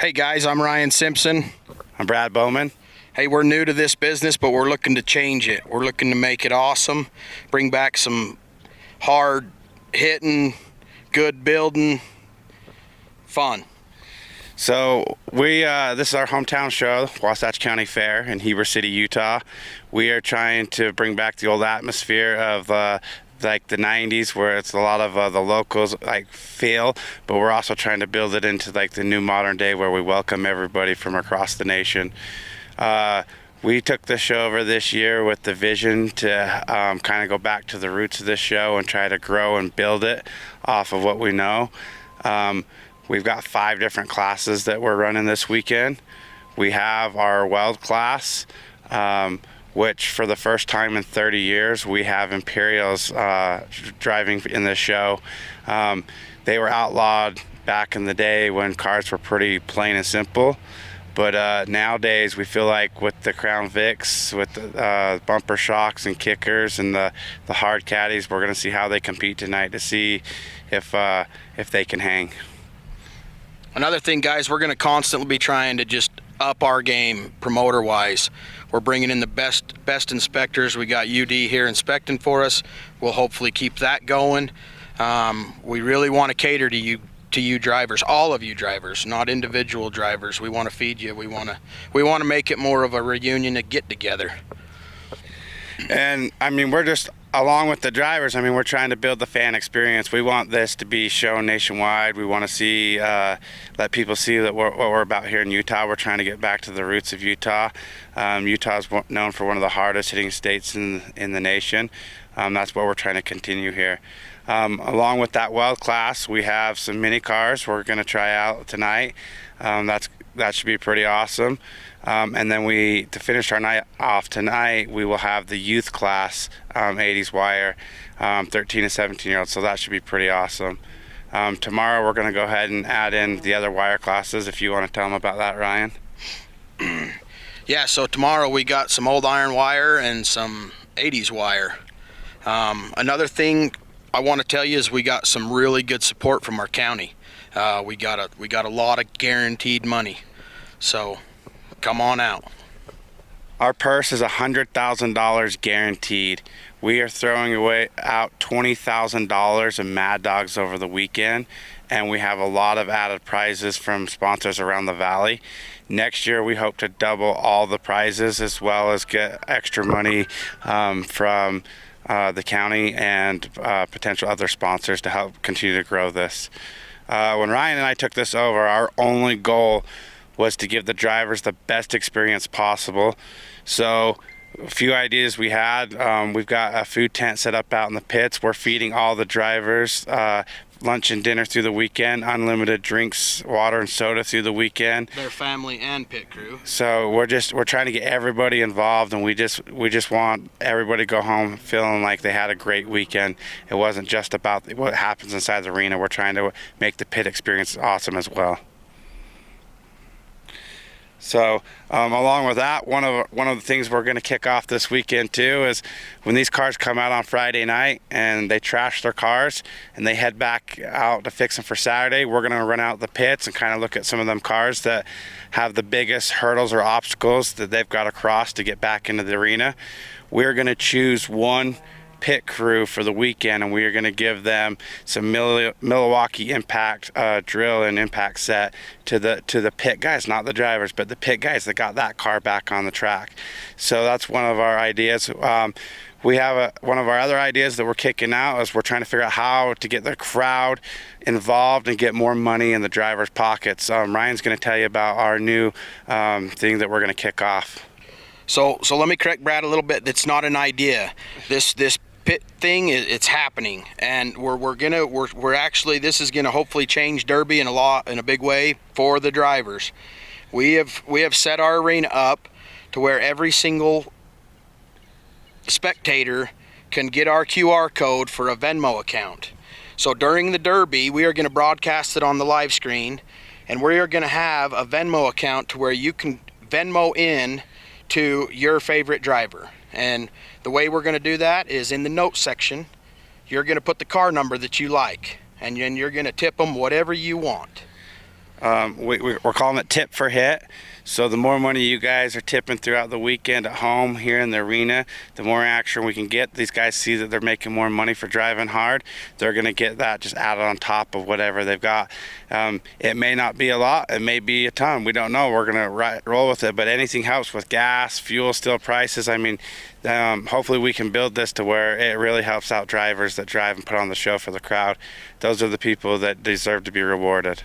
Hey guys, I'm Ryan Simpson. I'm Brad Bowman. Hey, we're new to this business, but we're looking to change it. We're looking to make it awesome, bring back some hard hitting, good building, fun. So this is our hometown show, Wasatch County Fair in Heber City, Utah. We are trying to bring back the old atmosphere of like the 90s, where it's a lot of the locals like feel, but we're also trying to build it into like the new modern day where we welcome everybody from across the nation. We took the show over this year with the vision to kind of go back to the roots of this show and try to grow and build it off of what we know. We've got 5 different classes that we're running this weekend. We have our weld class, which for the first time in 30 years, we have Imperials driving in this show. They were outlawed back in the day when cars were pretty plain and simple. But nowadays, we feel like with the Crown Vics, with the bumper shocks and kickers and the hard caddies, we're going to see how they compete tonight to see if they can hang. Another thing, guys, we're going to constantly be trying to just up our game promoter-wise. We're bringing in the best inspectors. We got UD here inspecting for us. We'll hopefully keep that going. We really want to cater to you drivers, all of you drivers, not individual drivers. We want to feed you. We want to make it more of a reunion, a get together. And I mean, we're just, along with the drivers, I mean, we're trying to build the fan experience. We want this to be shown nationwide. We want to see, let people see that what we're about here in Utah. We're trying to get back to the roots of Utah. Utah is known for one of the hardest hitting states in the nation. That's what we're trying to continue here. Along with that weld class, we have some mini cars we're going to try out tonight. That should be pretty awesome. And then to finish our night off tonight, we will have the youth class, 80s wire, 13 to 17-year-olds, so that should be pretty awesome. Tomorrow we're going to go ahead and add in the other wire classes, if you want to tell them about that, Ryan. Yeah, so tomorrow we got some old iron wire and some 80s wire. Another thing I want to tell you is we got some really good support from our county. We got a lot of guaranteed money, so come on out. Our purse is $100,000 guaranteed. We are throwing out $20,000 of Mad Dogs over the weekend, and we have a lot of added prizes from sponsors around the valley. Next year we hope to double all the prizes, as well as get extra money from the county and potential other sponsors to help continue to grow this. When Ryan and I took this over, our only goal was to give the drivers the best experience possible. So a few ideas we had. We've got a food tent set up out in the pits. We're feeding all the drivers lunch and dinner through the weekend, unlimited drinks, water and soda through the weekend. Their family and pit crew. So we're trying to get everybody involved, and we just want everybody to go home feeling like they had a great weekend. It wasn't just about what happens inside the arena. We're trying to make the pit experience awesome as well. So along with that, one of the things we're going to kick off this weekend too is when these cars come out on Friday night and they trash their cars and they head back out to fix them for Saturday, we're going to run out the pits and kind of look at some of them cars that have the biggest hurdles or obstacles that they've got to cross to get back into the arena. We're going to choose one pit crew for the weekend, and we are going to give them some Milwaukee impact drill and impact set to the pit guys, not the drivers, but the pit guys that got that car back on the track. So that's one of our ideas. We have one of our other ideas that we're kicking out is we're trying to figure out how to get the crowd involved and get more money in the drivers' pockets. Ryan's going to tell you about our new thing that we're going to kick off. So let me correct Brad a little bit. It's not an idea. This pit thing, it's happening, and we're actually, this is gonna hopefully change Derby in a big way for the drivers. We have set our arena up to where every single spectator can get our QR code for a Venmo account. So during the Derby, we are going to broadcast it on the live screen, and we are going to have a Venmo account to where you can Venmo in to your favorite driver. And the way we're going to do that is in the notes section, you're going to put the car number that you like, and then you're going to tip them whatever you want. We're calling it tip for hit. So the more money you guys are tipping throughout the weekend at home here in the arena, the more action we can get. These guys see that they're making more money for driving hard. They're going to get that just added on top of whatever they've got. It may not be a lot. It may be a ton. We don't know. We're going to roll with it. But anything helps with gas, fuel, steel prices. I mean, hopefully we can build this to where it really helps out drivers that drive and put on the show for the crowd. Those are the people that deserve to be rewarded.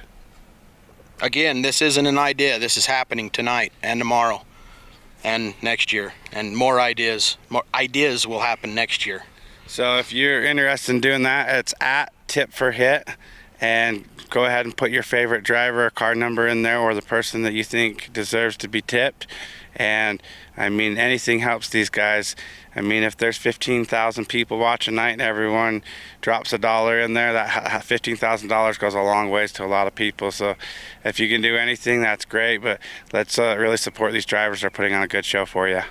Again, this isn't an idea. This is happening tonight and tomorrow and next year. And more ideas will happen next year. So if you're interested in doing that, it's at Tip for Hit. And go ahead and put your favorite driver or car number in there, or the person that you think deserves to be tipped. And I mean, anything helps these guys. I mean, if there's 15,000 people watching tonight and everyone drops $1 in there, that $15,000 goes a long ways to a lot of people. So if you can do anything, that's great. But let's really support these drivers that are putting on a good show for you.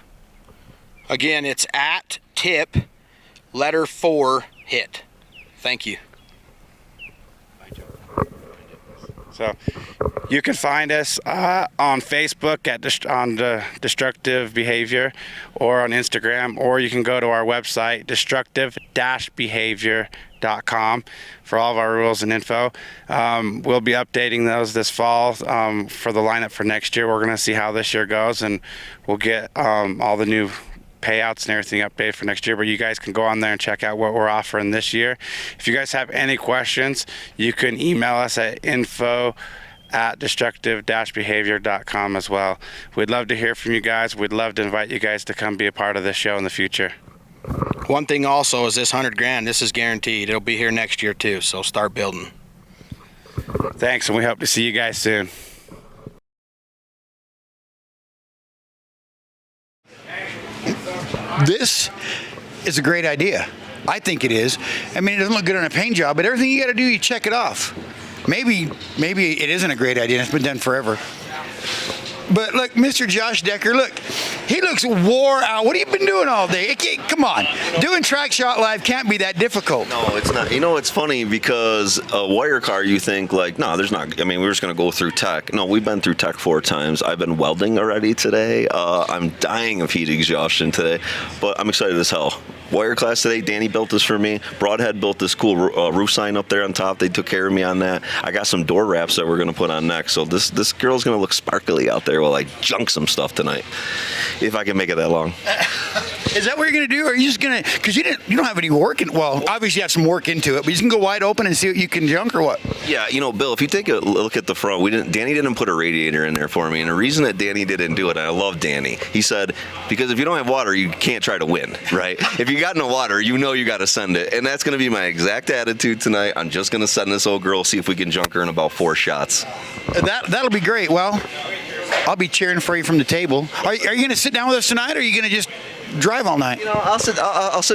Again, it's at tip, letter 4, hit. Thank you. So you can find us on Facebook at Destructive Behavior, or on Instagram, or you can go to our website, destructive-behavior.com, for all of our rules and info. We'll be updating those this fall for the lineup for next year. We're going to see how this year goes, and we'll get all the new payouts and everything updated for next year, but you guys can go on there and check out what we're offering this year. If you guys have any questions, you can email us at info@destructive-behavior.com as well. We'd love to hear from you guys. We'd love to invite you guys to come be a part of this show in the future. One thing also is this $100,000, this is guaranteed. It'll be here next year too, so start building. Thanks, and we hope to see you guys soon. This is a great idea. I think it is. I mean, it doesn't look good on a paint job, but everything you got to do, you check it off. Maybe it isn't a great idea, and it's been done forever. But look, Mr. Josh Decker, look, he looks wore out. What have you been doing all day? Come on. Doing TrackShotLive can't be that difficult. No, it's not. You know, it's funny because a wire car, you think like, no, there's not. I mean, we're just going to go through tech. No, we've been through tech 4 times. I've been welding already today. I'm dying of heat exhaustion today, but I'm excited as hell. Wire class today, Danny built this for me. Broadhead built this cool roof sign up there on top. They took care of me on that. I got some door wraps that we're going to put on next. So this girl's going to look sparkly out there while I junk some stuff tonight, if I can make it that long. Is that what you're going to do? Or are you just going to, because you don't have any work in, well, obviously you have some work into it, but you can go wide open and see what you can junk or what? Yeah, you know, Bill, if you take a look at the front, Danny didn't put a radiator in there for me, and the reason that Danny didn't do it, and I love Danny, he said, because if you don't have water, you can't try to win, right? If you got no water, you know you got to send it, and that's going to be my exact attitude tonight. I'm just going to send this old girl, see if we can junk her in about 4 shots. That'll be great. Well, I'll be cheering for you from the table. Are you going to sit down with us tonight, or are you going to just drive all night? You know, I'll sit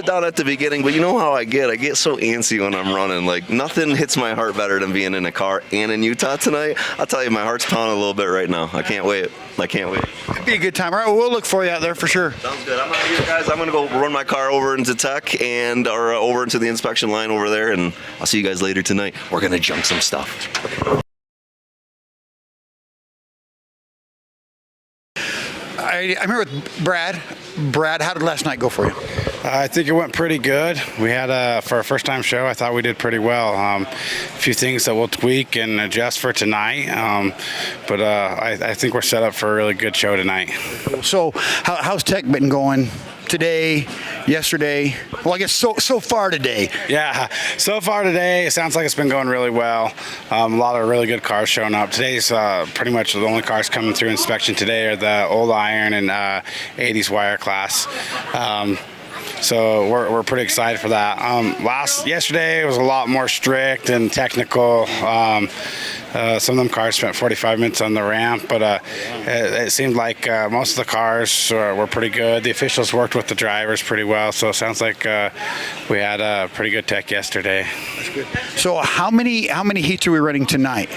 down at the beginning, but you know how I get so antsy when I'm running. Like, nothing hits my heart better than being in a car and in Utah tonight. I'll tell you, my heart's pounding a little bit right now. I can't wait. It'd be a good time. All right, well, we'll look for you out there for sure. Sounds good. I'm out here, guys. I'm going to go run my car over into tech or over into the inspection line over there, and I'll see you guys later tonight. We're going to junk some stuff. I'm here with Brad. Brad, how did last night go for you? I think it went pretty good. We had, for a first-time show, I thought we did pretty well. A few things that we'll tweak and adjust for tonight, but I think we're set up for a really good show tonight. So how's tech been going today, yesterday? Well, I guess so far today. Yeah, so far today, it sounds like it's been going really well. A lot of really good cars showing up. Today's pretty much the only cars coming through inspection today are the old iron and 80s wire class. So we're pretty excited for that. Yesterday was a lot more strict and technical. Some of them cars spent 45 minutes on the ramp, but it seemed like most of the cars were pretty good. The officials worked with the drivers pretty well, so it sounds like we had a pretty good tech yesterday. That's good. So how many heats are we running tonight?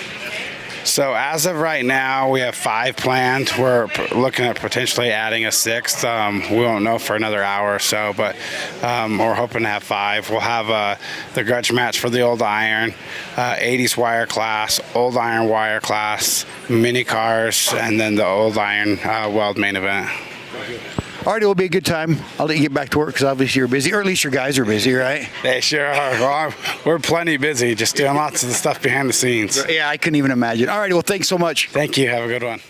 So as of right now, we have 5 planned. We're looking at potentially adding a 6th. We won't know for another hour or so, but we're hoping to have 5. We'll have the Grudge match for the old iron, 80s wire class, old iron wire class, mini cars, and then the old iron weld main event. Alrighty, will be a good time. I'll let you get back to work because obviously you're busy, or at least your guys are busy, right? They sure are. Well, we're plenty busy, just doing lots of the stuff behind the scenes. Yeah, I couldn't even imagine. Alrighty, well, thanks so much. Thank you. Have a good one.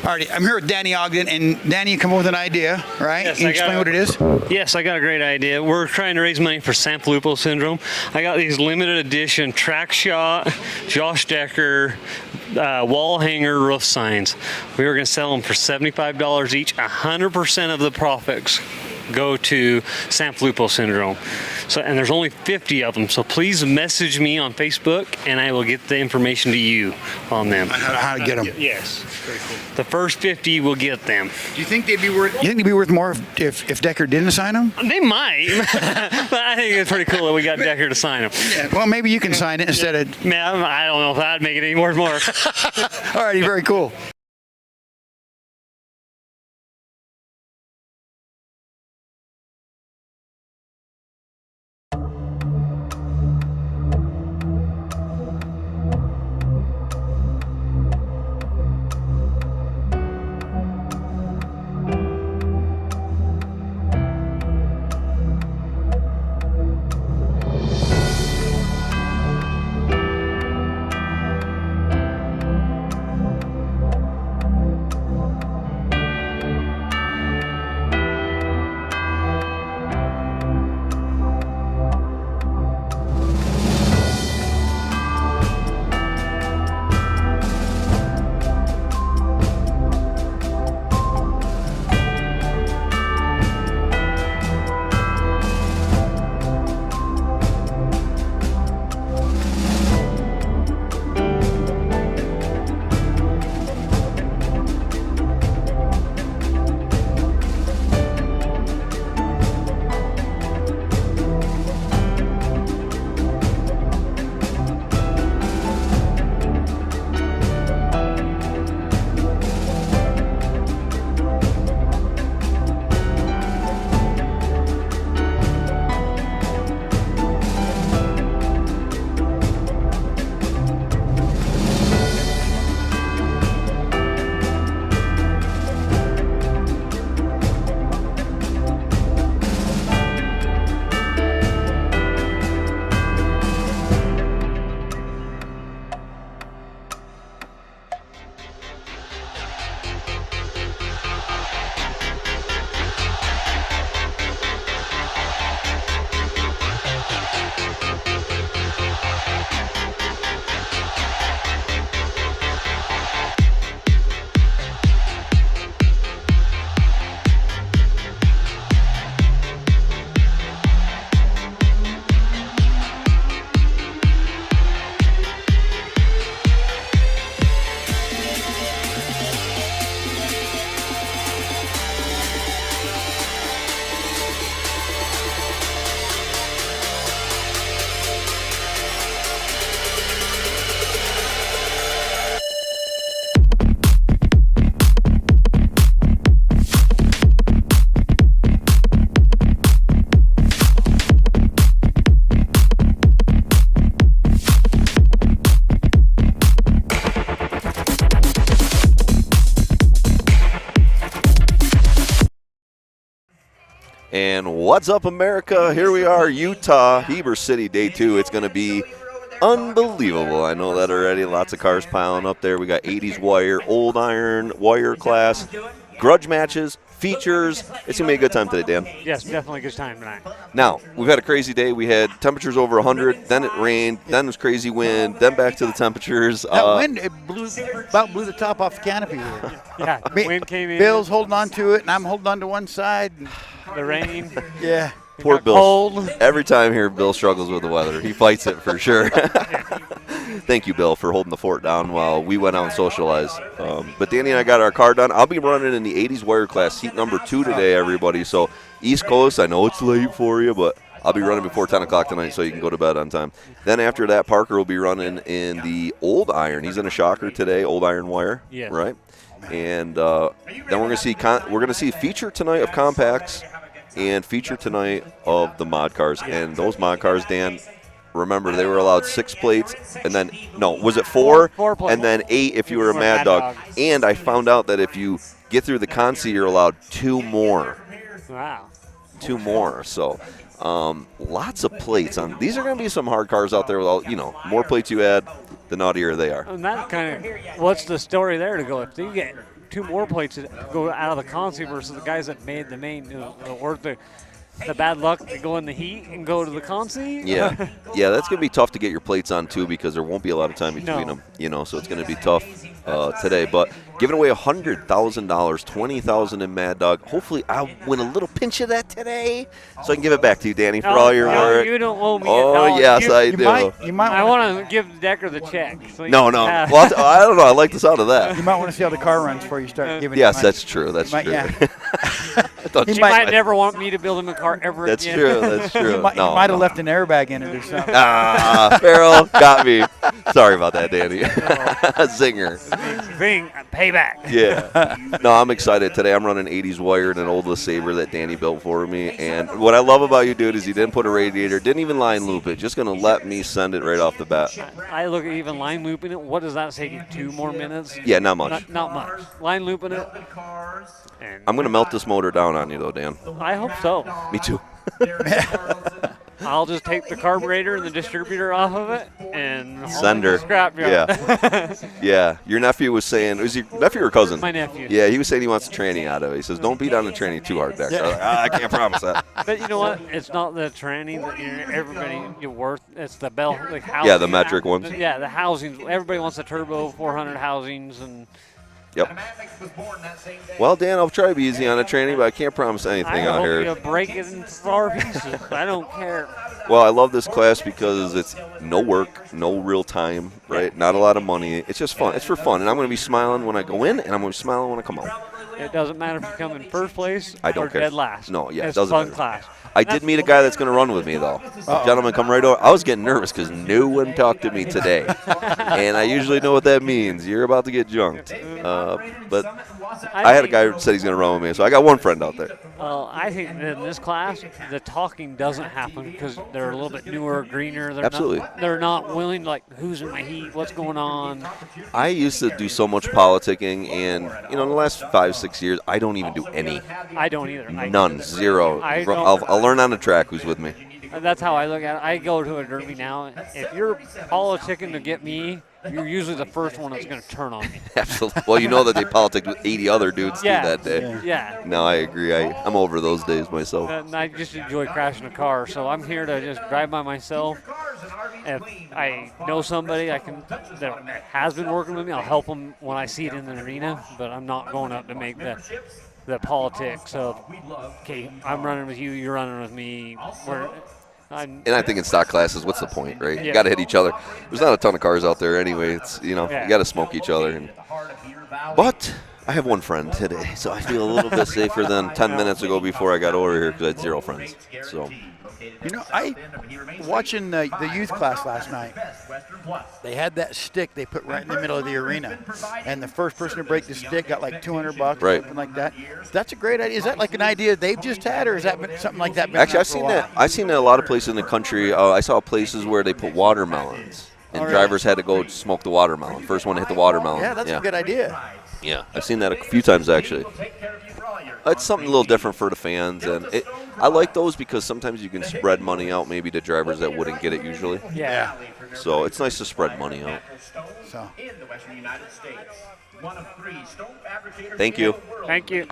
Alrighty, I'm here with Danny Ogden, and Danny, you come up with an idea, right? Yes, Can you explain what it is? Yes, I got a great idea. We're trying to raise money for Sanfilippo syndrome. I got these limited edition TrackShot, Josh Decker, wall hanger roof signs. We were going to sell them for $75 each. 100% of the profits go to Sanfilippo syndrome. So, and there's only 50 of them. So please message me on Facebook, and I will get the information to you on them. How to get them? Yes. The first 50 will get them. Do you think they'd be worth? You think they'd be worth more if Decker didn't sign them? They might, but I think it's pretty cool that we got Decker to sign them. Yeah, well, maybe you can sign it instead of. Man, I don't know if that'd make it any worth more. Alrighty, very cool. And what's up, America? Here we are, Utah, Heber City, day 2. It's going to be unbelievable. I know that already. Lots of cars piling up there. We got 80s wire, old iron, wire class, grudge matches, features. It's going to be a good time today, Dan. Yes, definitely a good time tonight. Now, we've had a crazy day. We had temperatures over 100, then it rained, then it was crazy wind, then back to the temperatures. That wind, it about blew the top off the canopy here. Yeah, wind came in. Bill's holding on to it, and I'm holding on to one side. The rain. Yeah. Poor Bill. Cold. Every time here, Bill struggles with the weather. He fights it for sure. Thank you, Bill, for holding the fort down while we went out and socialized. But Danny and I got our car done. I'll be running in the 80s wire class, seat number 2 today, everybody. So East Coast, I know it's late for you, but I'll be running before 10 o'clock tonight, so you can go to bed on time. Then after that, Parker will be running in the old iron. He's in a shocker today, old iron wire, right? And then we're gonna see feature tonight of compacts and feature tonight of the mod cars. And those mod cars, Dan, remember they were allowed 6 plates, and then was it 4? 4 plates. And then 8 if you were a Mad Dog. And I found out that if you get through the consi, you're allowed 2 more. Wow. 2 more. So lots of plates on. These are going to be some hard cars out there. With all, more plates you add, the naughtier they are. And that kind of, what's the story there to go? If you get 2 more plates that go out of the consi versus the guys that made the main, worth the bad luck to go in the heat and go to the consi? Yeah, that's going to be tough to get your plates on too, because there won't be a lot of time between them. So it's going to be tough today. But giving away $100,000, $20,000 in Mad Dog. Hopefully, I'll win a little pinch of that today, so I can give it back to you, Danny, for all your work. You don't owe me. Oh, yes, I do. I want to give Decker the check. So no. Well, I don't know. I like the sound of that. You might want to see how the car runs before you start giving. Yes, that's true. That's true. Yeah. He might never want me to build him a car ever again. That's true. He might have left an airbag in it or something. Farrell got me. Sorry about that, Danny. Zinger. Payback. Yeah. No, I'm excited today. I'm running 80s wired and an old LeSabre that Danny built for me. And what I love about you, dude, is you didn't put a radiator, didn't even line loop it. Just going to let me send it right off the bat. I look at even line looping it. What does that take you? 2 more minutes? Yeah, not much. Not much. Line looping it. I'm going to melt this motor down on you, though, Dan. I hope so. Me too. I'll just take the carburetor and the distributor off of it and send her. Scrapyard. Yeah. Your nephew was saying, was your nephew or cousin? My nephew. Yeah, he was saying he wants a tranny out of it. He says, don't beat on the tranny too hard, Dex. I can't promise that. But you know what? It's not the tranny that everybody worth. It's the bell, the housing. Yeah, the metric ones. Yeah, the housings. Everybody wants a turbo 400 housings and. Yep. Well, Dan, I'll try to be easy on a tranny, but I can't promise anything out here. I hope you break it in 4 pieces. I don't care. Well, I love this class because it's no work, no real time, right? Not a lot of money. It's just fun. It's for fun, and I'm going to be smiling when I go in, and I'm going to be smiling when I come out. It doesn't matter if you come in first place or care. Dead last. No, yeah, it's it doesn't fun matter. Class. I did meet a guy that's going to run with me, though. Gentleman, come right over. I was getting nervous because no one talked to me today. And I usually know what that means. You're about to get junked. But I had a guy who said he's going to run with me, so I got one friend out there. Well, I think in this class, the talking doesn't happen because they're a little bit newer, greener. Absolutely. They're not willing, like, who's in my heat, what's going on. I used to do so much politicking, and, in the last 5-6 years, I don't even do any. I don't either. None. Zero. I'll learn on the track who's with me. That's how I look at it. I go to a derby now. If you're politicking to get me, you're usually the first one that's going to turn on me. Absolutely. Well, you know that they politic with 80 other dudes too that day. Yeah. No, I agree. I'm over those days myself. And I just enjoy crashing a car, so I'm here to just drive by myself. If I know somebody that has been working with me, I'll help them when I see it in the arena, but I'm not going up to make the politics of, okay, I'm running with you, you're running with me. And I think in stock classes, what's the point, right? Yeah. You got to hit each other. There's not a ton of cars out there anyway. It's you got to smoke each other. But I have one friend today, so I feel a little bit safer than 10 minutes ago before I got over here because I had 0 friends. So. I watching the youth class last night. They had that stick they put right in the middle of the arena, and the first person to break the stick got like $200, or something like that. That's a great idea. Is that like an idea they've just had, or is that something like that? Actually, I've seen that a lot of places in the country. I saw places where they put watermelons, and drivers had to go smoke the watermelon. First one to hit the watermelon. Yeah, that's a good idea. Yeah, I've seen that a few times actually. It's something a little different for the fans, and I like those because sometimes you can spread money out maybe to drivers that wouldn't get it usually. Yeah. So it's nice to spread money out. So. Thank you. Thank you.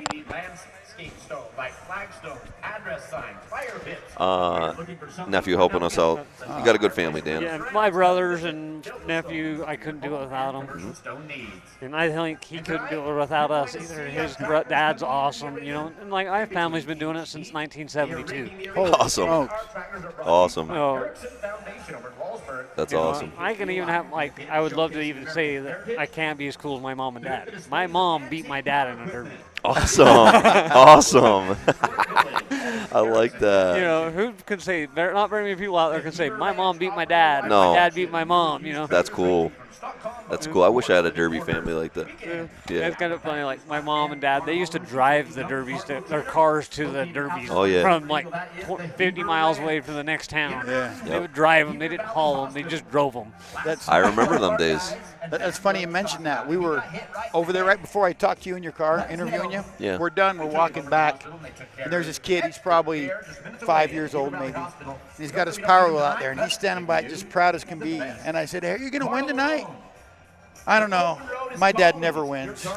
Nephew helping us out. You got a good family, Dan. Yeah, my brothers and nephew, I couldn't do it without them. Mm-hmm. And I think he couldn't do it without us either. His dad's awesome, and like our family's been doing it since 1972. Awesome. Awesome. So, that's awesome. I can even have, I would love to even say that I can't be as cool as my mom and dad. My mom beat my dad in a derby. Awesome. Awesome. I like that. You know, who can say? There are not very many people out there can say, "My mom beat my dad." Or, No. my dad beat my mom. You know. That's cool. That's cool. I wish I had a derby family like that. Yeah. It's kind of funny. Like my mom and dad, they used to drive the derbies, their cars to the derbies. Oh, yeah. From like 50 miles away from the next town. Yeah. They would drive them. They didn't haul them. They just drove them. I remember them days. That's funny you mentioned that. We were over there right before I talked to you in your car, interviewing you. Yeah. We're done. We're walking back, and there's this kid. He's probably 5 years old, maybe. And he's got his power wheel out there, and he's standing by it just proud as can be. And I said, "Hey, are you going to win tonight?" I don't know. My dad never wins. I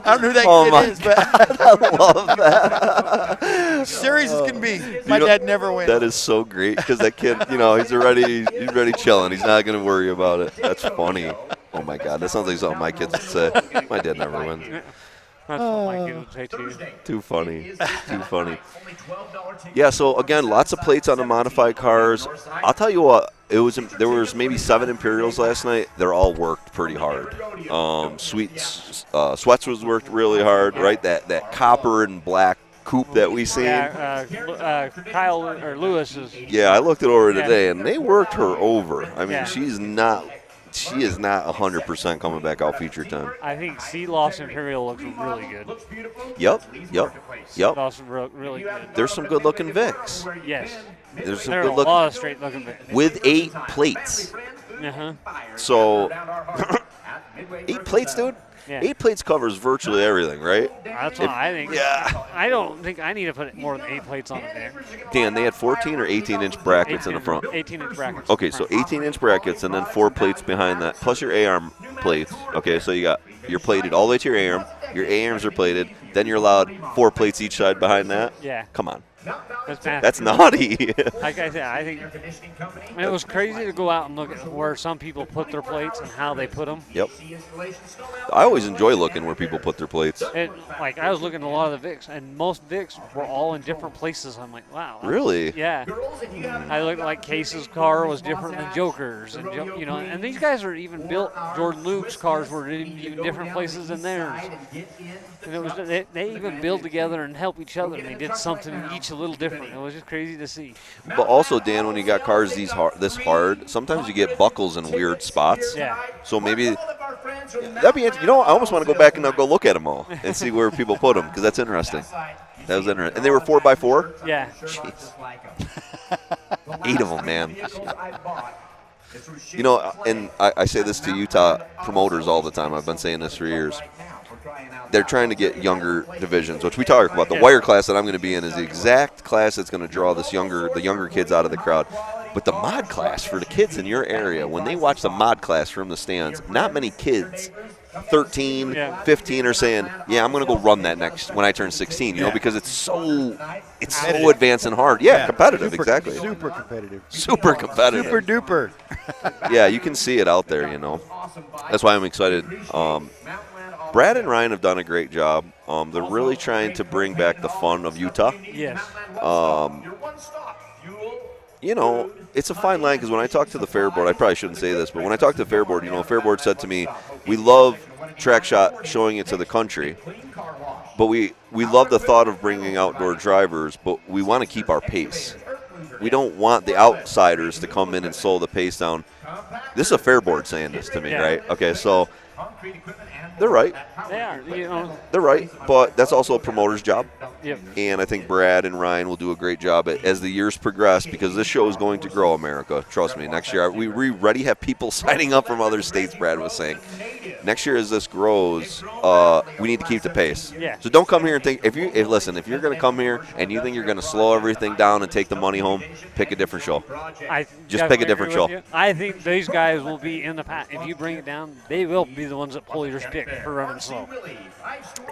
don't know who that kid is, but I love that. serious as can be. My dad never wins. That is so great because that kid, he's already chilling. He's not going to worry about it. That's funny. Oh my God, that sounds like something my kids would say. My dad never wins. That's what my kid would say too. Too funny. Too funny. Yeah, so again, lots of plates on the modified cars. I'll tell you what, there was maybe 7 Imperials last night. They're all worked pretty hard. Sweats was worked really hard, right? That copper and black coupe that we seen. Yeah, Kyle or Lewis is. Yeah, I looked it over today, and they worked her over. I mean, Yeah. she is not 100% coming back out feature time. I think Sea Lost Imperial looks really good. Yep. Lost really good. There's some good-looking Vics. Yes. There's some There are a good-looking lot of straight looking bits. with 8 plates. Uh-huh. So 8 plates, dude. Yeah. 8 plates covers virtually everything, right? That's what I think. Yeah. I don't think I need to put more than 8 plates on it there. Dan, they had 14 or 18-inch brackets in the front. 18-inch brackets. Okay, so 18-inch brackets and then 4 plates behind that, plus your A-arm plates. Okay, so you're plated all the way to your A-arm. Your A-arms are plated. Then you're allowed 4 plates each side behind that. Yeah. Come on. That's nasty. That's naughty. Like I said, I think it was crazy to go out and look at where some people put their plates and how they put them. Yep. I always enjoy looking where people put their plates. And like I was looking at a lot of the Vics, and most Vics were all in different places. I'm like, wow. Really? Yeah. I looked like Case's car was different than Joker's, and and these guys are even built. Jordan Luke's cars were in even different places than theirs. And it was they even build together and help each other. And they did something each a little different. It was just crazy to see. But also, Dan, when you got cars this hard, sometimes you get buckles in weird spots. Yeah. So maybe that'd be I almost want to go back and go look at them all and see where people put them because that's interesting. That was interesting. And they were 4x4? Yeah. Jeez. 8 of them, man. And I say this to Utah promoters all the time. I've been saying this for years. They're trying to get younger divisions, which we talk about. The wire class that I'm going to be in is the exact class that's going to draw the younger kids out of the crowd. But the mod class for the kids in your area, when they watch the mod class from the stands, not many kids, 13, 15, are saying, "Yeah, I'm going to go run that next when I turn 16." Because it's so advanced and hard. Yeah, competitive, exactly. Super competitive. Super competitive. Super duper. Yeah, you can see it out there. That's why I'm excited. Brad and Ryan have done a great job. They're really trying to bring back the fun of Utah. Yes. It's a fine line because when I talk to the Fair Board, I probably shouldn't say this, but when I talked to the Fair Board, Fair Board said to me, we love Track Shot showing it to the country, but we love the thought of bringing outdoor drivers, but we want to keep our pace. We don't want the outsiders to come in and slow the pace down. This is a Fair Board saying this to me, right? Okay, so they're right. They are. They're right, but that's also a promoter's job. Yep. And I think Brad and Ryan will do a great job as the years progress because this show is going to grow, America. Trust me. Next year, we already have people signing up from other states, Brad was saying. Next year, as this grows, we need to keep the pace. Yeah. So don't come here and think, if you're going to come here and you think you're going to slow everything down and take the money home, pick a different show. Just pick a different show. I think these guys will be in the pack. If you bring it down, they will be the ones that pull your stick for running slow.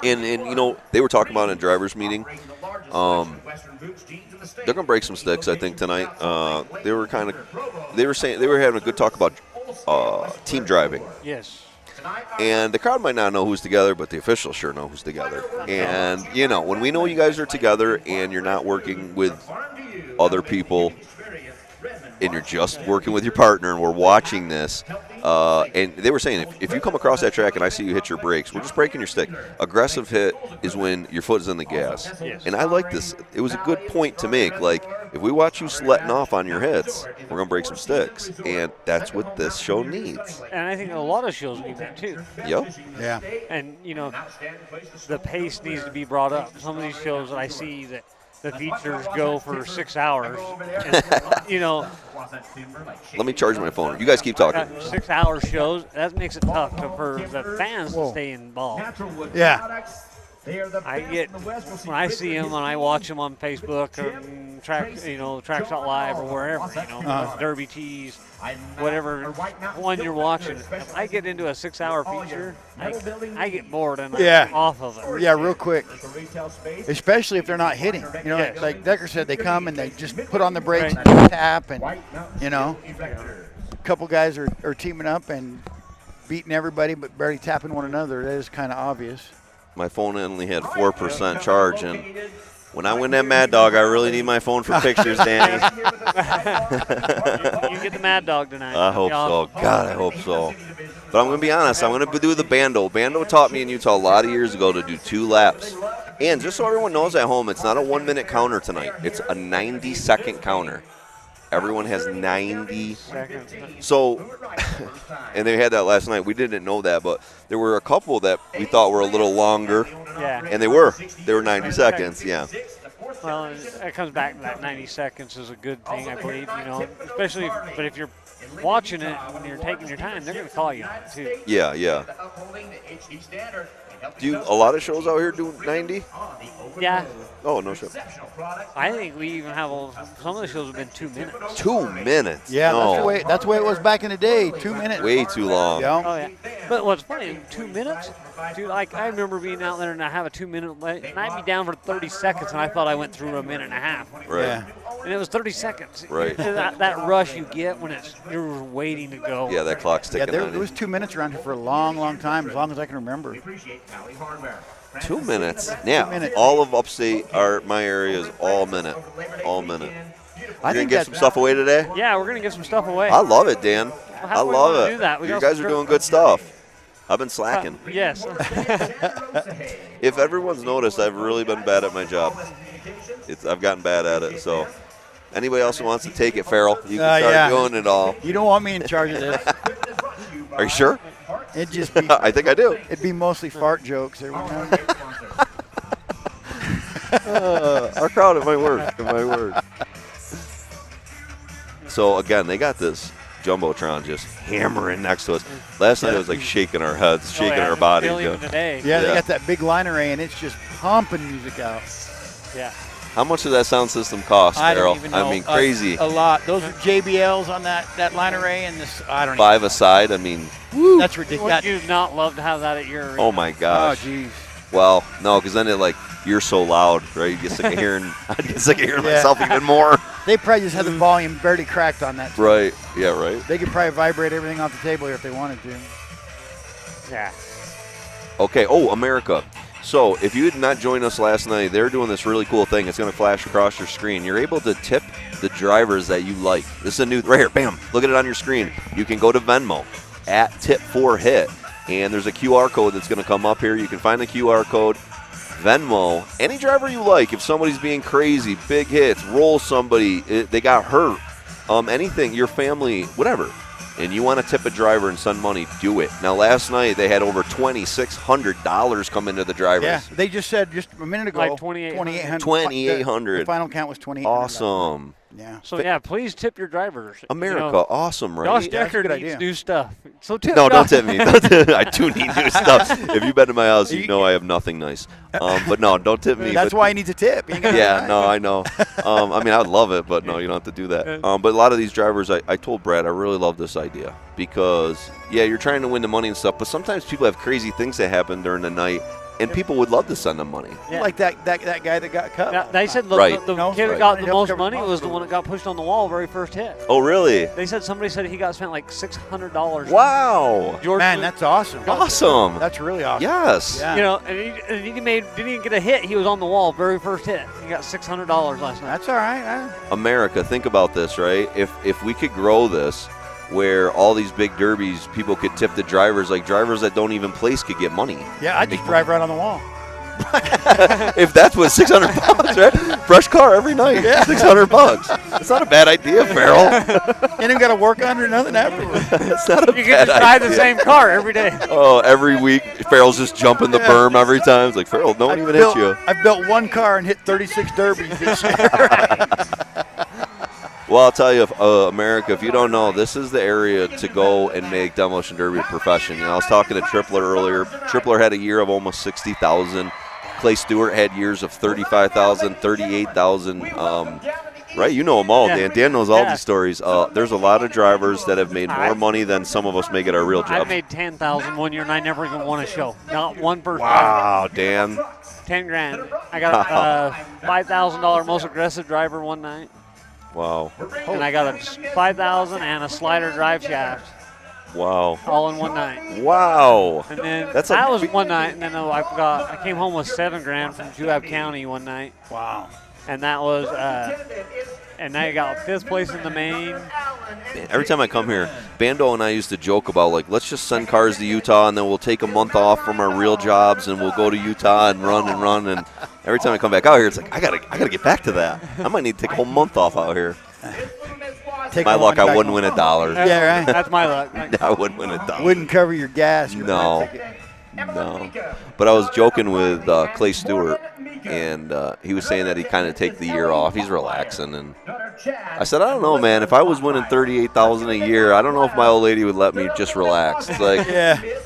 And they were talking about in a driver's meeting. They're gonna break some sticks, I think, tonight. They were saying they were having a good talk about team driving. Yes. And the crowd might not know who's together, but the officials sure know who's together. And when we know you guys are together and you're not working with other people and you're just working with your partner and we're watching this, And they were saying if you come across that track and I see you hit your brakes, we're just breaking your stick. Aggressive hit is when your foot is in the gas. And I like this. It was a good point to make. Like, if we watch you letting off on your hits, we're going to break some sticks. And that's what this show needs. And I think a lot of shows need that too. Yep. Yeah. And, the pace needs to be brought up. Some of these shows that I see that the features go for 6 hours. And, Let me charge my phone. You guys keep talking. 6 hour shows, that makes it tough for the fans to stay involved. Yeah. When I see them and I watch them on Facebook or TrackShotLive or wherever, Derby Tees, whatever one you're watching. If I get into a 6 hour feature, I get bored and I'm off of it. Yeah, real quick. Especially if they're not hitting. Like Decker said, they come and they just put on the brakes and tap and, a couple guys are teaming up and beating everybody but barely tapping one another. That is kind of obvious. My phone only had 4% charge, and when I win that Mad Dog, I really need my phone for pictures, Danny. You get the Mad Dog tonight. I hope so. God, I hope so. But I'm going to be honest. I'm going to do the Bando. Bando taught me in Utah a lot of years ago to do 2 laps. And just so everyone knows at home, it's not a 1-minute counter tonight. It's a 90-second counter. Everyone has 90 seconds. So, and they had that last night. We didn't know that, but there were a couple that we thought were a little longer. Yeah. And they were 90 seconds, yeah. Well, it comes back to that 90 seconds is a good thing, I believe, especially, but if you're watching it when you're taking your time, they're going to call you on it too. Yeah, yeah. Do a lot of shows out here do 90? Yeah. Oh, no shit. I think we even have some of the shows have been 2 minutes. 2 minutes? Yeah, no. that's the way it was back in the day. 2 minutes. Way too long. Yeah. Oh, yeah. But what's funny, 2 minutes? Dude, I remember being out there and I have a 2 minute, and I'd be down for 30 seconds, and I thought I went through a minute and a half. Right. Yeah. And it was 30 seconds. Right. That rush you get when you're waiting to go. Yeah, that clock's ticking. Yeah, there was 2 minutes around here for a long, long time, as long as I can remember. 2 minutes. Yeah. 2 minutes. All of upstate, my area is all minute. All minute. I You're going think to get some stuff away today? Yeah, we're going to give some stuff away. I love it, Dan. How I do we love wanna it. do that? We You got guys some are doing good stuff. I've been slacking. Yes. If everyone's noticed, I've really been bad at my job. I've gotten bad at it. So anybody else who wants to take it, Farrell, you can start doing it all. You don't want me in charge of this. Are you sure? It'd just be. I think I do. It'd be mostly fart jokes. Our crowd, it might work. It might work. So again, they got this Jumbotron just hammering next to us. Last night it was like shaking our heads, shaking our bodies. Still even today. Yeah, they got that big line array, and it's just pumping music out. Yeah. How much did that sound system cost, I Farrell? don't even know. I mean, crazy. A lot. Those are JBLs on that line array, and this, I don't 5 aside, I mean. Woo, that's ridiculous. Would you not love to have that at your arena? Oh, my gosh. Oh, geez. Well, no, because then you're so loud, right? You get sick of hearing, I'd get sick of hearing myself even more. They probably just had the volume barely cracked on that. Right. Yeah, right. They could probably vibrate everything off the table here if they wanted to. Yeah. Okay. Oh, America. So if you did not join us last night, they're doing this really cool thing. It's going to flash across your screen. You're able to tip the drivers that you like. This is a new, right here, bam, look at it on your screen. You can go to Venmo at tip4hit, and there's a QR code that's going to come up here. You can find the QR code. Venmo, any driver you like. If somebody's being crazy, big hits, roll somebody, they got hurt, anything, your family, whatever, and you want to tip a driver and send money, do it. Now, last night they had over $2,600 come into the drivers. Yeah, they just said just a minute ago. Like 2,800. 2,800. The final count was 2,800. Awesome. Yeah. So, yeah, please tip your drivers. America, awesome, right? Josh that's a Decker good needs idea. new stuff. So tip No, don't Josh. tip me. I do need new stuff. If you've been to my house, you know I have nothing nice. But no, don't tip me. That's why he needs a tip. Yeah, no, I know. I mean, I would love it, but no, you don't have to do that. But a lot of these drivers, I told Brad, I really love this idea because, yeah, you're trying to win the money and stuff, but sometimes people have crazy things that happen during the night, and people would love to send them money. Yeah. Like that guy that got cut. Yeah, they said Right. the No, kid that right. got the most money was the one that got pushed on the wall very first hit. Oh, really? They said somebody said he got spent like $600. Wow. George Man, Lee- that's awesome. Awesome. That's really awesome. Yes. Yeah. and he didn't even get a hit. He was on the wall very first hit. He got $600 last night. That's all right. America, think about this, right? If we could grow this, where all these big derbies, people could tip the drivers. Like drivers that don't even place could get money. Yeah, I just drive right on the wall. If that's what $600, right? Fresh car every night, yeah. $600. It's not a bad idea, Farrell. You ain't got to work under nothing afterwards. It's not a You bad can just buy the idea. same car every day. Oh, every week Farrell's just jumping the berm every time. It's like, Farrell, no one even hit you. I've built one car and hit 36 derbies this year. Well, I'll tell you, America, if you don't know, this is the area to go and make Demolition Derby a profession. You know, I was talking to Tripler earlier. Tripler had a year of almost 60,000. Clay Stewart had years of 35,000, 38,000. Right, you know them all, Dan. Dan knows all these stories. There's a lot of drivers that have made more money than some of us make at our real jobs. I made 10,000 one year, and I never even won a show. Not one person. Wow, Dan. 10 grand. I got a $5,000 most aggressive driver one night. Wow. And I got a 5,000 and a slider drive shaft. Wow. All in one night. Wow. And then That's that was one night, and then I came home with 7 grand from Juab County one night. Wow. And that was, and I got 5th place in the main. Man, every time I come here, Bando and I used to joke about, like, let's just send cars to Utah and then we'll take a month off from our real jobs and we'll go to Utah and run. And every time I come back out here, it's like, I gotta get back to that. I might need to take a whole month off out here. My luck, I wouldn't win $1. Yeah, right. That's my luck. I wouldn't win $1. Wouldn't cover your gas. No. But I was joking with Clay Stewart, and he was saying that he kind of take the year off. He's relaxing, and I said, I don't know, man. If I was winning $38,000 a year, I don't know if my old lady would let me just relax. It's like,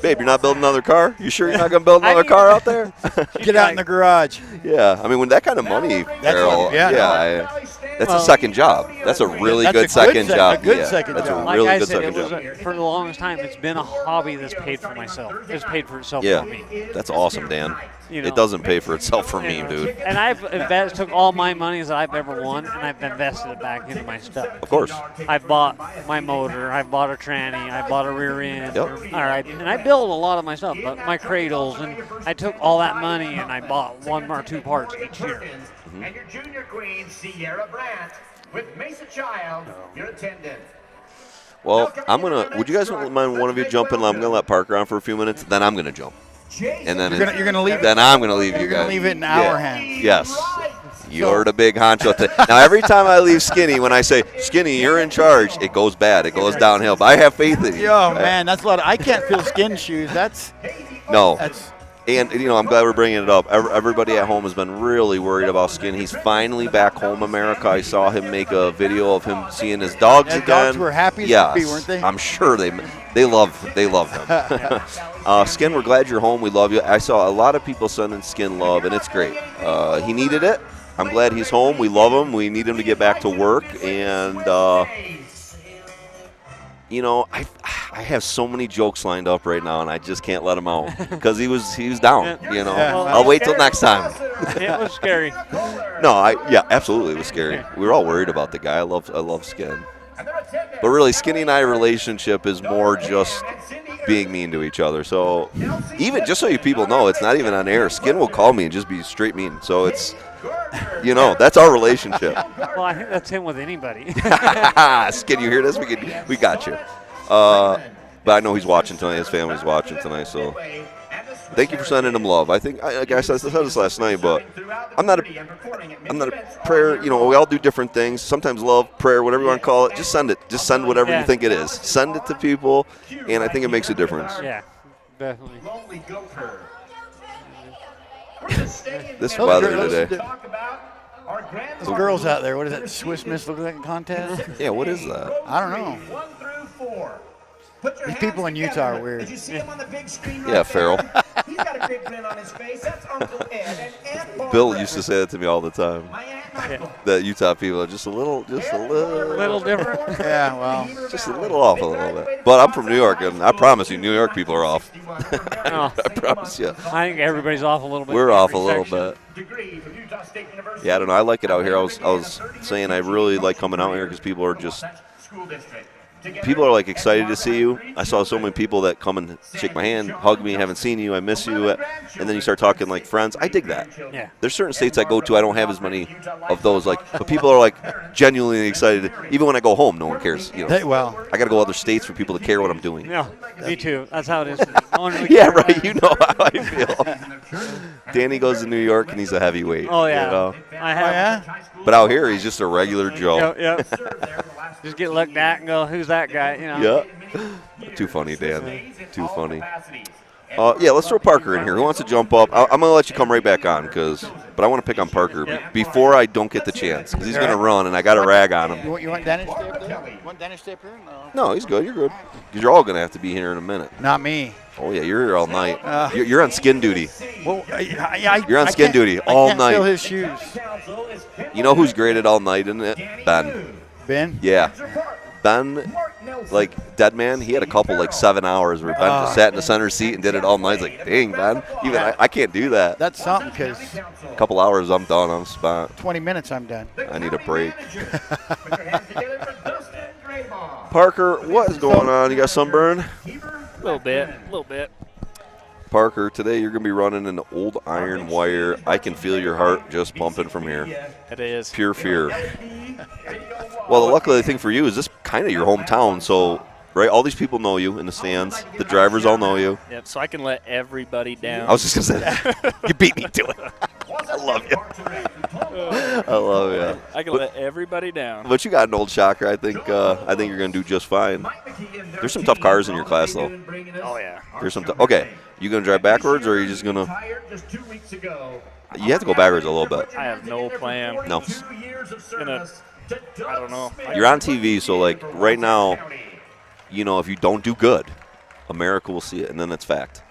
babe, you're not building another car? You sure you're not going to build another car out there? Get out in the garage. Yeah, I mean, when that kind of money, Farrell, that's a second job. That's a really good second job. A good second that's job. a really Like I good said, second it was job. for the longest time, it's been a hobby that's paid for myself. It's paid for itself Yeah, for me. that's awesome, Dan. You know. It doesn't pay for itself for me, dude. And I've took all my monies that I've ever won, and I've invested it back into my stuff. Of course. I bought my motor, I bought a tranny, I bought a rear end. Yep. All right, and I built a lot of my stuff, but my cradles, and I took all that money and I bought 1 or 2 parts each year. And your junior queen, Sierra Brandt, with Mesa Child, your attendant. Well, would you guys mind one of you jumping? I'm going to let Parker on for a few minutes, then I'm going to jump. And then You're gonna leave it. Then I'm going to leave you You're guys. gonna leave it in our hands. Yes. You're the big honcho. Now, every time I leave Skinny, when I say, Skinny, you're in charge, it goes bad. It goes downhill. But I have faith in you. Oh, man, that's a lot. I can't feel skin shoes. No. That's And, I'm glad we're bringing it up. Everybody at home has been really worried about Skin. He's finally back home, America. I saw him make a video of him seeing his dogs again. Dogs were happy to be, weren't they? I'm sure they love him. Skin, we're glad you're home. We love you. I saw a lot of people sending Skin love, and it's great. He needed it. I'm glad he's home. We love him. We need him to get back to work. And, I have so many jokes lined up right now, and I just can't let him out because he was down. I'll wait till next time. It was scary. No, absolutely, it was scary. We were all worried about the guy. I love Skin, but really, Skinny and I relationship is more just being mean to each other. So, even just so you people know, it's not even on air. Skin will call me and just be straight mean. So it's. That's our relationship. Well, I think that's him with anybody. Skin, you hear this? We got you. But I know he's watching tonight. His family's watching tonight. So thank you for sending him love. I think I said this last night, but I'm not a prayer. We all do different things. Sometimes love, prayer, whatever you want to call it. Just send it. Just send whatever you think it is. Send it to people, and I think it makes a difference. Yeah, definitely. This weather today. those girls out there. What is that? Swiss Miss looking contest? Yeah, what is that? I don't know. 1 through 4. These people in Utah are weird. Did you see him on the big screen? Yeah, Farrell. He's got a big grin on his face. That's Uncle Ed. And Aunt Barbara. Bill used to say that to me all the time. My aunt and uncle. That Utah people are just a little Different. Yeah, well. just a little off a little bit. But I'm from New York, and I promise you, New York people are off. Oh, I promise you. I think everybody's off a little bit. We're off a little bit. Degree from Utah State University. Yeah, I don't know. I like it out here. I was saying I really like coming out here because people are just School district. people are like excited to see you. I saw so many people that come and shake my hand, hug me, haven't seen you, I miss you, and then you start talking like friends. I dig that. Yeah. There's certain states I go to, I don't have as many of those, like, but people are like genuinely excited. Even when I go home, no one cares. You know, Well, I got to go other states for people to care what I'm doing. Yeah, me too. That's how it is. No one really Yeah, cares. right. You know how I feel. Danny goes to New York and he's a heavyweight. Oh yeah, You know? I have. yeah. But out here, he's just a regular Joe. Yep. Just get looked at and go, "Who's that guy?" You know. Yeah. Too funny, Dan. Too funny. Yeah, let's throw Parker in here. Who wants to jump up? I'm going to let you come right back on, but I want to pick on Parker before I don't get the chance, because he's going to run, and I got to rag on him. You want Dennis to stay up there? You want Dennis to stay up here? No. No, he's good. You're good. Because you're all going to have to be here in a minute. Not me. Oh, yeah, you're here all night. You're on skin duty. Well, You're on skin duty all I can't night. Fill his shoes. You know who's graded all night, isn't it? Ben. Ben? Yeah. Ben, like, Dead Man, he had a couple, like, 7 hours where Ben just sat in the center seat and did it all night. It's like, dang, Ben. Even I can't do that. That's something, because A couple hours, I'm done. I'm spent. 20 minutes, I'm done. I need a break. Parker, what is going on? You got sunburn? A little bit. Parker, today you're going to be running an old iron wire. I can feel your heart just pumping from here. It is. Pure fear. Well, the luckily thing for you is this kind of your hometown, so, right, all these people know you in the stands. The drivers all know you. Yep, so I can let everybody down. I was just going to say that. You beat me to it. I love you. I love you. I can let everybody down. But you got an old shocker. I think you're going to do just fine. There's some tough cars in your class, though. Oh, yeah. There's some. Okay, you going to drive backwards, or are you just going to? You have to go backwards a little bit. I have no plan. No. I don't know. You're on TV, so like right now, you know, if you don't do good, America will see it, and then it's fact.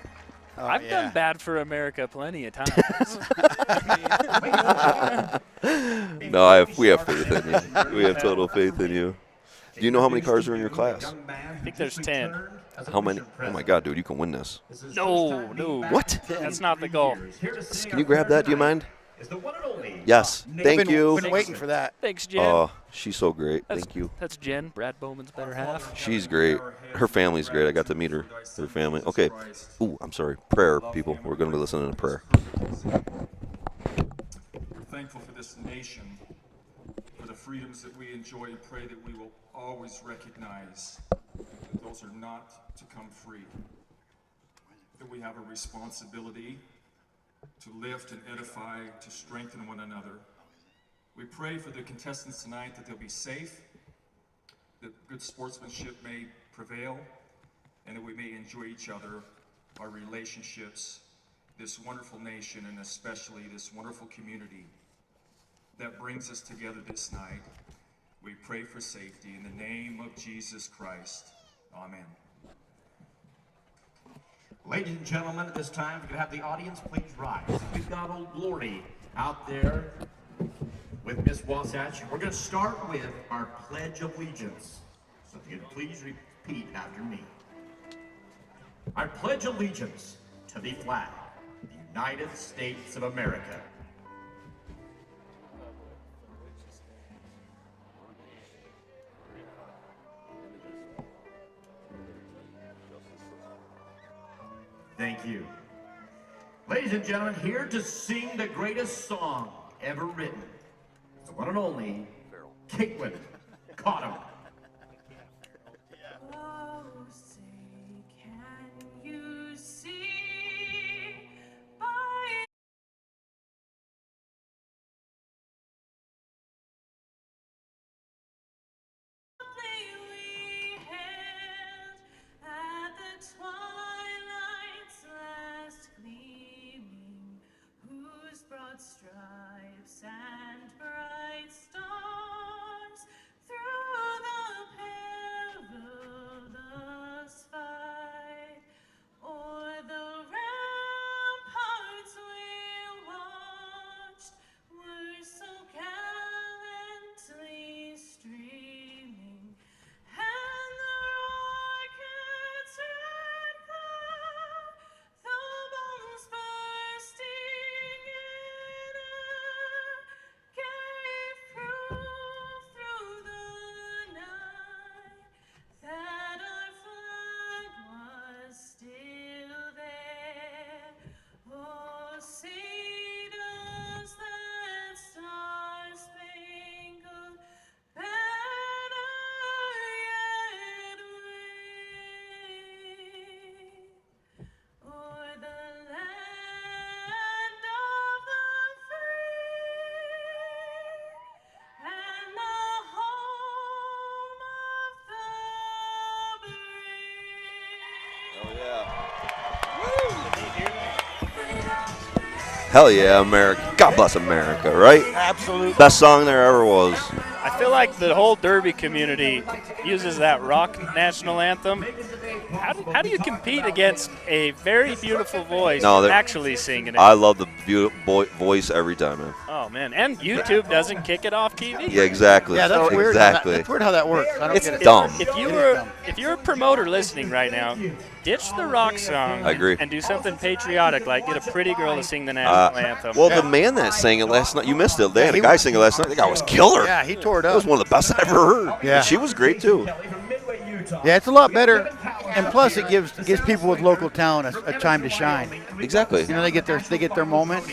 I've done bad for America plenty of times. No, we have faith in you. We have total faith in you. Do you know how many cars are in your class? I think there's 10. How many? Oh my God, dude, you can win this. No. What? That's not the goal. Can you grab that? Do you mind? Yes. Thank you. Been waiting for that. Thanks, Jen. Oh, she's so great. Thank you. That's Jen, Brad Bowman's better half. She's great. Her family's great. I got to meet her family. Okay. Ooh, I'm sorry. Prayer, people. We're going to be listening to prayer. We're thankful for this nation, for the freedoms that we enjoy, and pray that we will always recognize that those are not to come free, that we have a responsibility to lift and edify, to strengthen one another. We pray for the contestants tonight that they'll be safe, that good sportsmanship may prevail, and that we may enjoy each other, our relationships, this wonderful nation, and especially this wonderful community that brings us together this night. We pray for safety in the name of Jesus Christ. Amen. Ladies and gentlemen, at this time, if you could have the audience please rise. We've got Old Glory out there with Miss Wasatch. We're going to start with our Pledge of Allegiance. So if you could please repeat after me. I pledge allegiance to the flag of the United States of America. Thank you. Ladies and gentlemen, here to sing the greatest song ever written, the one and only Caitlin Cottom. Oh, say, can you see by we hailed at the twilight's last gleaming, whose broad stripes and bright stars through the Hell yeah, America. God bless America, right? Absolutely. Best song there ever was. I feel like the whole Derby community uses that rock national anthem. How do you compete against a very beautiful voice actually singing it? I love the voice every time, man. Oh, man. And YouTube doesn't kick it off TV. Yeah, exactly. Yeah, that's weird. Exactly. That's weird how that works. I don't It's get it. dumb. If you're a promoter listening right now, ditch the rock song. I agree. And do something patriotic, like get a pretty girl to sing the national anthem. Well, the man that sang it last night, you missed it. They had a guy sing it last night. The guy was killer. Yeah, he tore it That up. was one of the best I ever heard. Yeah. And she was great, too. Yeah, it's a lot better, and plus it gives people with local talent a time to shine. Exactly. You know, they get their moment.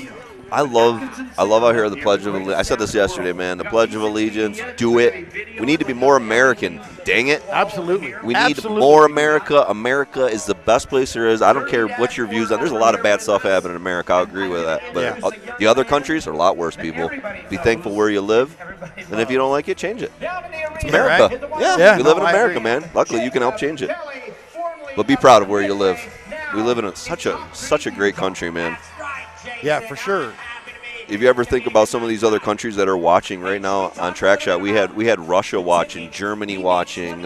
I love out here the Pledge of Allegiance. I said this yesterday, man. The Pledge of Allegiance, do it. We need to be more American. Dang it. Absolutely. We need more America. America is the best place there is. I don't care what your views on. There's a lot of bad stuff happening in America. I'll agree with that. But the other countries are a lot worse, people. Be thankful where you live. And if you don't like it, change it. It's America. Yeah, we live in I America, agree. man. Luckily, you can help change it. But be proud of where you live. We live in such a great country, man. Yeah, for sure. If you ever think about some of these other countries that are watching right now on TrackShot, we had Russia watching, Germany watching,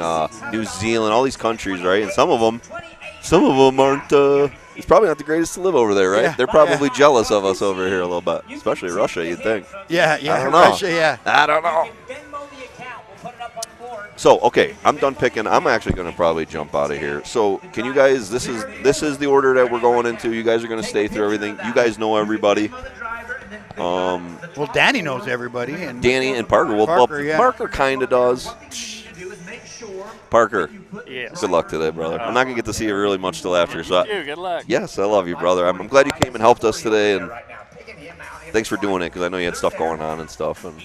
New Zealand, all these countries, right? And some of them aren't. It's probably not the greatest to live over there, right? Yeah, They're probably jealous of us over here a little bit, especially Russia. You'd think. Yeah, I don't know. Russia, yeah. I don't know. So, okay, I'm done picking. I'm actually going to probably jump out of here. So, can you guys? This is the order that we're going into. You guys are going to stay through everything. You guys know everybody. Well, Danny knows everybody, and Danny and Parker. Well, Parker kind of does. Parker, Yes. good luck today, brother. I'm not going to get to see you really much till after. So, Good luck. yes, I love you, brother. I'm glad you came and helped us today, and thanks for doing it because I know you had stuff going on and stuff. And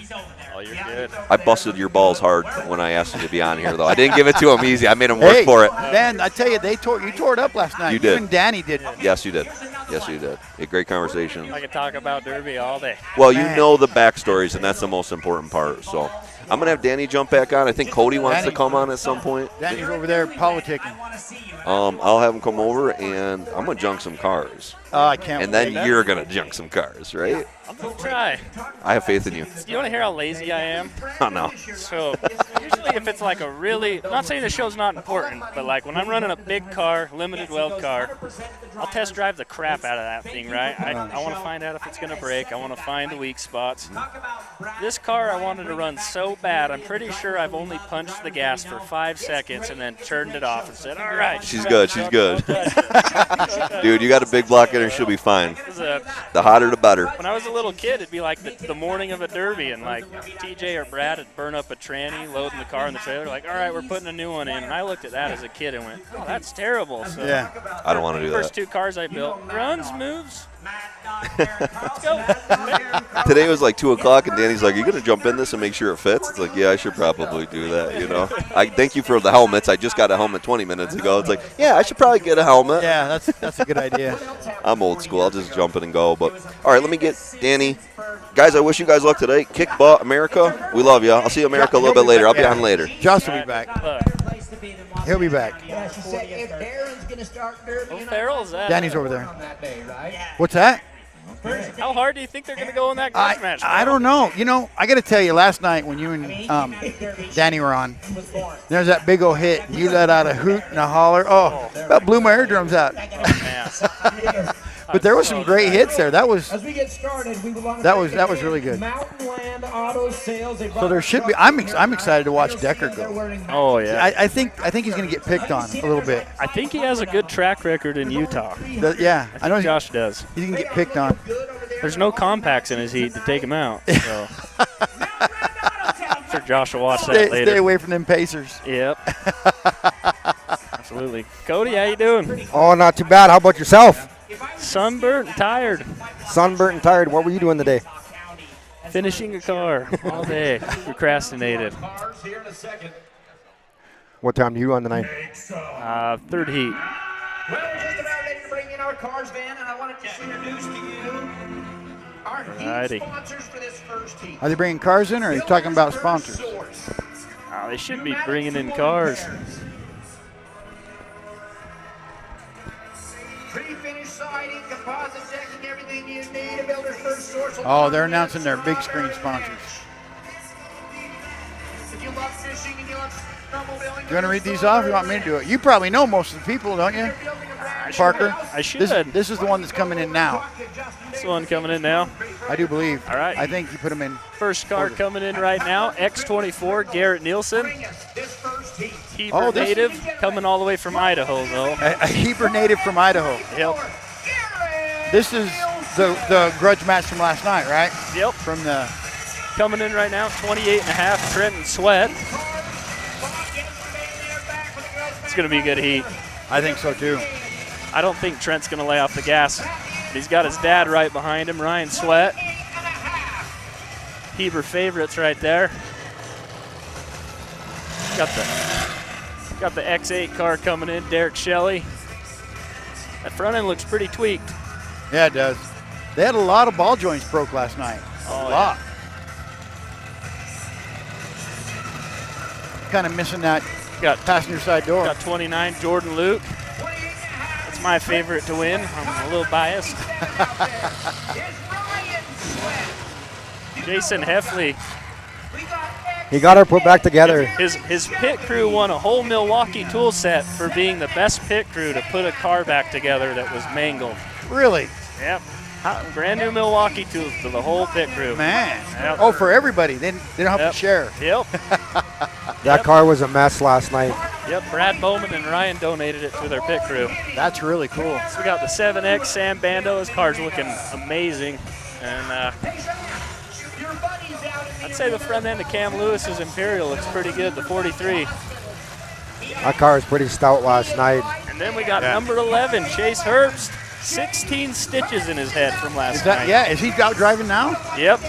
Oh, you're good. I busted your balls hard when I asked you to be on here, though. I didn't give it to him easy. I made him work hey, for it. man, I tell you, you tore it up last night. You did. Even Danny did. Yes, you did. Yes, you did. A great conversation. I could talk about Derby all day. Well, you know the backstories, and that's the most important part. So I'm going to have Danny jump back on. I think Cody wants to come on at some point. Danny's over there politicking. I'll have him come over, and I'm going to junk some cars. Oh, I can't And wait. then you're going to junk some cars, right? I'm going to try. I have faith in you. You want to hear how lazy I am? Oh, no. So usually if it's like a really, I'm not saying the show's not important, but like when I'm running a big car, limited weld car, I'll test drive the crap out of that thing, right? I want to find out if it's going to break. I want to find the weak spots. This car I wanted to run so bad, I'm pretty sure I've only punched the gas for 5 seconds and then turned it off and said, all right. She's good. She's good. Dude, you got a big block in her. She'll be fine. The hotter, the better. When I was a little kid, it'd be like the morning of a derby, and like TJ or Brad would burn up a tranny, loading the car in the trailer, like, all right, we're putting a new one in. And I looked at that as a kid and went, oh, that's terrible. So Yeah. I don't want to do first that. 2 cars I built, runs, moves. Let's go. Today was like 2 o'clock, and Danny's like, "Are you gonna jump in this and make sure it fits?" It's like, yeah, I should probably do that. You know, I thank you for the helmets. I just got a helmet 20 minutes ago. It's like, yeah, I should probably get a helmet. Yeah, that's a good idea. I'm old school. I'll just jump in and go. But all right, let me get Danny. Guys, I wish you guys luck today. Kick butt, America. We love you. I'll see you, America, a little bit later. I'll be on later. Josh will be back. He'll be back. Who Farrell's that? Danny's over there. What's that? How hard do you think they're going to go in that grudge match? I don't know. You know, I got to tell you, last night when you and Danny were on, there's that big old hit. You let out a hoot and a holler. Oh, that blew my eardrums out. But there was some great hits there. That was really good. So there should be. I'm excited to watch Decker go. Oh yeah. I think he's going to get picked on a little bit. I think he has a good track record in Utah. Yeah, I know Josh does. He's going to get picked on. There's no compacts in his heat to take him out. So. I'm sure Josh will watch that later. Stay away from them Pacers. Yep. Absolutely. Cody, how you doing? Oh, not too bad. How about yourself? Sunburnt and tired. Sunburnt and tired. What were you doing today? Finishing a car all day. Procrastinated. What time do you run tonight? Third heat. Well, we're just about ready to bring in our cars van, and I wanted to introduce to you our heat sponsors for this first heat. Are they bringing cars in, or are you talking about sponsors? They should be bringing in cars. Oh, they're announcing their big screen sponsors. You want to read these off? You want me to do it? You probably know most of the people, don't you, Parker? I should. This is the one that's coming in now. This one coming in now. I do believe. All right. I think you put them in. First car coming in right now, X24, Garrett Nielsen. Heber native, coming all the way from Idaho, though. A Heber native from Idaho. Yep. This is the grudge match from last night, right? Yep. From the coming in right now, 28.5, Trenton Sweat. It's going to be a good heat. I think so, too. I don't think Trent's going to lay off the gas. He's got his dad right behind him, Ryan Sweat. Heber favorites right there. Got the X8 car coming in, Derek Shelley. That front end looks pretty tweaked. Yeah, it does. They had a lot of ball joints broke last night. A lot. Kind of missing that passenger side door. Got 29, Jordan Luke. That's my favorite to win. I'm a little biased. Jason Heffley. He got her put back together. His pit crew won a whole Milwaukee tool set for being the best pit crew to put a car back together that was mangled. Really? Yep. Brand new Milwaukee tools to the whole pit crew. Man. Yep. Oh, for everybody. They don't have to share. Yep. That car was a mess last night. Yep, Brad Bowman and Ryan donated it to their pit crew. That's really cool. So we got the 7X Sam Bando. His car's looking amazing. And I'd say the front end of Cam Lewis's Imperial looks pretty good, the 43. That car was pretty stout last night. And then we got number 11, Chase Herbst. 16 stitches in his head from last night. Yeah, is he out driving now? Yep.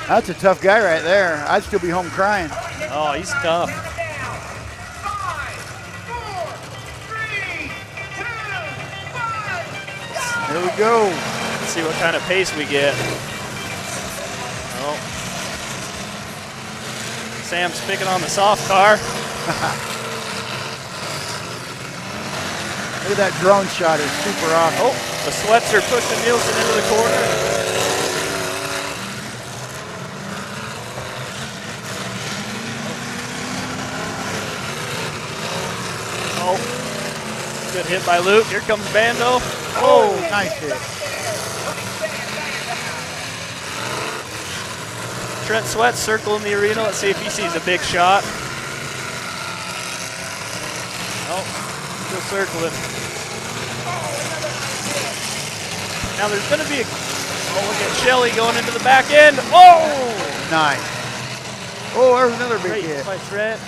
That's a tough guy right there. I'd still be home crying. Oh, he's tough. Here we go. Let's see what kind of pace we get. Oh. Sam's picking on the soft car. Look at that drone shot. It's super awesome. Oh, the Sweats are pushing Nielsen into the corner. Oh, good hit by Luke. Here comes Bando. Oh, nice hit. Trent Sweat circling the arena. Let's see if he sees a big shot. Oh, still circling. Now there's going to be a, look at Shelley going into the back end. Oh! Nice. Oh, there's another big Great hit. by Trent.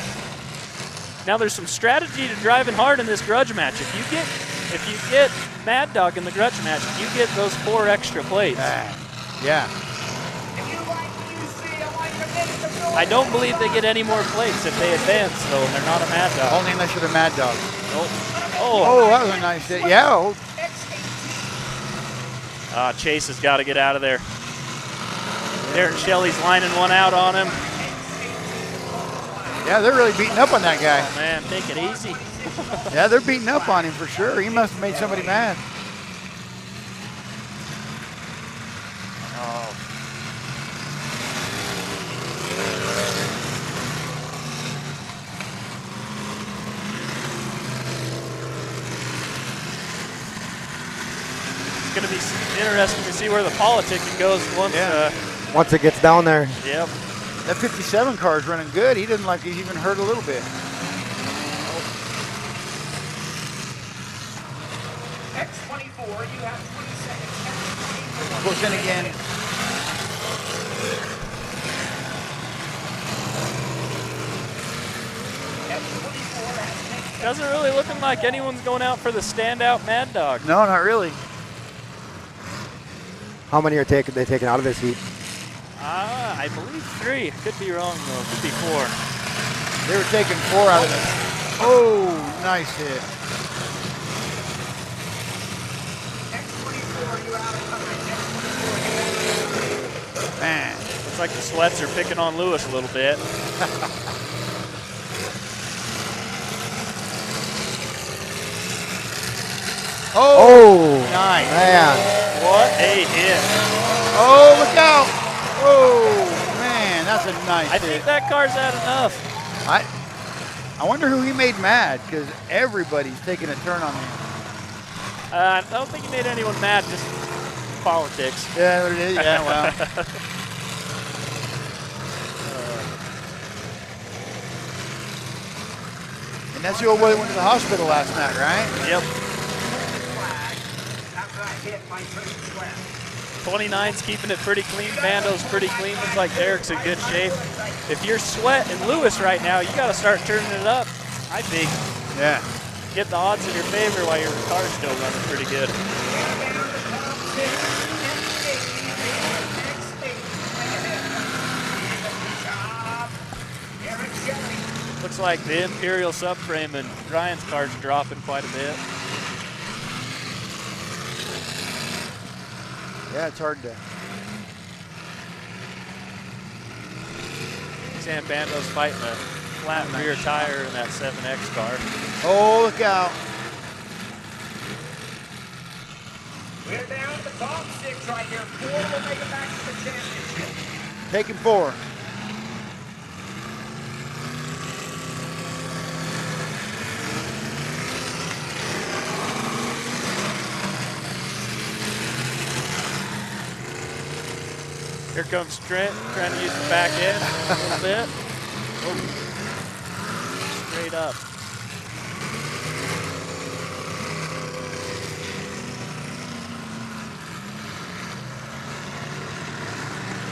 Now there's some strategy to driving hard in this grudge match. If you get Mad Dog in the grudge match, you get those 4 extra plates. Yeah. I don't believe they get any more plates if they advance, though, and they're not a Mad Dog. Only unless you're the Mad Dog. Oh, that was a nice hit. Yeah. Chase has got to get out of there. Derek Shelley's lining one out on him. Yeah, they're really beating up on that guy. Oh, man, take it easy. Yeah, they're beating up on him for sure. He must have made somebody mad. Oh. It's going to be interesting to see where the politicking goes Once it gets down there. Yep. That 57 car is running good. He doesn't like he's even hurt a little bit. X24, you have 20 seconds. Push in again. Doesn't really looking like anyone's going out for the standout Mad Dog. No, not really. How many are they taking out of this heat? I believe 3. Could be wrong though. Could be 4. They were taking 4 out of it. Oh, nice hit. Man. Looks like the Sweats are picking on Lewis a little bit. Oh, nice. Man. What a hit. Oh, look out. Oh, man, that's a nice I hit. think that car's had enough. I wonder who he made mad, because everybody's taking a turn on him. I don't think he made anyone mad, just politics. Yeah, there it is. Yeah, well. And that's the old boy that went to the hospital last night, right? Yep. 29's keeping it pretty clean. Bando's pretty clean. Looks like Derek's in good shape. If you're Sweat and Lewis right now, you got to start turning it up, I think. Yeah. Get the odds in your favor while your car's still running pretty good. Looks like the Imperial subframe and Ryan's car's dropping quite a bit. Yeah, it's hard to. Sam Bando's fighting a flat rear tire in that 7X car. Oh, look out. We're down to the top 6 right here. 4 will make it back to the championship. Taking 4. Here comes Trent, trying to use the back end a little bit. Oh. Straight up.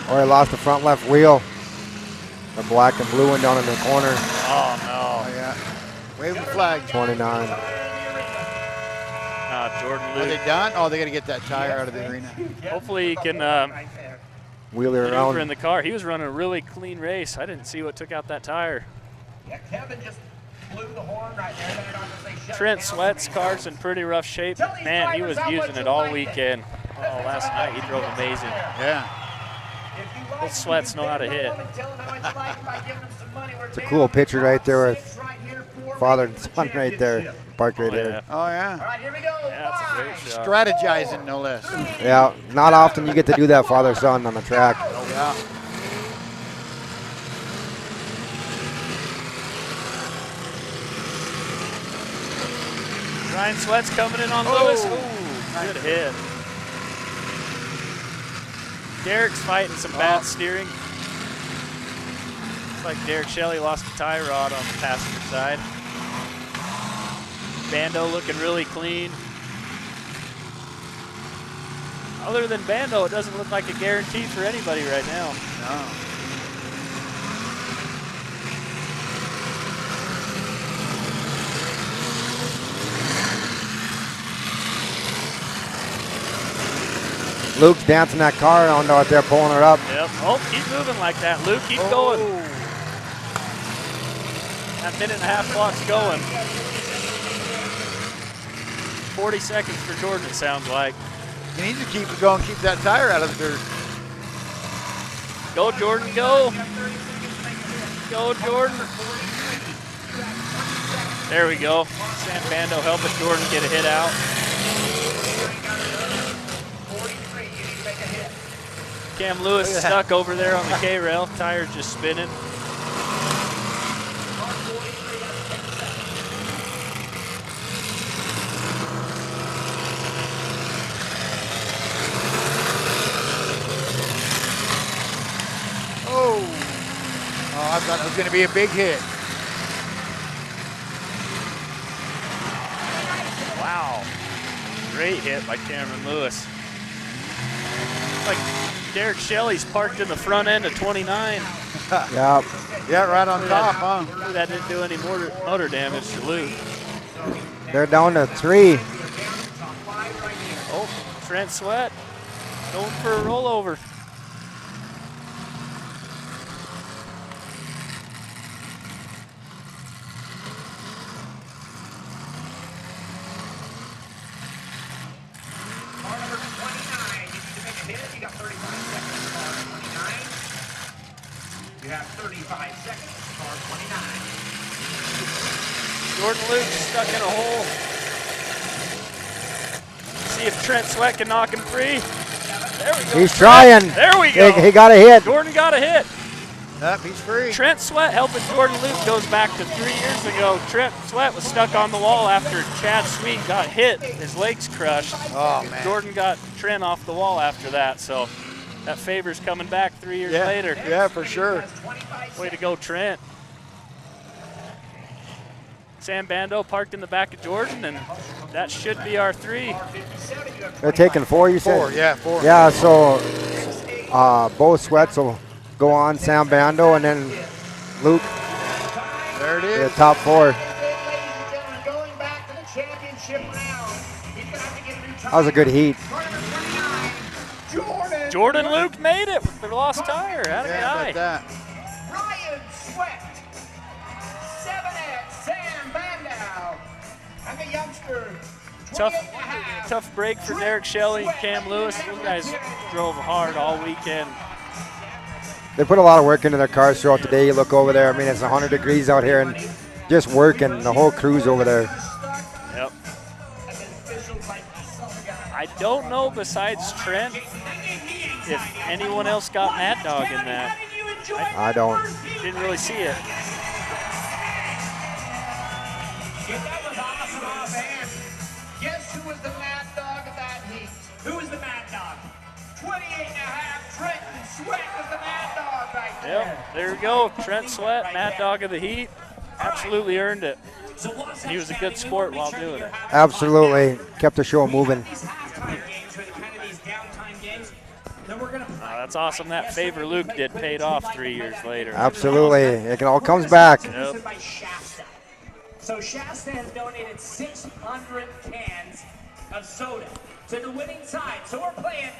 Oh, he lost the front left wheel. The black and blue one down in the corner. Oh, no. Oh, yeah. Wave the flag. 29. Jordan Are Luke. they done? Oh, they got to get that tire out of the arena. Hopefully he can Wheel it maneuver around. in the car. He was running a really clean race. I didn't see what took out that tire. Yeah, Kevin just blew the horn right there. They're not gonna say shut Trent down. Sweat's car's in pretty rough shape. Man, he was using it all weekend. Oh, last night he drove amazing. Yeah. Those Sweats know how to hit. It's a cool picture right there with father and son right there, parked right there. Oh, yeah. All right, here we go. Yeah, that's a great shot. Strategizing, no less. Yeah, not often you get to do that father-son on the track. Yeah. Ryan Sweat's coming in on Lewis. Ooh, good hit. Derek's fighting some bad steering. Looks like Derek Shelley lost a tie rod on the passenger side. Bando looking really clean. Other than Bando, it doesn't look like a guarantee for anybody right now. No. Luke's dancing that car around out there, pulling her up. Yep. Oh, keep moving like that, Luke. Keep going. That minute and a half clock's going. 40 seconds for Jordan, it sounds like. You need to keep it going, keep that tire out of the dirt. Go, Jordan, go. Go, Jordan. There we go. Sam Bando helping Jordan get a hit out. Cam Lewis is stuck over there on the K-rail. Tire's just spinning. Oh, I thought it was going to be a big hit. Wow. Great hit by Cameron Lewis. Like Derek Shelley's parked in the front end of 29. Yeah. Yeah, right on top, huh? That didn't do any motor damage to Luke. They're down to 3. Oh, Trent Sweat going for a rollover. Car number 29, you need to make a hit. You got 35 seconds, car 29. You have 35 seconds, car 29. Jordan Luke stuck in a hole. if Trent Sweat can knock him free. There we go. He's trying. There we go. He got a hit. Jordan got a hit. Yep, he's free. Trent Sweat helping Jordan Luke goes back to 3 years ago. Trent Sweat was stuck on the wall after Chad Sweet got hit. His legs crushed. Oh, man. Jordan got Trent off the wall after that, so that favor's coming back 3 years later. Yeah, for sure. Way to go, Trent. Sam Bando parked in the back of Jordan, and that should be our 3. They're taking 4, you said? 4, yeah, 4. Yeah, so both Sweats will go on, Sam Bando, and then Luke. There it The is. top 4. That was a good heat. Jordan Luke made it with the lost tire. Atta Yeah, guy. about that. Ryan Sweat, 7X, Sam Bandow, and the youngster. Tough break for Derek Shelley and Cam Lewis. Those guys drove hard all weekend. They put a lot of work into their cars throughout the day. You look over there, I mean, it's 100 degrees out here, and just working, the whole crew's over there. Yep. I don't know, besides Trent, if anyone else got Mad Dog in that. I don't. Didn't really see it. That was awesome offhand. Guess who was the mad dog of that heat? Who was the mad dog? 28.5, Trenton Sweat was the mad dog right there. Yep, there we go. Trent Sweat, Mad Dog of the Heat. Absolutely earned it. And he was a good sport while doing it. Absolutely. Kept the show moving. That's awesome. That favor Luke did paid off 3 years later. Absolutely. It all comes back. Yep. So Shasta has donated 600 cans of soda to the winning side. So we're playing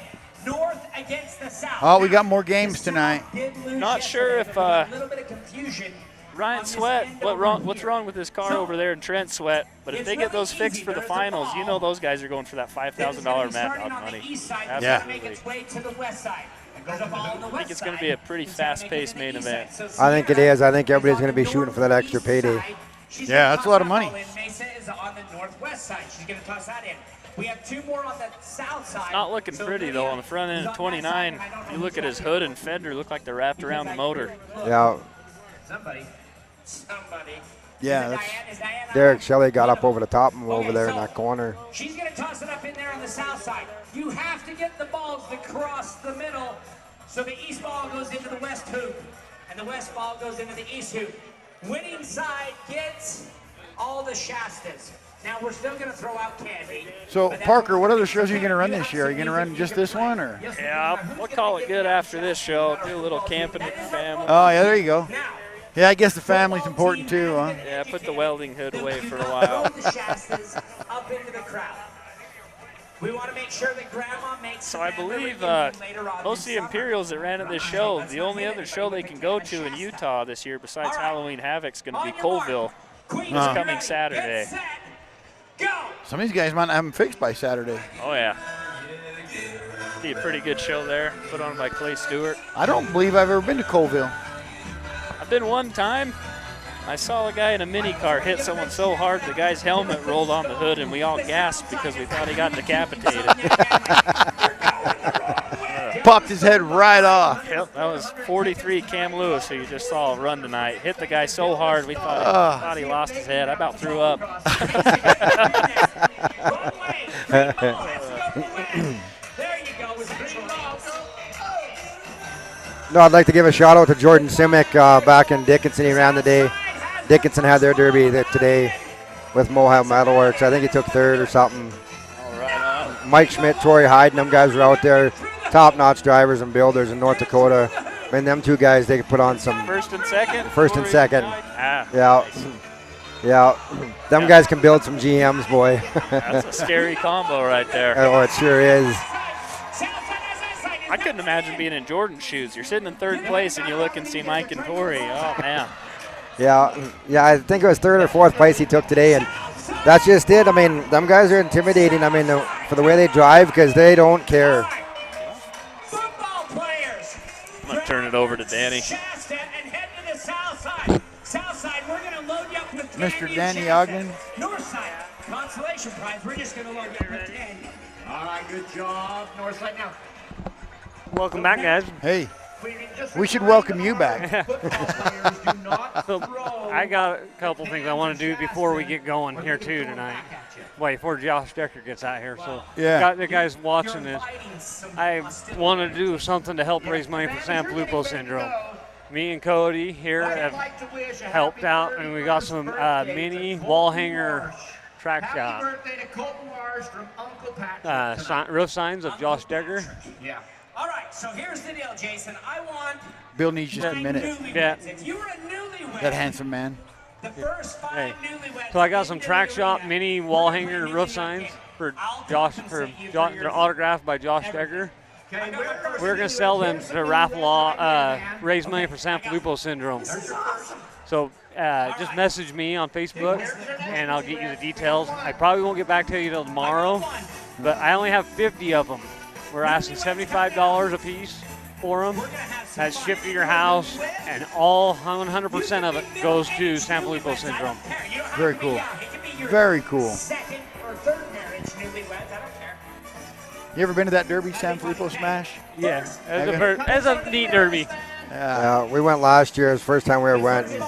North against the South. Oh, we got more games tonight. Not sure if a little bit of confusion. Ryan Sweat, what's wrong with this car over there in Trent Sweat? But if they get those fixed for the finals, you know those guys are going for that $5,000 Mad Dog money. Yeah. Make its way to the west side. I think it's going to be a pretty fast-paced main event. I think it is. I think everybody's going to be shooting for that extra payday. Yeah, that's a lot of money. Mesa is on the northwest side. She's going to toss that in. We have 2 more on the south side. Not looking pretty, though, on the front end of 29. If you look at his hood and fender, look like they're wrapped around the motor. Yeah. Somebody. Yeah, Derek Shelley got up over the top and over there in that corner. She's going to toss it up in there on the south side. You have to get the balls to cross the middle so the east ball goes into the west hoop and the west ball goes into the east hoop. Winning side gets all the Shastas. Now we're still going to throw out candy. So, Parker, what other shows are you going to run this year? Are you going to run just this one, or? Yeah, we'll call it good after this show. Do a little camping with the family. Oh, yeah, there you go. Yeah, I guess the family's important too, huh? Yeah, put the welding hood away for a while. The Shastas up into the crowd. We want to make sure that Grandma makes. So I believe most of the Imperials that ran at this show, the only other show they can go to in Utah this year besides Halloween Havoc is going to be Colville this coming Saturday. Some of these guys might have them fixed by Saturday. Oh, yeah. Be a pretty good show there, put on by Clay Stewart. I don't believe I've ever been to Colville. I've been one time. I saw a guy in a mini car hit someone so hard the guy's helmet rolled on the hood and we all gasped because we thought he got decapitated. Popped his head right off. Yep, that was 43 Cam Lewis, who you just saw run tonight. Hit the guy so hard we thought he lost his head. I about threw up. No, I'd like to give a shout out to Jordan Simic back in Dickinson. He ran the day. Dickinson had their derby today with Mohawk Metalworks. I think he took 3rd or something. Mike Schmidt, Tori Hyde, and them guys were out there. Top-notch drivers and builders in North Dakota. I mean, them 2 guys, they could put on some. First and second? First and second. Ah. Yeah. Yeah. Them guys can build some GMs, boy. That's a scary combo right there. Oh, it sure is. I couldn't imagine being in Jordan's shoes. You're sitting in 3rd place and you look and see Mike and Tori. Oh, man. Yeah, I think it was 3rd or 4th place he took today, and that's just it. I mean, them guys are intimidating. I mean, for the way they drive, because they don't care. I'm going to turn it over to Danny. Mr. Danny Ogden. North side, consolation prize. We're just going to load you up with 10. All right, good job. North side now. Welcome back, guys. Hey, we should welcome you back. So I got a couple things I want to do before we get going here too tonight. Wait, before Josh Decker gets out here. So Yeah. got the guys watching this. I want to do something to help raise money for Sanfilippo syndrome. Me and Cody here have helped out, and we got some mini wall hanger track shot roof signs of Josh Decker. Yeah. All right, so here's the deal, Jason. I want Bill needs just a minute. Yeah. if you were a newlywed, That handsome man. the first 5 Hey. newlyweds. So I got some track shot mini wall hanger roof signs for Josh, they're autographed by Josh Decker. We're gonna sell them to raffle off, raise money for Sanfilippo syndrome. So just message me on Facebook, and I'll get you the details. I probably won't get back to you till tomorrow, but I only have 50 of them. We're asking $75 a piece for them. That's shipped to your house, and all 100% of it goes to Sanfilippo syndrome. Very cool. Very cool. Second or third marriage newlyweds, I don't care. You ever been to that Derby, Sanfilippo Smash? Yeah, as a neat derby. We went last year. It was the first time we ever went. And,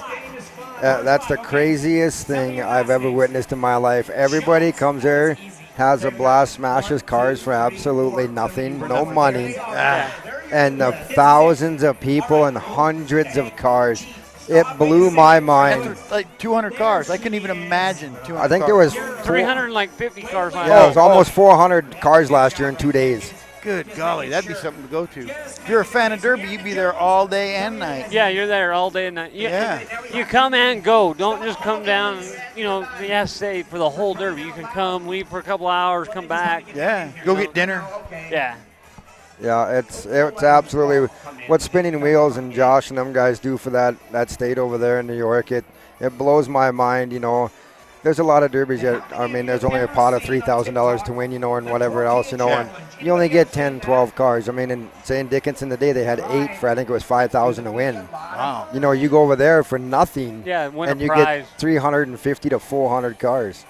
that's the craziest thing I've ever witnessed in my life. Everybody comes there, has a blast, smashes cars for absolutely nothing, no money. And the thousands of people and hundreds of cars. It blew my mind. Like 200 cars. I couldn't even imagine 200 I think cars. there was 350 cars last Yeah, it was almost 400 cars last year in 2 days. Good golly, that'd be something to go to. If you're a fan of Derby, you'd be there all day and night. Yeah, you're there all day and night. Yeah. You come and go. Don't just come down and, you have to stay for the whole derby. You can come, leave for a couple hours, come back. Yeah, go get dinner. Yeah. Yeah, it's absolutely what Spinning Wheels and Josh and them guys do for that state over there in New York. It blows my mind. There's a lot of derbies that, there's only a pot of $3,000 to win, and whatever else, and you only get 10, 12 cars. In St. Dickinson today, they had 8 for, I think it was $5,000 to win. Wow. You go over there for nothing, Yeah, win and a you prize. get 350 to 400 cars.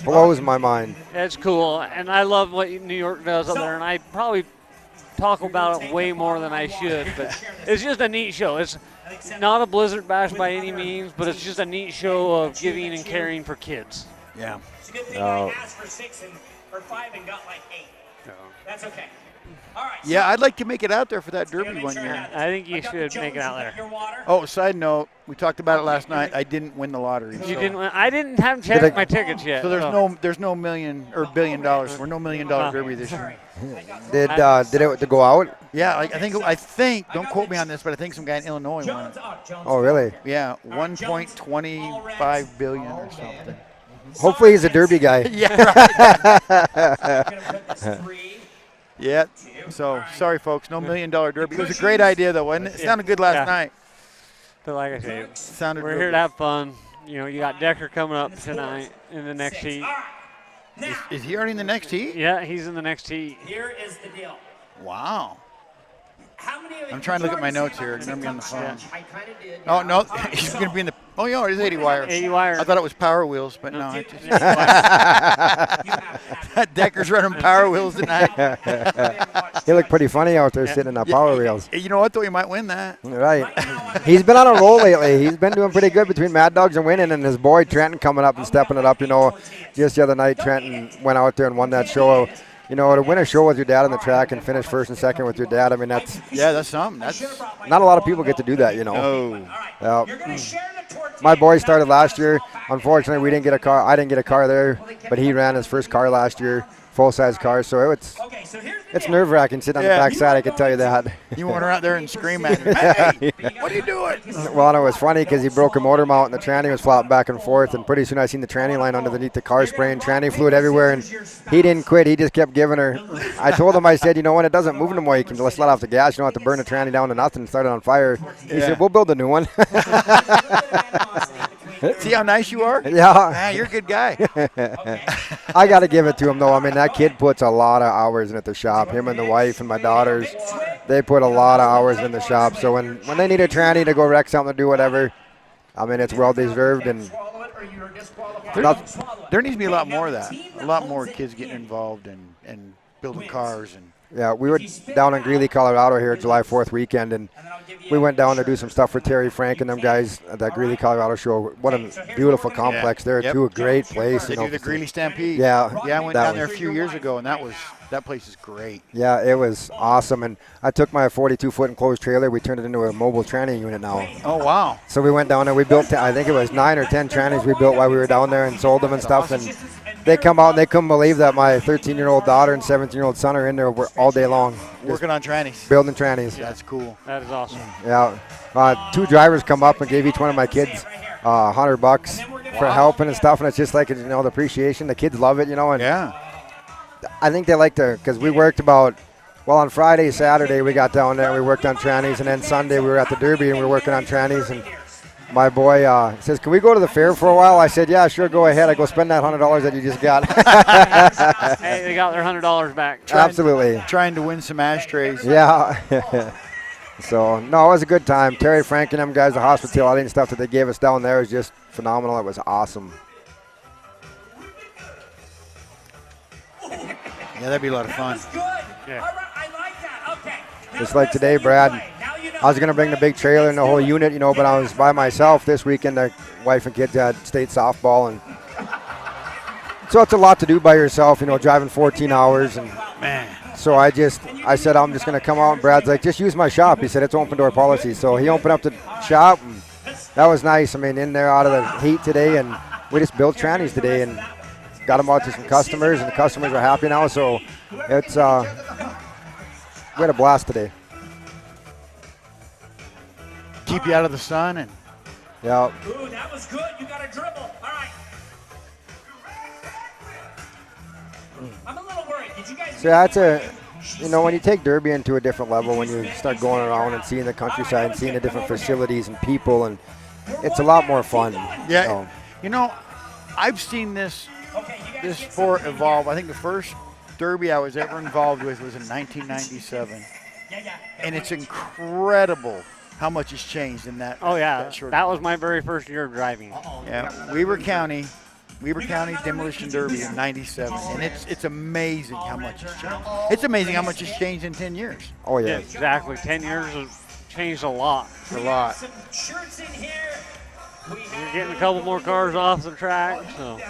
Blows my mind. It's cool, and I love what New York does up there, and I probably talk about it way more than I should, but it's just a neat show. It's not a Blizzard Bash by any means, but it's just a neat show of giving and caring for kids. Yeah. It's a good thing I asked for 6 or 5 and got like 8. That's okay. All right. Yeah, I'd like to make it out there for that Derby one year. I think you should make it out there. Oh, side note, we talked about it last night. I didn't win the lottery. You didn't. I haven't checked my tickets yet. So there's no million or $1 billion. We're no $1 million Derby this year. Did it go out? Yeah, I think. Don't quote me on this, but I think some guy in Illinois won it. Oh, really? Yeah, 1.25 billion or something. Hopefully he's a Derby guy. Yeah. Right. Yeah. So sorry, folks. No $1 million Derby. It was a great idea, though, wasn't it? It sounded good last night. But like I say, We're here to have fun. You got Decker coming up tonight in the next heat. Is he already in the next heat? Yeah, he's in the next heat. Here is the deal. Wow. How many of I'm trying to look at my notes here. I'm going to be on the phone. I kind of did. Oh, no. He's going to be in the. Oh, yeah, it is 80 wire. 80 wire. I thought it was Power Wheels, but no. Decker's running Power Wheels tonight. He looked pretty funny out there sitting on Power Wheels. You know what, though? He might win that. Right. He's been on a roll lately. He's been doing pretty good between Mad Dogs and winning, and his boy Trenton coming up and stepping it up. Just the other night, Trenton went out there and won that show. To win a show with your dad on the track and finish first and second with your dad, that's something. That's not a lot of people get to do that, No. My boy started last year. Unfortunately, we didn't get a car. I didn't get a car there, but he ran his first car last year, full-size car. So it's nerve-wracking sitting on the backside. I can tell you that. You went out there and scream at him, "Hey, what are you doing?" Well, and it was funny because he broke a motor mount and the tranny was flopping back and forth. And pretty soon I seen the tranny line underneath the car spraying tranny fluid everywhere. And he didn't quit. He just kept giving her. I told him, I said, when it doesn't move no more, you can just let off the gas. You don't have to burn the tranny down to nothing and start it on fire. He said, "We'll build a new one." See how nice you are? Yeah. You're a good guy. I got to give it to him, though. That kid puts a lot of hours in at the shop. Him and the wife and my daughters, they put a lot of hours in the shop. So when they need a tranny to go wreck something or do whatever, it's well-deserved. And there needs to be a lot more of that. A lot more kids getting involved and and building cars and. Yeah, we were down in Greeley, Colorado here July 4th weekend, and we went down to do some stuff for Terry Frank and them guys at that Greeley, Colorado show. What a beautiful complex there, too. A great place. They do the Greeley Stampede. Yeah. Yeah, I went down there a few years ago, and that place is great. Yeah, it was awesome. And I took my 42-foot enclosed trailer. We turned it into a mobile tranny unit now. Oh, wow. So we went down there. We built, I think it was 9 or 10 trannies we built while we were down there and sold them and stuff. And they come out and they couldn't believe that my 13-year-old daughter and 17-year-old son are in there all day long. Working on trannies. Building trannies. That's cool. That is awesome. Yeah. 2 drivers come up and gave each one of my kids $100 for helping and stuff. And it's just like, the appreciation. The kids love it, and yeah. I think they like to, because we worked on Friday, Saturday, we got down there and we worked on trannies. And then Sunday we were at the Derby and we were working on trannies. And my boy says, can we go to the fair for a while? I said, yeah, sure, go ahead. I go spend that $100 that you just got. Hey, they got their $100 back. Absolutely. Trying to win some ashtrays. Yeah. So, no, it was a good time. Terry Frank and them guys, the hospitality and stuff that they gave us down there was just phenomenal. It was awesome. Yeah, that'd be a lot of fun. Yeah. Just like today, Brad, I was going to bring the big trailer and the whole unit, but I was by myself this weekend. The wife and kids had state softball, and so it's a lot to do by yourself, driving 14 hours. And man. So I said, I'm just going to come out, and Brad's like, just use my shop. He said, it's open door policy. So he opened up the shop, and that was nice. I mean, in there out of the heat today, and we just built trannies today and got them out to some customers, and the customers are happy now. So it's, we had a blast today. Keep you out of the sun and. Yeah. Ooh, that was good. You got a dribble. All right. I'm a little worried. Did you guys? So that's when you take Derby into a different level, when you start going around and seeing the countryside and seeing the different facilities and people, and it's a lot more fun. Yeah. I've seen this sport evolve. I think the first Derby I was ever involved with was in 1997, and it's incredible how much has changed in that. Oh yeah, that was my very first year driving. Yeah, Weber County Demolition Derby in '97, and it's amazing how much has changed. It's amazing how much has changed in 10 years. Oh yeah, exactly. 10 years has changed a lot. A lot. You're getting a couple more cars off the track, so.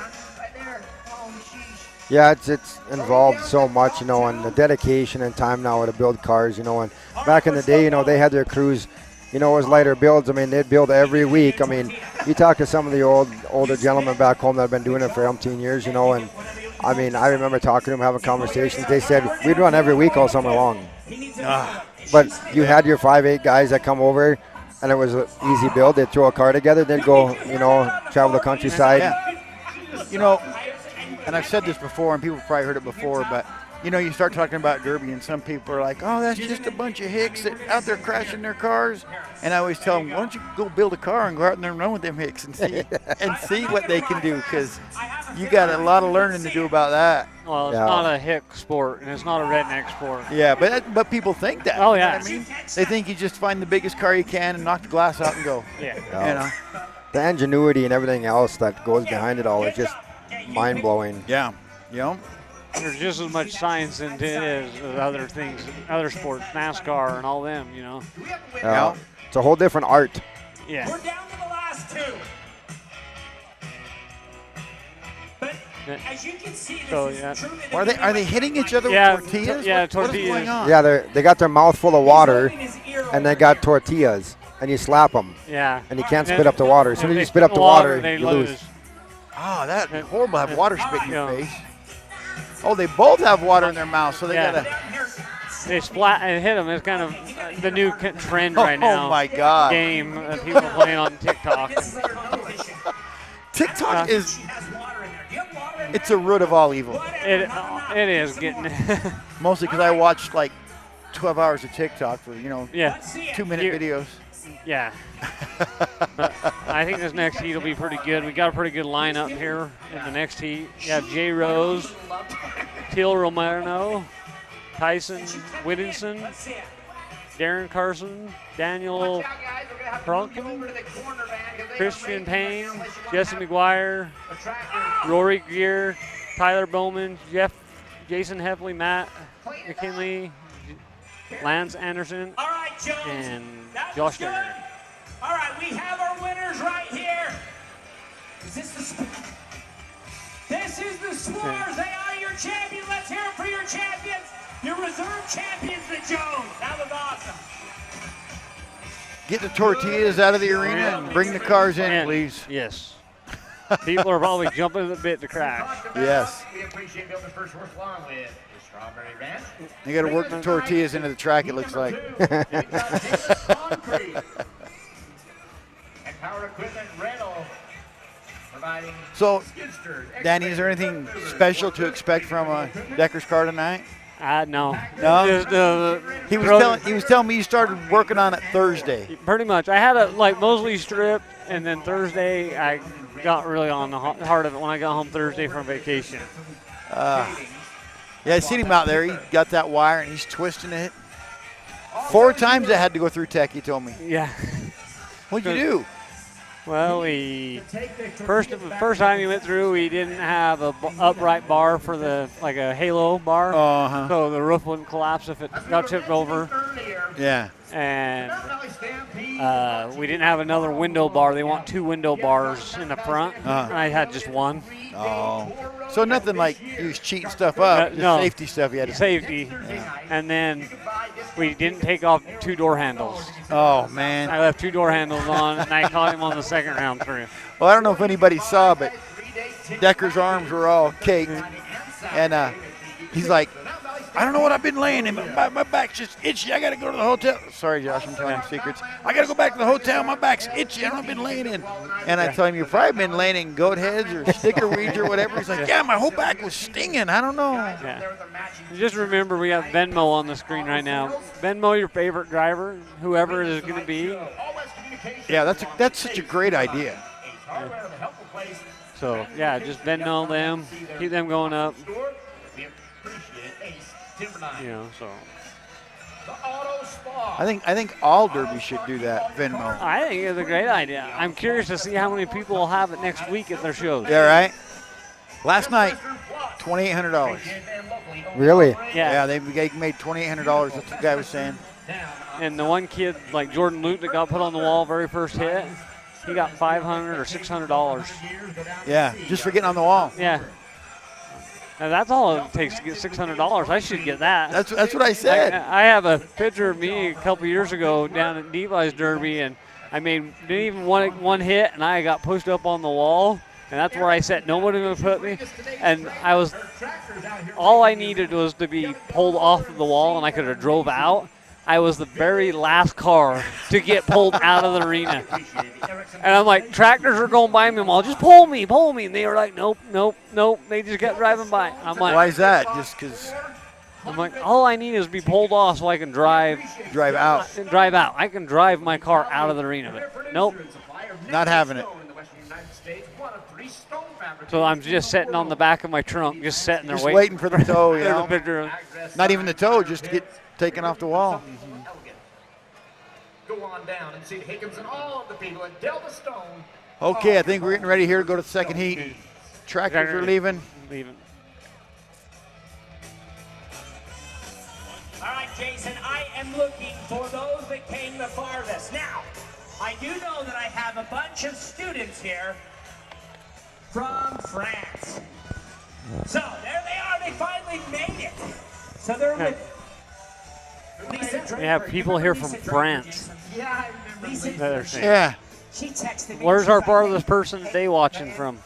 Yeah, it's involved so much, and the dedication and time now to build cars, and back in the day, they had their crews, it was lighter builds. I mean, they'd build every week. I mean, you talk to some of the older gentlemen back home that have been doing it for umpteen years, and I mean, I remember talking to them, having conversations. They said we'd run every week all summer long. But you had your 5'8" guys that come over, and it was an easy build. They'd throw a car together, they'd go, travel the countryside. Yeah. And I've said this before, and people have probably heard it before, but, you start talking about Derby, and some people are like, oh, that's just a bunch of hicks that out there crashing their cars. And I always tell them, why don't you go build a car and go out there and run with them hicks and see what they can do, because you got a lot of learning to do about that. Well, it's not a hick sport, and it's not a redneck sport. Yeah, but people think that. Oh, yeah. You know what I mean? They think you just find the biggest car you can and knock the glass out and go. Yeah. The ingenuity and everything else that goes behind it all is just mind-blowing. Yeah. There's just as much science into it as other things, other sports, NASCAR and all them, It's a whole different art. Yeah. We're down to the last two. But as you can see, this is truly Are they hitting each other with tortillas? tortillas. What is going on? Yeah, they got their mouth full of water, and they got tortillas, and you slap them. Yeah. And you can't spit up the water. As soon as you spit up the water, you lose. Oh, that's horrible. Have water spit in your face. Oh, they both have water in their mouth, so they gotta. They splat and hit them. It's kind of the new trend right now. Oh my God! Game of people playing on TikTok. TikTok it's a root of all evil. It is getting. Mostly because I watched like 12 hours of TikTok for 2-minute videos. Yeah. I think this next heat will be pretty good. We got a pretty good lineup here in the next heat. You have Jay Rose, Teal Romano, Tyson Whittinson, Darren Carson, Daniel Prunken, Christian Payne, Jesse McGuire, Rory Gear, Tyler Bowman, Jeff Jason Hepley, Matt McKinley, Lance Anderson, All right, Jones. and That was Josh good. Decker. All right, we have our winners right here. Is this This is the Swars. They are your champion. Let's hear it for your champions. Your reserve champions, the Jones. That was awesome. Get the tortillas out of the arena and bring the cars in, please. Yes. People are probably jumping at the bit to crash. Yes. We appreciate building first horse along with the Strawberry Ranch. You got to work the tortillas into the track, it looks like. Concrete. And Power Equipment Rental providing So, skidsters. Danny, is there anything special to expect from Decker's car tonight? No. No? Just, He was telling me you started working on it Thursday. Pretty much. I had it like Mosley stripped, and then Thursday I got really on the heart of it when I got home Thursday from vacation. Yeah, I seen him out there. He got that wire and he's twisting it. 4 times I had to go through tech, he told me. Yeah. What'd you do? Well, first time we went through, we didn't have a upright bar for like a halo bar, so the roof wouldn't collapse if it got tipped over. Yeah. And we didn't have another window bar. They want 2 window bars in the front, and I had just one. Oh. So nothing like you was cheating stuff up, just no. safety stuff you had to Safety. Yeah. And then we didn't take off 2 door handles. Oh, man. I left 2 door handles on, and I caught him on the second round through. Well, I don't know if anybody saw, but Decker's arms were all caked. And he's like, I don't know what I've been laying in, but my back's just itchy. I got to go to the hotel. Sorry, Josh, I'm telling you secrets. I got to go back to the hotel. My back's itchy. I don't know what I've been laying in. And I told him, you've probably been laying in goat heads or sticker weeds or whatever. He's like, yeah, my whole back was stinging. I don't know. Yeah. Just remember, we have Venmo on the screen right now. Venmo your favorite driver, whoever it is going to be. Yeah, that's such a great idea. So, yeah, just Venmo them. Keep them going up. You know, so. I think all derbies should do that, Venmo. I think it's a great idea. I'm curious to see how many people will have it next week at their shows. Yeah, right? Last night, $2,800. Really? Yeah. They made $2,800. That's what the guy was saying. And the one kid, like Jordan Luke, that got put on the wall very first hit, he got $500 or $600. Yeah, just for getting on the wall. Yeah. Now that's all it takes to get $600. I should get that. That's what I said. I have a picture of me a couple years ago down at Levi's Derby, and I didn't even one hit, and I got pushed up on the wall, and that's where I said nobody would put me. And all I needed was to be pulled off of the wall, and I could have drove out. I was the very last car to get pulled out of the arena. And I'm like, tractors are going by me. I'm all, just pull me. And they were like, nope. They just kept driving by. I'm like, why is that? Just because? I'm like, all I need is to be pulled off so I can drive out. I can drive my car out of the arena. But nope. Not having it. So I'm just sitting on the back of my trunk, just sitting there Just waiting for the toe, you know? the picture. Not even the toe, just to get taken off the wall. Go on down and see Higgins and all of the people at Delta Stone. Okay, I think we're getting ready here to go to the second heat. Tractors are leaving. All right, Jason, I am looking for those that came the farthest. Now, I do know that I have a bunch of students here from France. So, there they are. They finally made it. So they're with Lisa Draper. We have people here from France. Yeah, I remember. Lisa Draper. Yeah. She texted me. Where's our farthest person today watching from?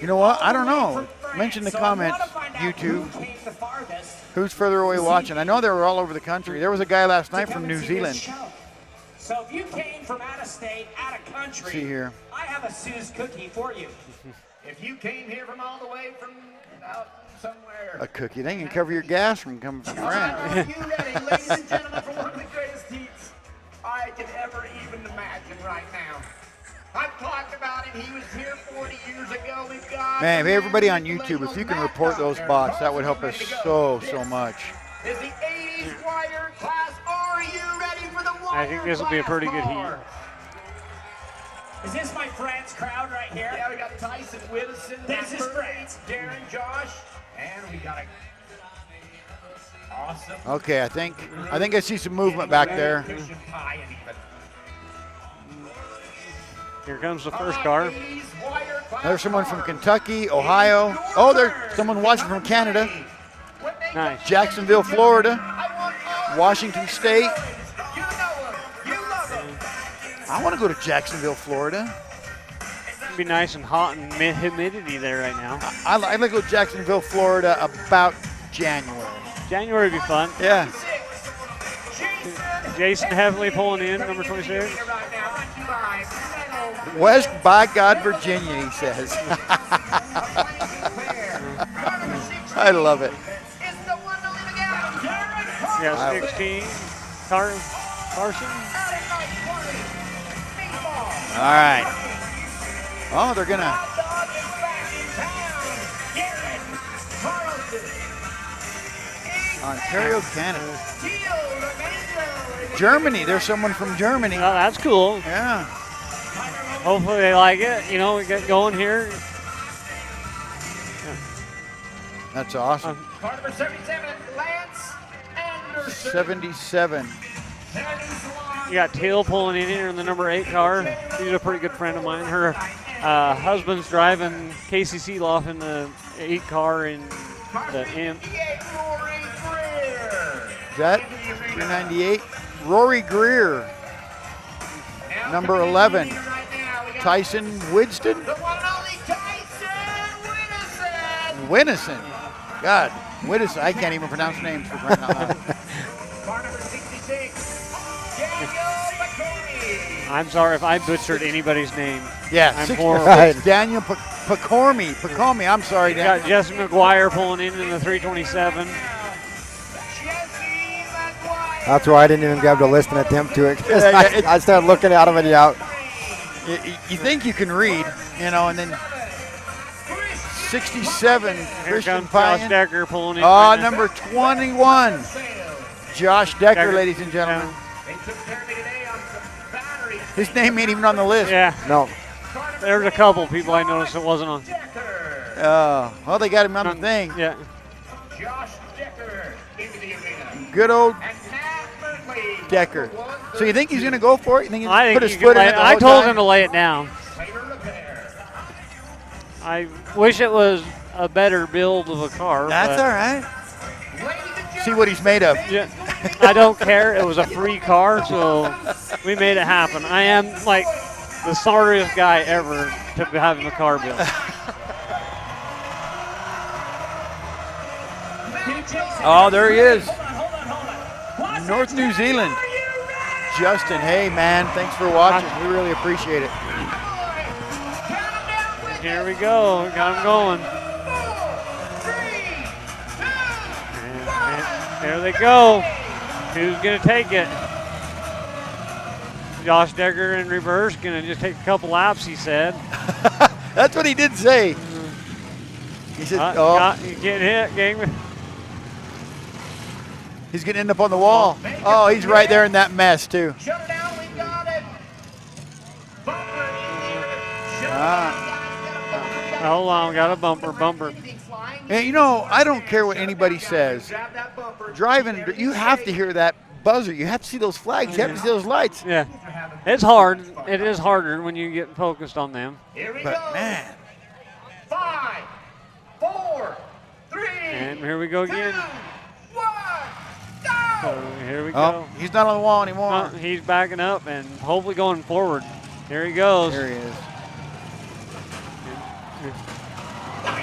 You know what? I don't know. Mention the comments, YouTube. Who's further away watching? I know they were all over the country. There was a guy last night from New Zealand. So if you came from out of state, out of country, Let's see here. I have a Sue's cookie for you. If you came here from all the way from out somewhere. A cookie. They can cover your gas from coming from France. Are you ready, ladies and gentlemen, for one of the greatest heats I can ever even imagine right now? I've talked about him. He was here 40 years ago. We've got Man, everybody on YouTube, if you can report those bots, that would help us so much. is the 80s wire class. Are you ready for the wire I think this will be a pretty good heat. Is this my France crowd right here? Yeah, we got Tyson Widdowson. This is France. Darren, Josh, and we got a Okay, I think I see some movement back there. Here comes the first car. There's someone from Kentucky, Ohio. Oh, there's someone watching from Canada. Nice. Jacksonville, Florida. Washington State. I want to go to Jacksonville, Florida. It'd be nice and hot and humidity there right now. I'd like to go to Jacksonville, Florida about January. January would be fun. Yeah. Jason heavily pulling in, number 26. West by God, Virginia, he says. I love it. Yeah, 16. Carson. All right. Oh, they're going to. Ontario, Canada. Germany. There's someone from Germany. Oh, that's cool. Yeah. Hopefully they like it. You know, we get going here. That's awesome. Car number 77, Lance Anderson. 77. You got Teal pulling in here in the number 8 car. She's a pretty good friend of mine. Her husband's driving KCC Loft in the 8 car in the M. Is that 398? Rory Greer. Number 11. Tyson Widston. Winnison. God, Winnison. I can't even pronounce names for crying out loud. I'm sorry if I butchered anybody's name. Yeah, I'm 66. Daniel Pacormi. I'm sorry, You Daniel. got Jesse McGuire pulling in the 327. That's why I didn't even give the list and attempt to it. Yeah, I started looking at him and You think you can read, you know, and then 67. Here Christian comes Josh Pyan. Decker pulling in. Oh, number 21. Josh Decker, ladies and gentlemen. His name ain't even on the list. Yeah. No. There's a couple people I noticed it wasn't on. Well, they got him on the thing. Yeah. Good old Decker. So you think he's going to go for it? You think he's I put think his foot in it the I whole told time? him to lay it down. I wish it was a better build of a car. That's but all right. See what he's made of. Yeah, I don't care. It was a free car, so we made it happen. I am like the sorriest guy ever to be having a car built. Oh, there he is. North New Zealand. Justin, hey, man, thanks for watching. We really appreciate it. Here we go. Got him going. And there they go. Who's going to take it? Josh Decker in reverse. Going to just take a couple laps, he said. That's what he did say. He said, You getting hit, gang. He's going to end up on the wall. Oh, he's right there in that mess, too. Hold on, got a bumper. And you know, I don't care what anybody says. Driving, you have to hear that buzzer. You have to see those flags. You have to see those lights. Yeah. It's hard. It is harder when you get focused on them. But, man. 5, 4, 3. And here we go again. 1, go! So here we Oh, go. he's not on the wall anymore. He's backing up and hopefully going forward. Here he goes. There he is.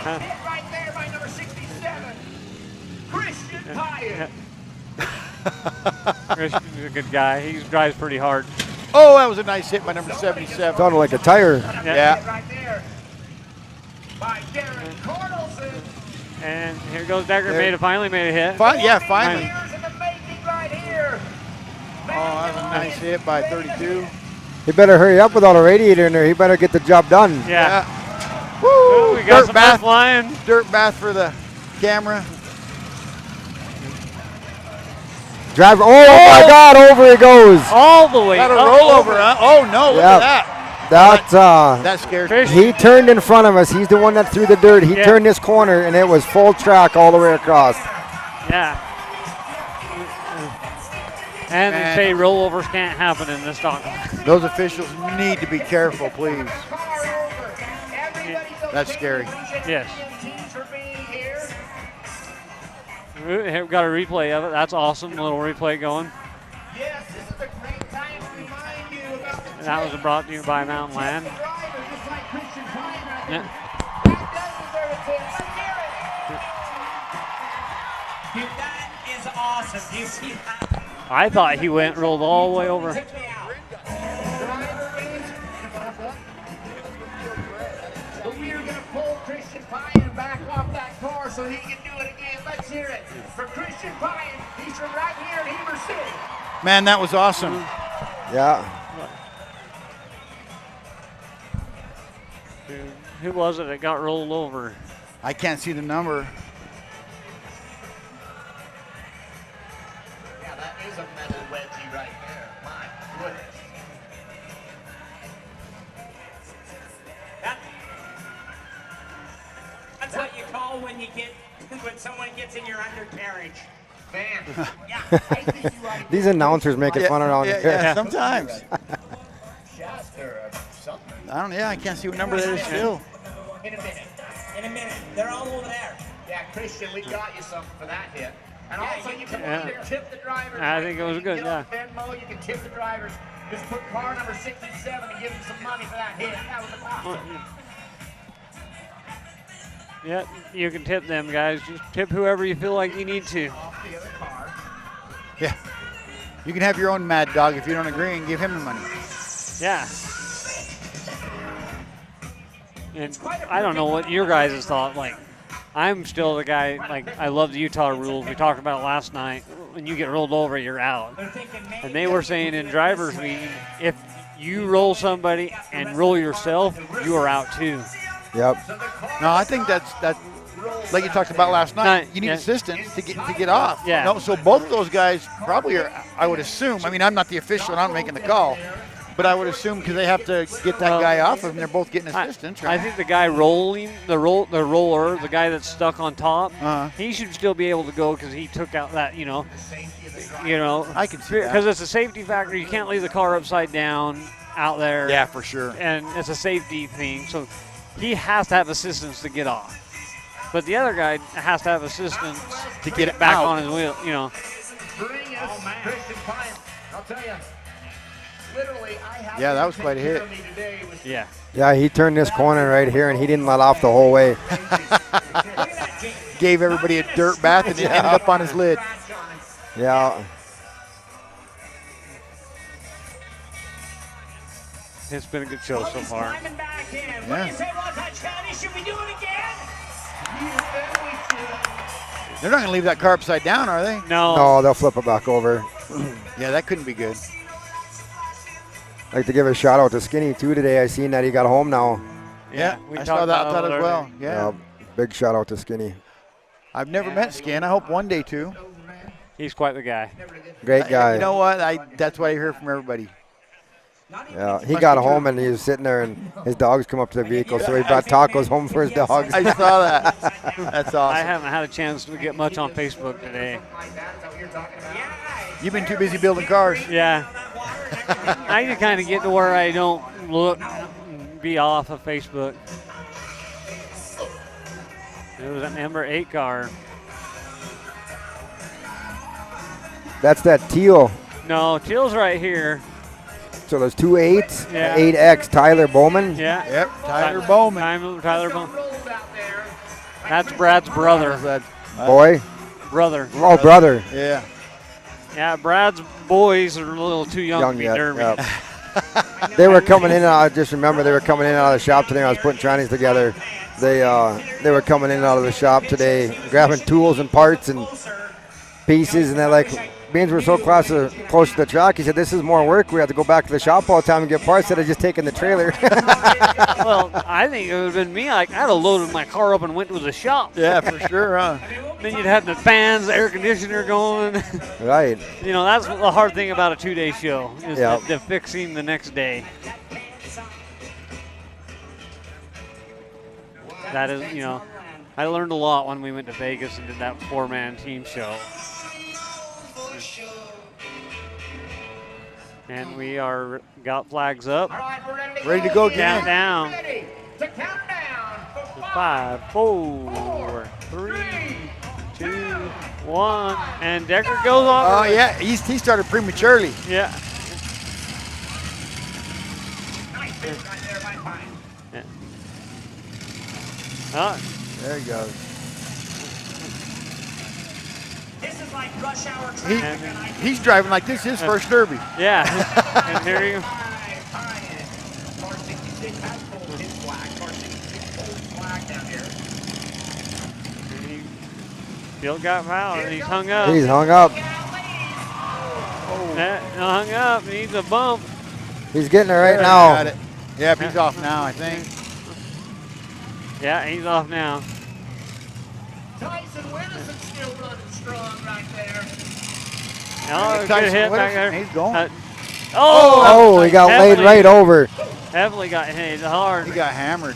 Right there by number 67, Christian Pyan. Christian's a good guy. He drives pretty hard. Oh, that was a nice hit by number 77. Sounded like a tire. Yeah. Right there by Darren Cornelson. And here goes Decker. Finally made a hit. Yeah, finally. Here's an amazing right here. Oh, that was a nice hit by 32. He better hurry up with all the radiator in there. He better get the job done. Yeah. Woo! Ooh, we got Dirt some bath flying. Dirt bath for the camera. Drive. Oh, my God, over he goes. All the way. Got a up rollover, over. huh? Oh, no, look at that. That scares me. He turned in front of us. He's the one that threw the dirt. He turned this corner, and it was full track all the way across. Yeah. And they say rollovers can't happen in this stock. Those officials need to be careful, please. That's scary. Yes. We've got a replay of it. That's awesome. A little replay going. And that was brought to you by Mountain Land. Yeah. That is awesome. Do you see that? I thought he rolled all the way over. We are going to pull Christian Pyan back off that car so he can do it again. Let's hear it for Christian Pyan. He's from right here in Heber City. Man, that was awesome. Yeah. Who was it that got rolled over? I can't see the number. Yeah, that is a metal wedgie right there. My goodness. That's what you call when someone gets in your undercarriage. Man. Yeah, I think you ought to These announcers making fun around here. Yeah, sometimes. shot or something. I don't know. Yeah, I can't see what number that is still. In a minute. In a minute. They're all over there. Yeah, Christian, we got you something for that hit. And also, you can either tip the drivers. I think it was good, yeah. Venmo, you can tip the drivers. Just put car number 67 and give them some money for that hit. That was awesome. Yeah, you can tip them, guys. Just tip whoever you feel like you need to. Off the other car. Yeah. You can have your own mad dog if you don't agree and give him the money. Yeah. And I don't know what your guys' thought. Like, I'm still the guy, like, I love the Utah rules. We talked about it last night. When you get rolled over, you're out. And they were saying in driver's meeting, if you roll somebody and roll yourself, you are out too. Yep. No, I think that's like you talked about last night. You need assistance to get off. Yeah. No, so both of those guys probably are. I would assume. I mean, I'm not the official and I'm making the call, but I would assume because they have to get that guy off of him, they're both getting assistance. I think the guy rolling, the roller, the guy that's stuck on top, he should still be able to go because he took out that, you know. I can see that. Because it's a safety factor. You can't leave the car upside down out there. Yeah, for sure. And it's a safety thing. So he has to have assistance to get off. But the other guy has to have assistance to get back out on his wheel, you know. Bring us Christian Pyan. I'll tell you, literally, I have Yeah, that was quite a hit. Yeah. Yeah, he turned this corner right here, and he didn't let off the whole way. Gave everybody a dirt bath and it ended up on his lid. Yeah. It's been a good show so far. What do you say, Wasatch County? Should we do it again? They're not going to leave that car upside down, are they? No, they'll flip it back over. Yeah, that couldn't be good. I'd like to give a shout out to Skinny too today. I seen that he got home now. Yeah, I saw that as well. Yeah. Big shout out to Skinny. I've never met Skin. I hope one day too. He's quite the guy. Great guy. You know what? That's what I hear from everybody. Yeah, he got home and he was sitting there, and his dogs come up to the vehicle, so he brought tacos home for his dogs. I saw that. That's awesome. I haven't had a chance to get much on Facebook today. You've been too busy building cars. Yeah. I can kind of get to where I don't be off of Facebook. It was an number 8 car. That's that teal. No, Teal's right here. So there's 2 8s. Yeah. 8X Tyler Bowman. Yeah. Yep, Tyler Bowman. Tyler Bowman. That's Brad's brother. Boy? Brother. Oh, brother. Yeah. Yeah, Brad's boys are a little too young to be yet, derby. yep. They were coming in. I just remember they were coming in and out of the shop today. I was putting trannies together. They were coming in and out of the shop today, grabbing tools and parts and pieces, and they're like, beans were so close to the track. He said, "This is more work. We have to go back to the shop all the time and get parts instead of just taking the trailer." Well, I think it would have been me. Like, I'd have loaded my car up and went to the shop. Yeah, for sure, huh? Then you'd have the fans, the air conditioner going. Right. You know, that's the hard thing about a 2-day show is Yep. the fixing the next day. That is, you know, I learned a lot when we went to Vegas and did that 4-man team show. And we are got flags up. Ready to go again. Countdown. Ready to count down for 5, 4, 3, 2, 1, and Decker goes off. Oh yeah, he started prematurely. Yeah. Nice hit right there by Pine. Oh, There he goes. This is like rush hour traffic. He's driving like this is his first Derby. yeah. And here you go. Car 66 has pulled his flag. Car 66 pulled his flag down here. And he still got fouled, and he's hung up. He's hung up. Hung up. Needs a bump. He's getting it right Got now. it. Yep, he's off now, I think. Yeah, he's off now. Tyson Winnison still running strong right there. Oh, good Tyson hit back Winnison, there. he's going. Oh, he got laid right over. Heavily got hit hard. He got hammered.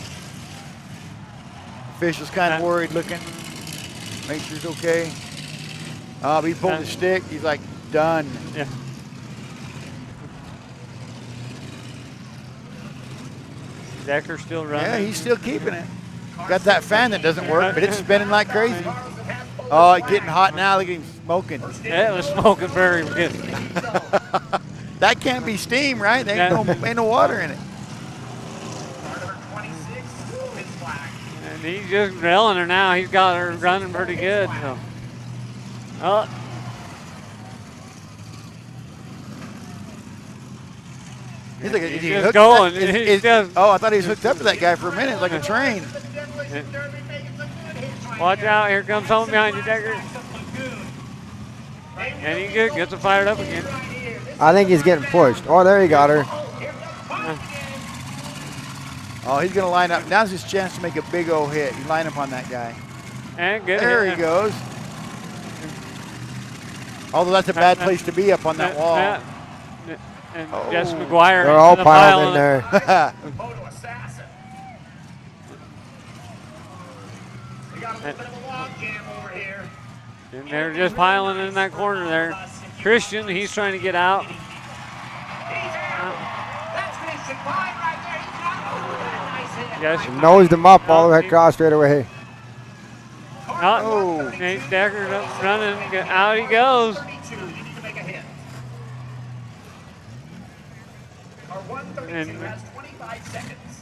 Official's kind of worried, looking, make sure he's okay. He pulled the stick. He's like, done. Yeah. Decker's still running. Yeah, he's still keeping it. Got that fan that doesn't work, but it's spinning like crazy. Oh, it's getting hot now. Look at him smoking. Yeah, it was smoking very good. That can't be steam, right? There ain't no water in it. And he's just drilling her now. He's got her running pretty good. So. Oh. He's like, He's just going. He's just, oh, I thought he was hooked up to that guy for a minute, like a train. watch out, here comes someone behind you, Decker. And he good, gets him fired up again. I think he's getting pushed. Oh, there he got her. Oh, he's going to line up. Now's his chance to make a big old hit. You line up on that guy. And good There hit. he goes. Although that's a bad place to be up on that wall. And Jess McGuire. They're all the piled in there. Photo assassin. We got a little bit of a log jam over here. And they're just piling in that corner there. Christian, he's trying to get out. He's out. That's Christian Pine right there. He's not over that. Nice hit. Yes. Nosed him up all the way across straight away. Oh, Nate Decker running. Out he goes. 32. You need to make a hit. Our 132 has 25 seconds.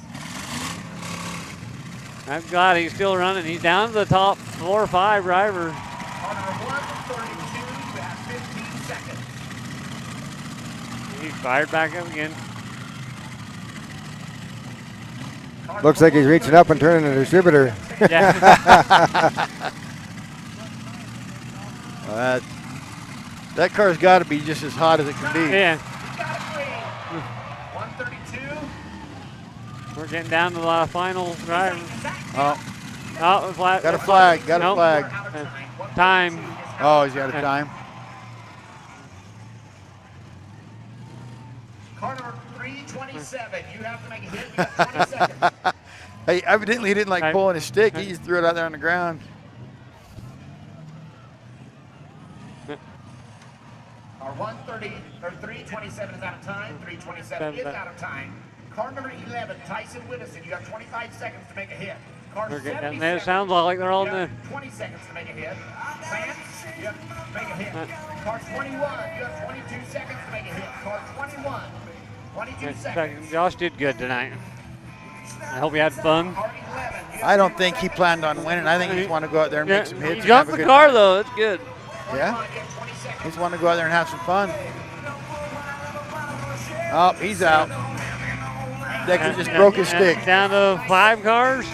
I'm glad he's still running. He's down to the top 4 or 5 drivers. On our 132, you have 15 seconds. He's fired back up again. Looks like he's reaching up and turning the distributor. Yeah. That car's got to be just as hot as it can be. Yeah. 132. We're getting down to the final driver. Oh, Oh, flag. got a flag. Got a Nope. flag. Time. Oh, he's out of time. Car number 327. You have to make a hit. You got 20 seconds. Hey, evidently he didn't like Time. pulling his stick. He just threw it out there on the ground. Our 327 is out of time. 327 is out of time. Car number 11, Tyson Winnison. You have 25 seconds to make a hit. Car They're getting 77. down there. It sounds like they're all You in the. have 20 seconds to make a hit. Vance, you have to make a hit. Car 21, you have 22 seconds to make a hit. Car 21, 22 seconds. Josh did good tonight. I hope you had fun. Car 11, you have I don't think he planned on winning. I think he just wanted to go out there and make some hits. He and jumped have the a good car though. It's good. Yeah? He just wanted to go out there and have some fun. Oh, he's out. Decker just broke his stick. Down to 5 cars.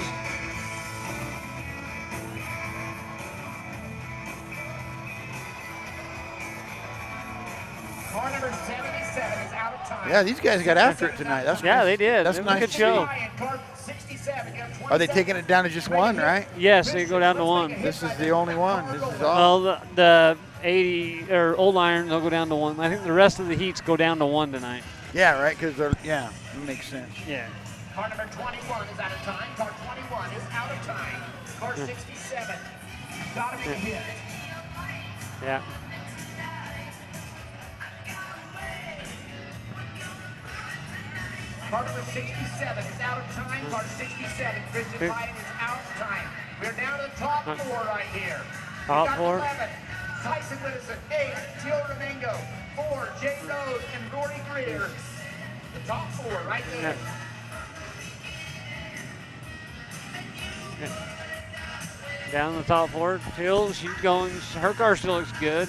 Car number 77 is out of time. Yeah, these guys got after it tonight. That's Yeah, nice. they did. That's It was a nice good to show. see. Car 67, you have 20 Are they taking it down to just one, right? Yes, they go down to 1. This is the only one. This is all. Well, the 80 or old irons will go down to 1. I think the rest of the heats go down to 1 tonight. Yeah, right, because they're, yeah, it makes sense. Yeah. Car number 21 is out of time. Car 21 is out of time. Car 67, gotta be a hit. Yeah. Car number 67 is out of time. Car 67, Christian Biden is out of time. We're down to the top 4 right here. Top We got 4. 11, Tyson Whittison. 8, Teal Domingo. 4, Jay Rose and Rory Greer. The top 4 right there. Down the top 4. Till she's going. Her car still looks good.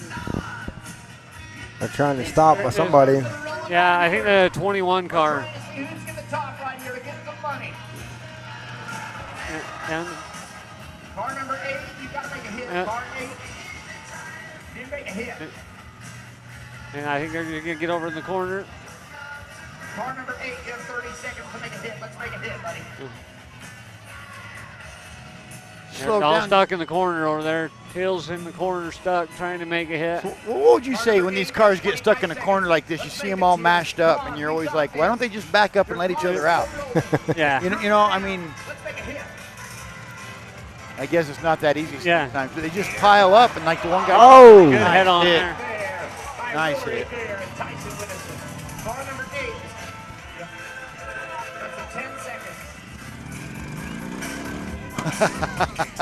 They're trying to stop somebody. Yeah, I think the 21 car. Who's in the top right here to get some money? Down. Car number 8, you got to make a hit. Car 8, you make a hit. And I think they're going to get over in the corner. Car number 8, you have 30 seconds to make a hit. Let's make a hit, buddy. They're all stuck in the corner over there. Till's in the corner stuck trying to make a hit. What would you say when these cars get stuck in a corner like this? You see them all mashed up, and you're always like, why don't they just back up and let each other out? Yeah. You know, I mean, I guess it's not that easy sometimes. But they just pile up, and like the one guy. Oh! Good head on hit. there. Nice hit. Car number 8. That's 10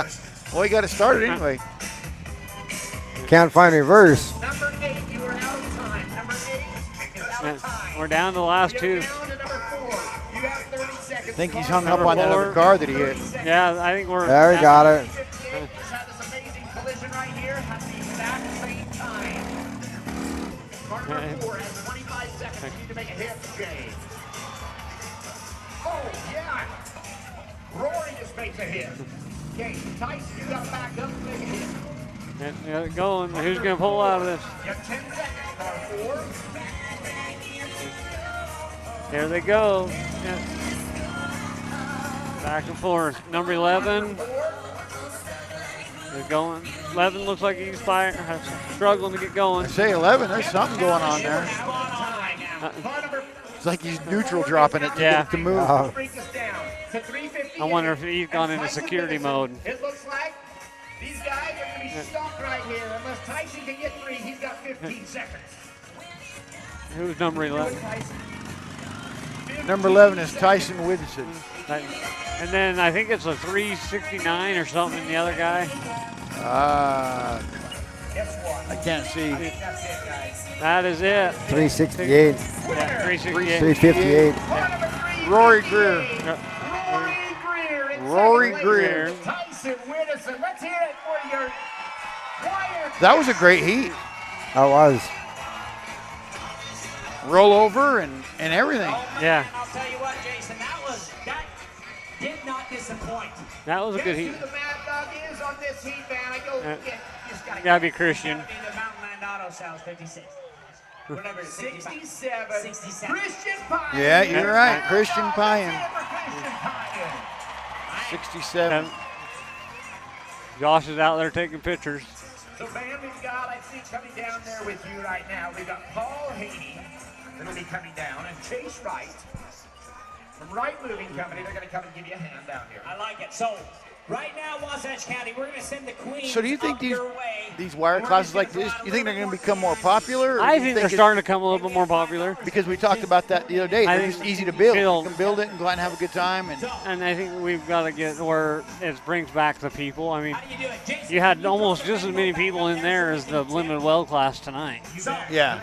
seconds. Well, you got to start it anyway. Can't find reverse. Number 8, you are out of time. Number 8 is out of time. We're down to the last 2. Down to number 4. You have 30 seconds. I think he's hung up on that other car that he hit. Yeah, I think we're. There, we got it. Had this amazing collision right here at the exact same time. Car number 4 has 25 seconds. You need to make a hit, Jay. Oh, yeah. Rory just makes a hit. Okay, Tyson, you got to back up and make a hit. And going. Who's going to pull out of this? You have 10 seconds, car 4. There they go. Yeah. Back and forth. Number 11. They're going. 11 looks like he's struggling to get going. I say 11, there's something going on there. It's like he's neutral dropping it to get it to move. I wonder if he's gone into security mode. It looks like these guys are going to be stuck right here. Unless Tyson can get 3, he's got 15 seconds. Who's number 11? Number 11 is Tyson Whittison. And then I think it's a 369 or something in the other guy. I can't see. That is it. 368. Yeah, 368. 358. Rory Greer. Rory Greer. Tyson Whittison. Let's hear it for your wire. That was a great heat. That was. Roll over and everything. Yeah. I'll tell you what, Jason, that did not disappoint. That was a good Guess heat. who the mad dog is on this heat, man? I go, Yeah. you just Gotta be Christian. Be the Mountain Land Auto Sales 56. What number is it? 67. 67. Christian Pine. Yeah, you're right. Christian Pine. Christian Pine. 67. Josh is out there taking pictures. So, man, we've got, I see, coming down there with you right now, we've got Paul Haney that'll be coming down, and Chase Wright from Wright Moving Company. They're going to come and give you a hand down here. I like it. So, right now, Wasatch County, we're going to send the Queen. So do you think these wire classes like this, you think they're going to become more popular? I think they're starting to become a little bit more popular. Because we talked about that the other day. I They're think just easy to build. You can build it and go out and have a good time. And I think we've got to get where it brings back the people. I mean, you had almost just as many people in there as the limited weld class tonight. Yeah.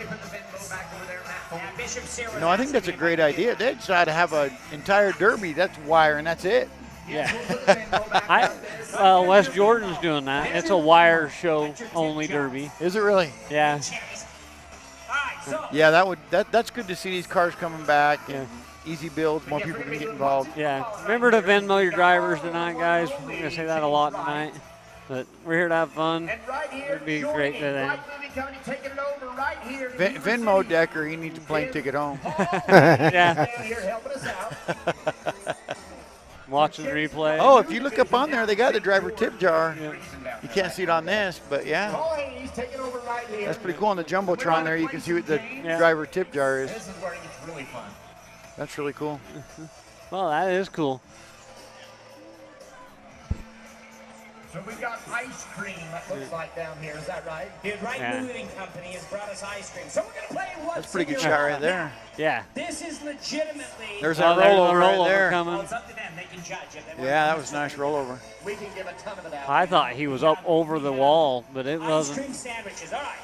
No, I think that's a great idea. They decide to have an entire derby. That's wire and that's it. Yeah. West Jordan's doing that. It's a wire show only derby. Is it really? Yeah. Yeah, that's good to see these cars coming back. Yeah. Easy builds, more people can get involved. Yeah. Remember to Venmo your drivers tonight, guys. We're going to say that a lot tonight. But we're here to have fun. It'd be great today. Venmo Decker, he needs a plane ticket home. Yeah. Watching the replay. Oh, if you look up on there, they got the driver tip jar. Yeah. You can't see it on this, but yeah. That's pretty cool. On the Jumbotron there, you can see what the driver tip jar is. This is where it gets really fun. That's really cool. Well, that is cool. So we've got ice cream, it looks like, down here. Is that right? The Right Moving Company has brought us ice cream. So we're going to play What's That's a pretty in good Your shot right Wallet. there. Yeah. This is legitimately... There's our rollover right there. coming. Well, it's up to them. They can judge if they want Yeah, to that was a nice rollover. We can give a ton of it out. I thought he was up over the wall, but it Ice wasn't. cream sandwiches. All right.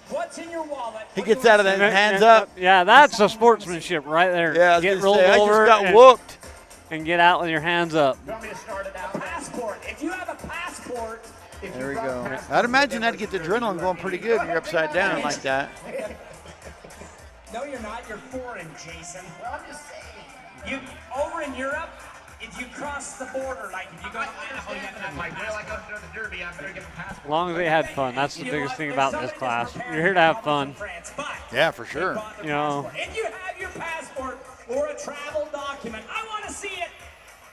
What's in your wallet? He What do you gets out of want that to hands up. Yeah, that's a sportsmanship right there. Yeah, I was get gonna rolled say, I over just got and, whooped. and get out with your hands up. You want me to start it out? Passport. If you have a passport... if There we you've got go. passport, I'd imagine that'd get the adrenaline going pretty good when you're upside down like that. No, you're not. You're foreign, Jason. Well, I'm just saying. You over in Europe, if you cross the border, like if you go to Idaho, you have to have my passport. Well, I go to the Derby, I better get the passport. As long as they had fun, that's the biggest thing about this class. You're here to have fun. Yeah, for sure. You know. If you have your passport or a travel document, I want to see it.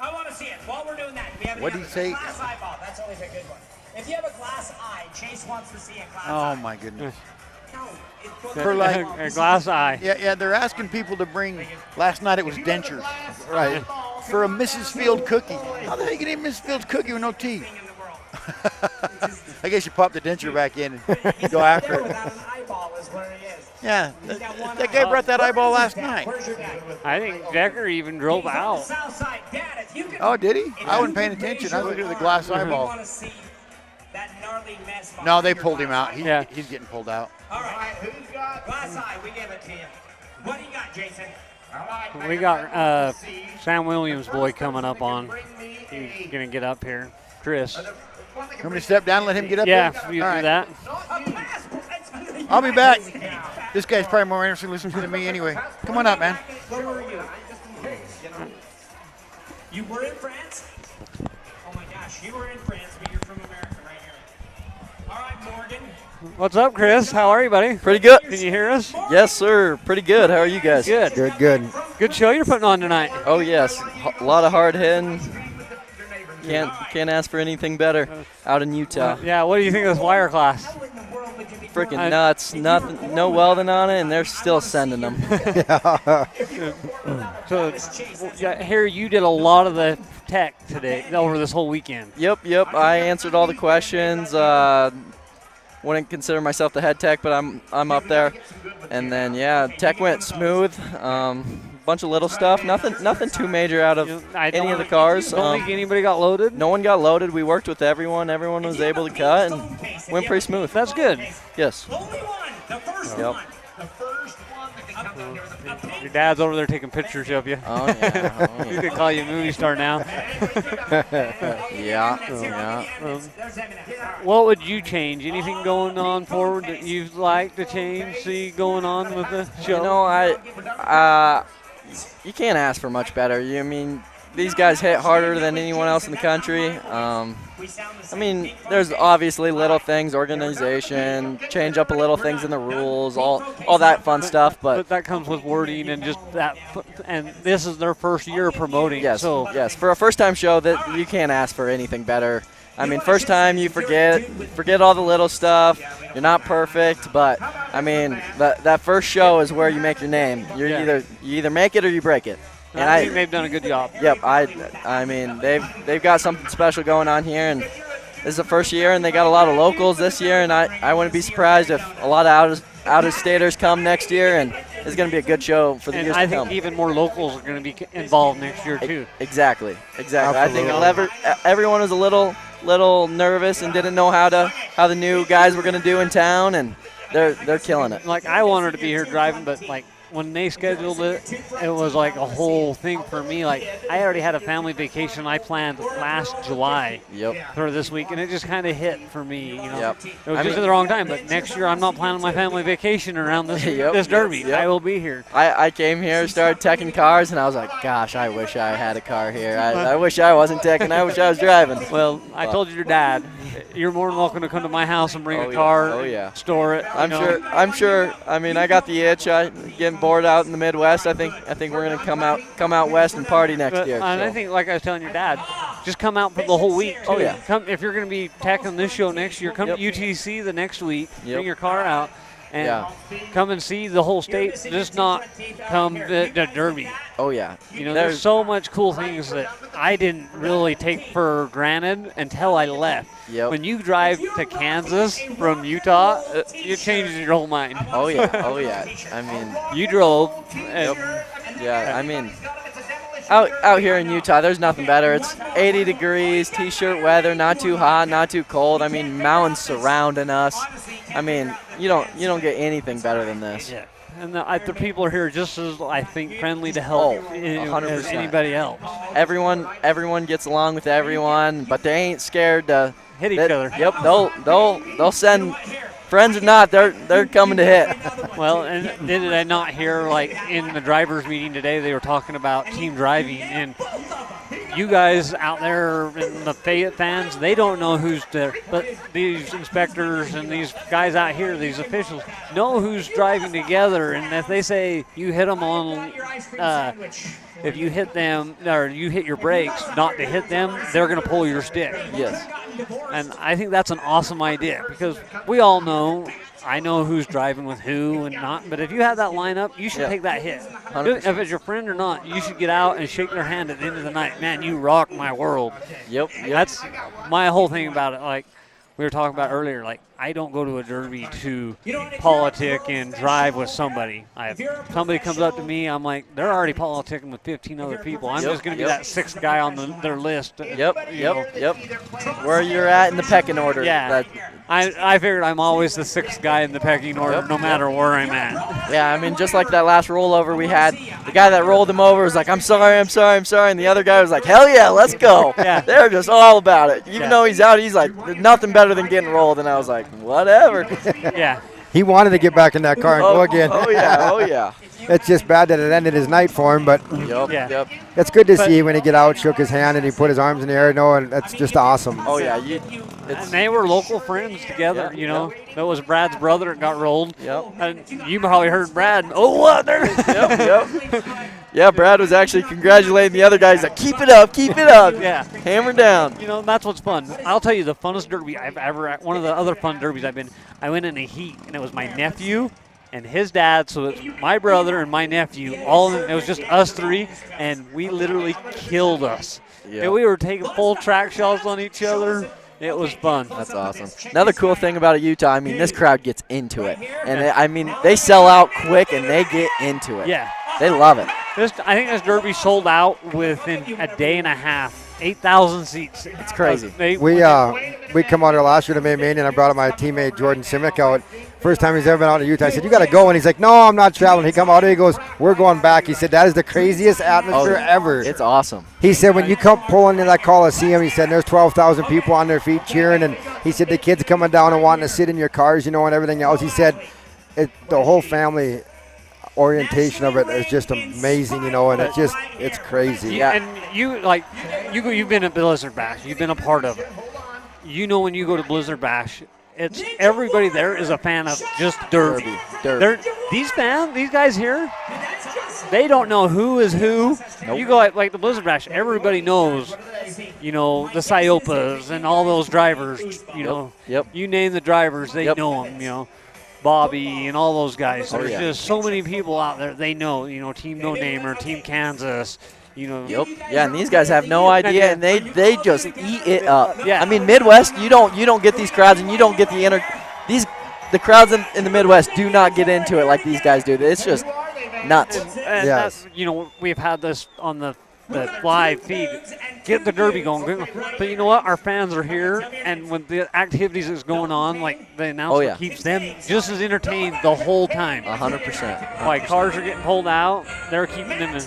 I want to see it. While we're doing that, we have What'd he say? glass eyeball. That's always a good one. If you have a glass eye, Chase wants to see a glass Oh eye. my goodness. No, For like a glass eye. Yeah, they're asking people to bring. Last night it was dentures, right? For a Mrs. Field cookie. How the heck can you eat Mrs. Field's cookie with no teeth? I guess you pop the denture back in and go after it. Yeah, that guy brought that eyeball last night. I think Decker even drove out. Oh, did he? I wasn't paying attention. I was looking at the glass eyeball. No, they pulled him out. He's getting pulled out. All right, who's got glass eye? We give it to you. What do you got, Jason? We got Sam Williams' boy coming up on. He's going to get up here. Chris. Want me to step down and let him get up yeah, there? you do All right. that. I'll be back. This guy's probably more interested in listening to me anyway. Come on up, man. Where were you? You were in France? Oh my gosh, you were in France, but you're from America right here. All right, Morgan. What's up, Chris? How are you, buddy? Pretty good. Can you hear us? Yes, sir. Pretty good. How are you guys? Good. Good. Good show you're putting on tonight. Oh, yes. A lot of hard hitting. Can't ask for anything better out in Utah. Yeah, what do you think of this wire class? Freaking nuts. Nothing, no welding on it, and they're still sending them. So, here you did a lot of the tech today, over this whole weekend. Yep. I answered all the questions. Wouldn't consider myself the head tech, but I'm up there. And then tech went smooth. Bunch of little stuff. Nothing too major out of any of the cars. Don't think anybody got loaded? No one got loaded. We worked with everyone. Everyone was able to cut and went pretty smooth. That's good. Yes. Yep. Your dad's over there taking pictures of you. Oh, yeah. He could call you a movie star now. Yeah. What would you change? Anything going on forward that you'd like to change, see going on with the show? You know, you can't ask for much better. I mean, these guys hit harder than anyone else in the country. I mean, there's obviously little things, organization, change up a little things in the rules, all that fun stuff. But that comes with wording and just that. And this is their first year promoting. Yes, so yes. For a first-time show, that you can't ask for anything better. I mean, first time you forget all the little stuff. You're not perfect, but I mean, that first show is where you make your name. You either make it or you break it. And I think they've done a good job. Yep, I mean they've got something special going on here, and this is the first year, and they got a lot of locals this year, and I wouldn't be surprised if a lot of out-of-staters come next year, and it's going to be a good show for the years to come. I think even more locals are going to be involved next year too. Exactly. I think everyone was a little nervous and didn't know how the new guys were going to do in town, and they're killing it. Like, I wanted to be here driving, but like when they scheduled it, it was like a whole thing for me. Like, I already had a family vacation I planned last July for this week, and it just kind of hit for me. You know, it was just at the wrong time. But next year, I'm not planning my family vacation around this this Derby. I will be here. I came here, started teching cars, and I was like, gosh, I wish I had a car here. I wish I wasn't teching. I wish I was driving. Well, I told your dad, you're more than welcome to come to my house and bring a car, store it. I'm sure. I mean, I got the itch. Getting bored out in the Midwest. I think we're gonna come out west and party next year. And I think, like I was telling your dad, just come out for the whole week. Too. Oh yeah. Come if you're gonna be teching this show next year. Come to UTC the next week. Bring your car out And Yeah. come and see the whole state, just not come to Derby. Oh yeah. You know, there's so much cool things that I didn't really take for granted until I left. Yep. When you drive to Kansas from Utah, it changes your whole mind. Oh yeah. Oh yeah. I mean, you drove. And yeah. I mean, out here in Utah, there's nothing better. It's 80 degrees, t-shirt weather, not too hot, not too cold. I mean, mountains surrounding us. I mean, you don't get anything better than this. Yeah. And the people are here just as, I think, friendly to help as 100%. anybody else. Everyone gets along with everyone, but they ain't scared to hit each other. Yep, they'll send friends or not, they're coming to hit. Well, and did I not hear, like, in the drivers' meeting today, they were talking about team driving, and you guys out there in the Fayette fans, they don't know who's there, but these inspectors and these guys out here, these officials, know who's driving together, and if they say you hit them on, if you hit them or you hit your brakes not to hit them, they're going to pull your stick. Yes. And I think that's an awesome idea because we all know, I know who's driving with who and not, but if you have that lineup, you should take that hit. 100%. If it's your friend or not, you should get out and shake their hand at the end of the night. Man, you rock my world. Yep. That's my whole thing about it. Like we were talking about earlier, like I don't go to a derby to politic and drive with somebody. If somebody comes up to me, I'm like, they're already politicking with 15 other people. I'm just going to be that sixth guy on their list. Yep. Where you're at in the pecking order. Yeah. I figured I'm always the sixth guy in the pecking order, no matter where I'm at. Yeah, I mean, just like that last rollover we had, the guy that rolled him over was like, I'm sorry, and the other guy was like, hell yeah, let's go. Yeah. They're just all about it. Even though he's out, he's like, there's nothing better than getting rolled, and I was like, whatever. Yeah. He wanted to get back in that car and go again. Oh yeah. It's just bad that it ended his night for him, but Yep. it's good to see when he get out, shook his hand, and he put his arms in the air. No, and that's just awesome. Oh yeah, and they were local friends together. You know, that was Brad's brother that got rolled. Yep. And you probably heard Brad. Oh, what? Yep. Yeah, Brad was actually congratulating the other guy. He's like, keep it up. Yeah. Hammer down. You know, that's what's fun. I'll tell you, the funnest derby I've ever, one of the other fun derbies I've been, I went in a heat, and it was my nephew and his dad, so it's my brother and my nephew. It was just us three, and we literally killed us. Yep. And we were taking full track shots on each other. It was fun. That's awesome. Another cool thing about Utah, I mean, this crowd gets into it. And, I mean, they sell out quick, and they get into it. Yeah. They love it. I think this derby sold out within a day and a half. 8,000 seats. It's crazy. We come out here last year to May Main, and I brought up my teammate Jordan Simic out. First time he's ever been out in Utah. I said, you got to go. And he's like, no, I'm not traveling. He come out here, he goes, we're going back. He said, that is the craziest atmosphere ever. It's awesome. He said, when you come pulling into that Coliseum, he said, there's 12,000 people on their feet cheering. And he said, the kids coming down and wanting to sit in your cars, you know, and everything else. He said, the whole family orientation of it is just amazing, you know, and it's crazy. Yeah. And you've been at Blizzard Bash. You've been a part of it. You know, when you go to Blizzard Bash, it's everybody there is a fan of just derby. These guys here, they don't know who is who. Nope. You go like the Blizzard Bash, everybody knows, you know, the Ciopas and all those drivers, you know. Yep. You name the drivers, they know them, you know. Bobby and all those guys. There's just so many people out there they know, you know, Team No Name or Team Kansas, you know. Yep. Yeah, and these guys have no idea, and they just eat it up. Yeah. I mean, Midwest, you don't get these crowds, and you don't get the crowds in the Midwest do not get into it like these guys do. It's just nuts. And yes. You know, we've had this on the live feed. Get the derby going. But you know what? Our fans are here, and when the activities is going on, like the announcement keeps them just as entertained the whole time. 100%. Like cars are getting pulled out, they're keeping them in.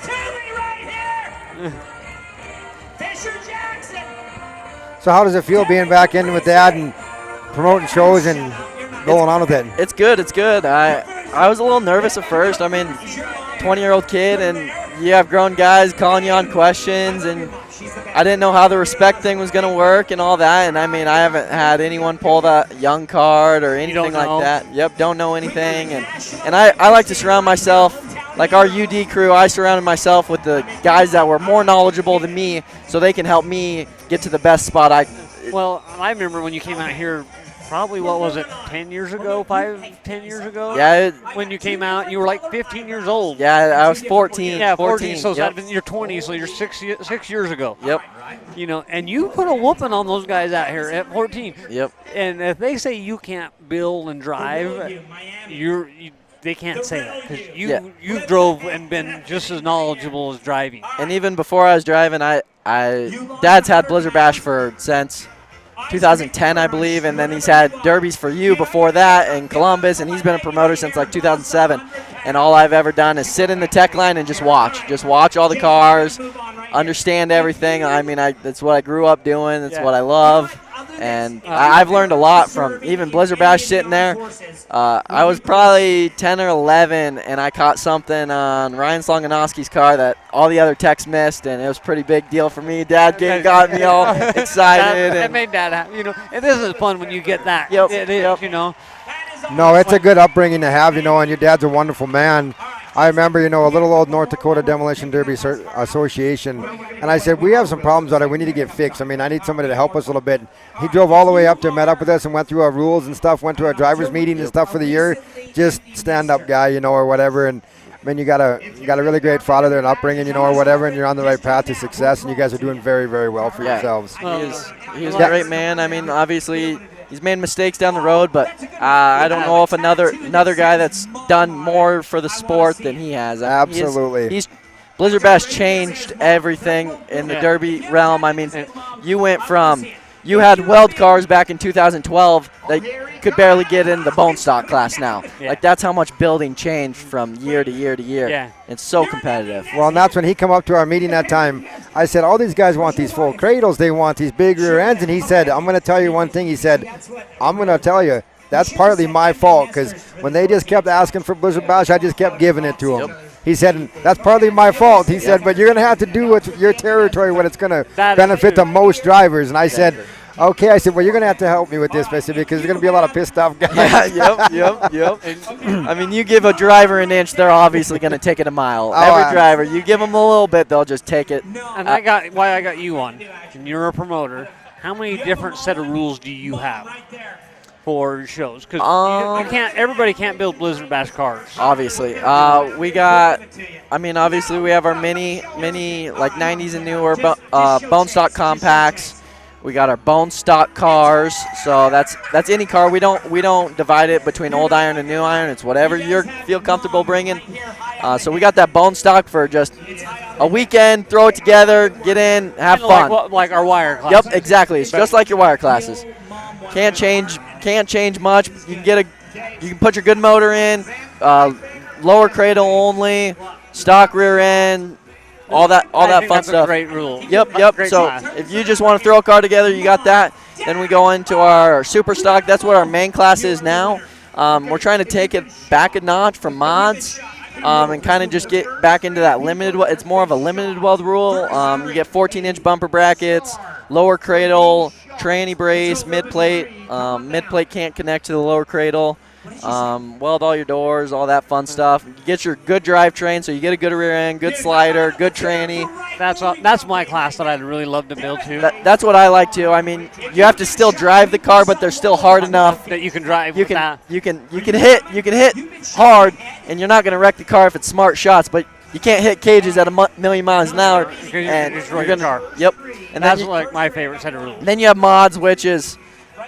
So how does it feel being back in with Dad and promoting shows and going on with it? It's good. I was a little nervous at first. I mean, 20-year-old kid, and you have grown guys calling you on questions, and I didn't know how the respect thing was going to work and all that. And I mean, I haven't had anyone pull that young card or anything like that. Yep, don't know anything. And I like to surround myself, like our UD crew, I surrounded myself with the guys that were more knowledgeable than me so they can help me get to the best spot. Well, I remember when you came out here probably, what was it, 10 years ago, 10 years ago? Yeah. When you came out, you were like 15 years old. Yeah, I was 14. Yeah, 14. So Yep. that'd been your 20s, so you're 6 years ago. Yep. You know, and you put a whooping on those guys out here at 14. Yep. And if they say you can't build and drive, they can't say that because you drove and been just as knowledgeable as driving. And even before I was driving, Dad's had Blizzard Bash since 2010, I believe, and then he's had derbies for you before that in Columbus, and he's been a promoter since like 2007. And all I've ever done is sit in the tech line and just watch all the cars, understand everything. I mean, that's what I grew up doing. That's what I love. And I've learned a lot from even Blizzard Bash sitting there. I was probably 10 or 11, and I caught something on Ryan Slonganowski's car that all the other techs missed, and it was a pretty big deal for me. Dad got me all excited. That made Dad happy. You know, and this is fun when you get that. Yep. It is, you know. No, it's a good upbringing to have, you know, and your dad's a wonderful man. I remember, you know, a little old North Dakota Demolition Derby Association, and I said, we have some problems out there we need to get fixed. I mean, I need somebody to help us a little bit. He drove all the way up to, met up with us, and went through our rules and stuff, went to our driver's meeting and stuff for the year. Just stand-up guy, you know, or whatever. And I mean, you got a really great father there and upbringing, you know, or whatever, and you're on the right path to success, and you guys are doing very, very well for yourselves. He is a great man. I mean, obviously, he's made mistakes down the road, but I don't know if another guy that's done more for the sport than he has. Absolutely. Blizzard Bash changed everything in the Derby realm. I mean, you had weld cars back in 2012 that could barely get in the bone stock class now. Yeah. Like, that's how much building changed from year to year to year. Yeah. It's so competitive. Well, and that's when he come up to our meeting that time. I said, all these guys want these full cradles. They want these big rear ends. And he said, I'm going to tell you one thing. He said, I'm going to tell you, that's partly my fault, because when they just kept asking for Blizzard Bash, I just kept giving it to them. Yep. He said, that's partly my fault. He said, but you're going to have to do what's your territory when it's going to benefit the most drivers. And I said, okay. I said, well, you're going to have to help me with this, basically, because there's going to be a lot of pissed off guys. Yep. I mean, you give a driver an inch, they're obviously going to take it a mile. Every driver, you give them a little bit, they'll just take it. And why I got you on, and you're a promoter, how many different set of rules do you have for your shows? Because everybody can't build Blizzard Bash cars. Obviously. Obviously we have our mini like 90s and newer bone stock compacts. We got our bone stock cars, so that's any car. We don't divide it between old iron and new iron. It's whatever you feel comfortable bringing. So we got that bone stock for just a weekend. Throw it together, get in, have fun. Like our wire classes. Yep, exactly. It's just like your wire classes. Can't change much. You can put your good motor in, lower cradle only, stock rear end. All that fun stuff. That's a great rule. Yep. Great So class. if you just want to throw a car together, you got that. Then we go into our super stock. That's what our main class is now. We're trying to take it back a notch from mods and kind of just get back into that limited. It's more of a limited weld rule. You get 14-inch bumper brackets, lower cradle, tranny brace, mid plate. Mid plate can't connect to the lower cradle. Weld all your doors, all that fun stuff. You get your good drivetrain, so you get a good rear end, good slider, good tranny. That's my class that I'd really love to build too. That's what I like too. I mean, you have to still drive the car, but they're still hard enough that you can drive. You can hit hard, and you're not going to wreck the car if it's smart shots, but you can't hit cages at a million miles an hour. And you're going to car. Yep. And that's like my favorite set of rules. Then you have mods, which is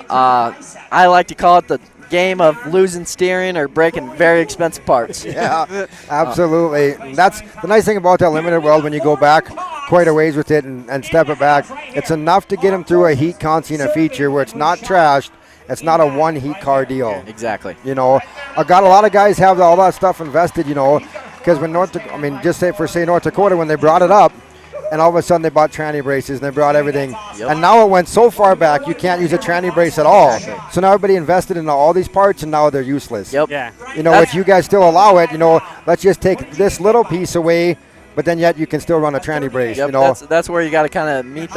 I like to call it the game of losing steering or breaking very expensive parts. Yeah, absolutely. That's the nice thing about that limited weld. When you go back quite a ways with it and step it back, it's enough to get them through a heat constant feature where it's not trashed. It's not a one heat car deal. Exactly. You know, I got a lot of guys have all that stuff invested, you know, because when North Dakota, when they brought it up, and all of a sudden they bought tranny braces and they brought everything. Yep. And now it went so far back you can't use a tranny brace at all. Exactly. So now everybody invested in all these parts and now they're useless. Yep. Yeah. You know, if you guys still allow it, you know, let's just take this little piece away, but then yet you can still run a tranny brace. Yep. You know, that's where you got to kind of meet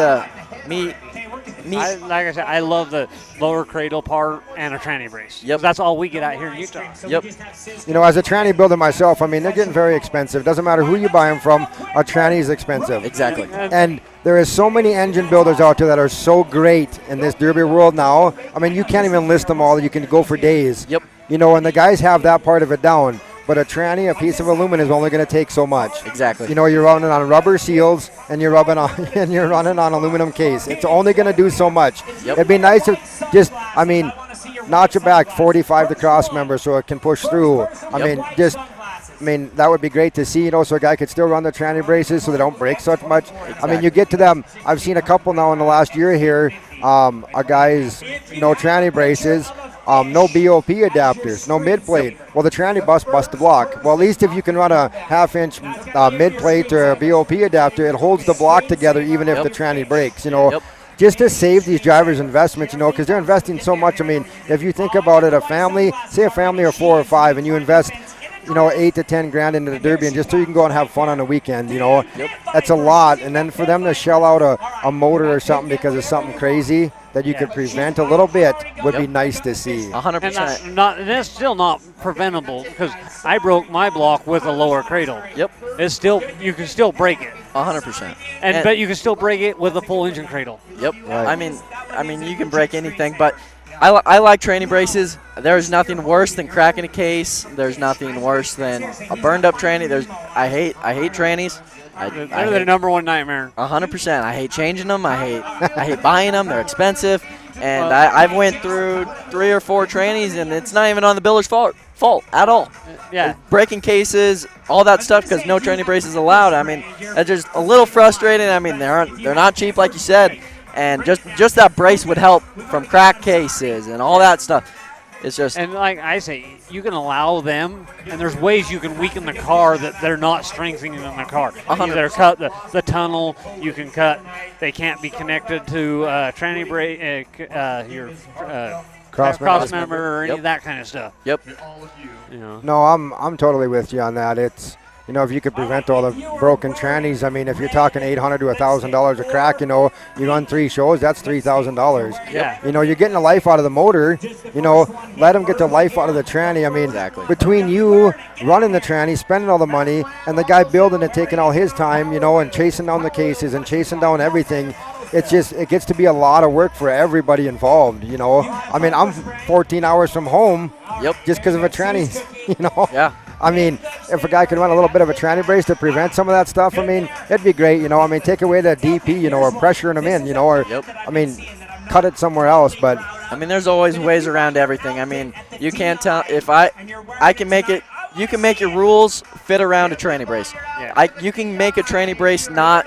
like I said, I love the lower cradle part and a tranny brace. Yep. That's all we get out here in Utah. Yep. You know, as a tranny builder myself, I mean, they're getting very expensive. Doesn't matter who you buy them from, a tranny is expensive. Exactly. And there is so many engine builders out there that are so great in this derby world now. I mean, you can't even list them all. You can go for days. Yep. You know, and the guys have that part of it down. But a tranny, a piece of aluminum, is only going to take so much. Exactly. You know, you're running on rubber seals and you're running on aluminum case. It's only going to do so much. Yep. It'd be nice to just, I mean, notch it back 45 the cross member so it can push through. I mean, that would be great to see, you know, so a guy could still run the tranny braces so they don't break so much. Exactly. I mean, you get to them. I've seen a couple now in the last year here. A guy's no tranny braces. No BOP adapters, no mid plate. Well, the tranny bust the block. Well, at least if you can run a half-inch mid plate or a BOP adapter, it holds the block together even if the tranny breaks. You know, just to save these drivers' investments. You know, because they're investing so much. I mean, if you think about it, a family, say a family of 4 or 5, and you invest, you know, 8 to 10 grand into the derby, and just so you can go and have fun on the weekend. You know, that's a lot. And then for them to shell out a motor or something because of something crazy that you could prevent a little bit would be nice to see. 100%. And it's still not preventable because I broke my block with a lower cradle. Yep. It's still, you can still break it. 100%. But you can still break it with a full engine cradle. Yep. Right. I mean, you can break anything, but I like tranny braces. There's nothing worse than cracking a case. There's nothing worse than a burned up tranny. I hate trannies. They're the number one nightmare. 100%. I hate changing them. I hate buying them. They're expensive. And I've went through 3 or 4 trannies, and it's not even on the builder's fault at all. Yeah. Breaking cases, all that stuff, because no tranny brace is allowed. I mean, that's just a little frustrating. I mean, they're not cheap, like you said. And just that brace would help from crack cases and all that stuff. It's just, and like I say, you can allow them, and there's ways you can weaken the car that they're not strengthening in the car. Either cut the tunnel, you can cut. They can't be connected to tranny brake, your cross member or any of that kind of stuff. Yep. You know. No, I'm totally with you on that. It's, you know, if you could prevent all the broken trannies, I mean, if you're talking $800 to $1,000 a crack, you know, you run 3 shows, that's $3,000. Yeah. You know, you're getting the life out of the motor. You know, let them get the life out of the tranny. I mean, between you running the tranny, spending all the money, and the guy building it, taking all his time, you know, and chasing down the cases and chasing down everything, it gets to be a lot of work for everybody involved, you know. I mean, I'm 14 hours from home just because of a tranny, you know. Yeah. I mean, if a guy could run a little bit of a tranny brace to prevent some of that stuff, I mean, it'd be great, you know. I mean, take away the DP, you know, or pressuring them in, you know, or, I mean, cut it somewhere else. But I mean, there's always ways around everything. I mean, you can't tell if I can make it. You can make your rules fit around a tranny brace. Yeah. You can make a tranny brace not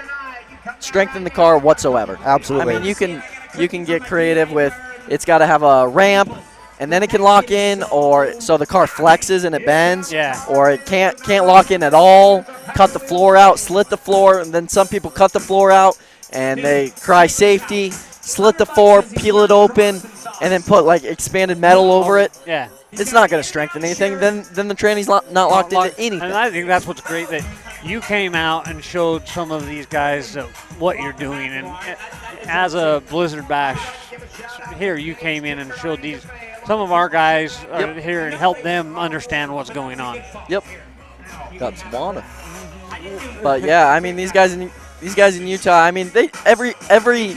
strengthen the car whatsoever. Absolutely. I mean, you can get creative with. It's got to have a ramp, and then it can lock in, or so the car flexes and it bends. Yeah. Or it can't lock in at all. Cut the floor out, slit the floor, and then some people cut the floor out and they cry safety, slit the floor, peel it open, and then put like expanded metal over it. Yeah. It's not going to strengthen anything. Then the tranny's not locked into anything. And I think that's what's great, that you came out and showed some of these guys what you're doing. And as a Blizzard Bash here, you came in and showed some of our guys here and helped them understand what's going on. Yep. Got some water. But yeah, I mean, these guys in Utah, I mean, every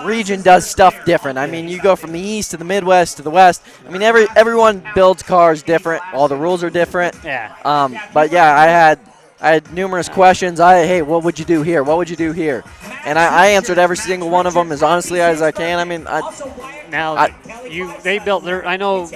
region does stuff different. I mean, you go from the east to the Midwest to the West. I mean, everyone builds cars different. All the rules are different. Yeah. But yeah, I had numerous questions. Hey, what would you do here? What would you do here? And I answered every single one of them as honestly as I can. I mean, they built their. I know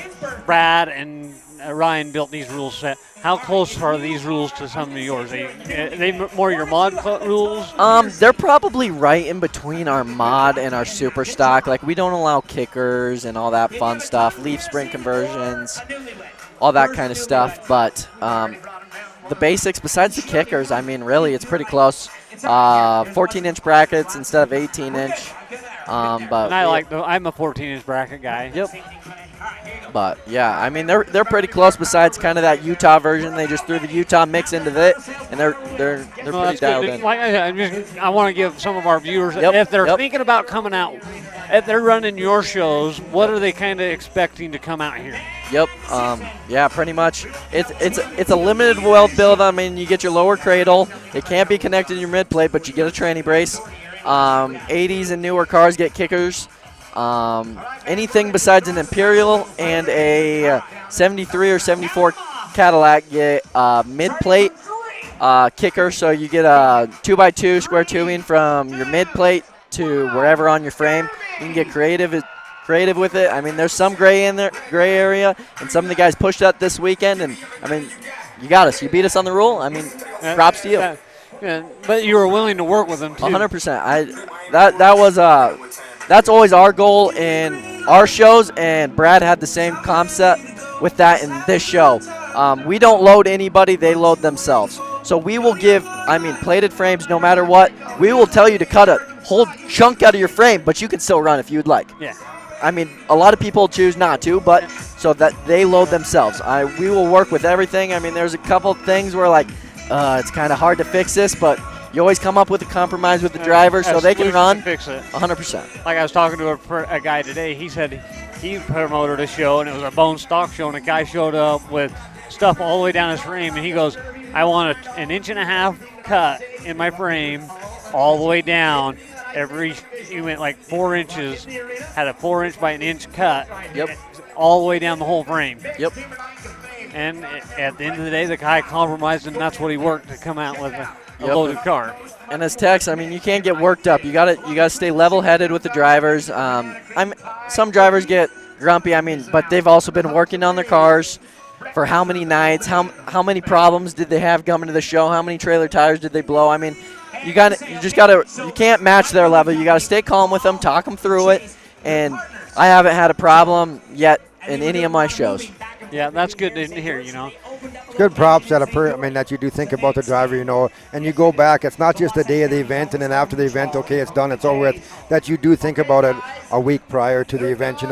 Brad and Ryan built these rules set. How close are these rules to some of yours? They more your mod rules? They're probably right in between our mod and our super stock. Like, we don't allow kickers and all that fun stuff, leaf spring conversions, all that kind of stuff. But the basics, besides the kickers, I mean, really, it's pretty close. 14-inch brackets instead of 18-inch. But I'm a 14-inch bracket guy. Yep. But yeah, I mean, they're pretty close. Besides kind of that Utah version, they just threw the Utah mix into it, and they're pretty dialed in. Like I said, I want to give some of our viewers, if they're thinking about coming out, they're running your shows, what are they kind of expecting to come out here? Yep. Yeah, pretty much. It's a limited weld build. I mean, you get your lower cradle. It can't be connected to your mid plate, but you get a tranny brace. 80s and newer cars get kickers. Anything besides an Imperial and a 73 or 74 Cadillac get mid plate kicker. So you get a 2x2 square tubing from your mid plate to wherever on your frame. You can get creative with it. I mean, there's some gray in there, gray area, and some of the guys pushed that this weekend. And I mean, you got us. You beat us on the rule. I mean, props to you. Yeah, but you were willing to work with them too. 100%. That's always our goal in our shows, and Brad had the same concept with that in this show. We don't load anybody; they load themselves. So we will give, plated frames no matter what. We will tell you to cut a whole chunk out of your frame, but you can still run if you'd like. Yeah. I mean, a lot of people choose not to, but so that they load themselves. We will work with everything. I mean, there's a couple things where it's kind of hard to fix this, but you always come up with a compromise with the driver so they can run. Fix it. 100%. Like I was talking to a guy today. He said he promoted a show, and it was a bone stock show, and a guy showed up with stuff all the way down his frame, and he goes, I want an 1.5 inch cut in my frame all the way down. He went like 4 inches, had a 4 inch by an inch cut. Yep. All the way down the whole frame. Yep. And at the end of the day, the guy compromised, and that's what he worked to come out with a loaded car. And as techs, I mean, you can't get worked up. You gotta stay level-headed with the drivers. Some drivers get grumpy. I mean, but they've also been working on their cars for how many nights? How many problems did they have coming to the show? How many trailer tires did they blow? I mean, you can't match their level. You gotta stay calm with them, talk them through it. And I haven't had a problem yet in any of my shows. Yeah, that's good to hear, It's good props that you do think about the driver, and you go back. It's not just the day of the event and then after the event, okay, it's done, it's over with, that you do think about it a week prior to the event,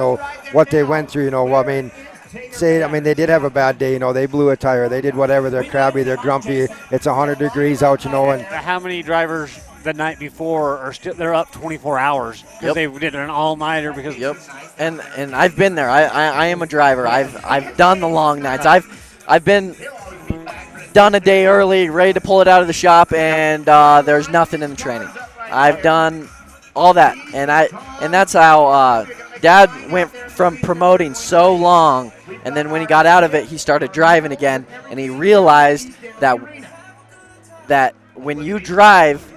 what they went through, they did have a bad day, they blew a tire, they did whatever, they're crabby, they're grumpy, it's 100 degrees out, and how many drivers the night before are they're up 24 hours because they did an all-nighter because and I've been there. I am a driver. I've done the long nights. I've been done a day early, ready to pull it out of the shop, and there's nothing in the training. I've done all that, and that's how Dad went from promoting so long, and then when he got out of it, he started driving again, and he realized that when you drive,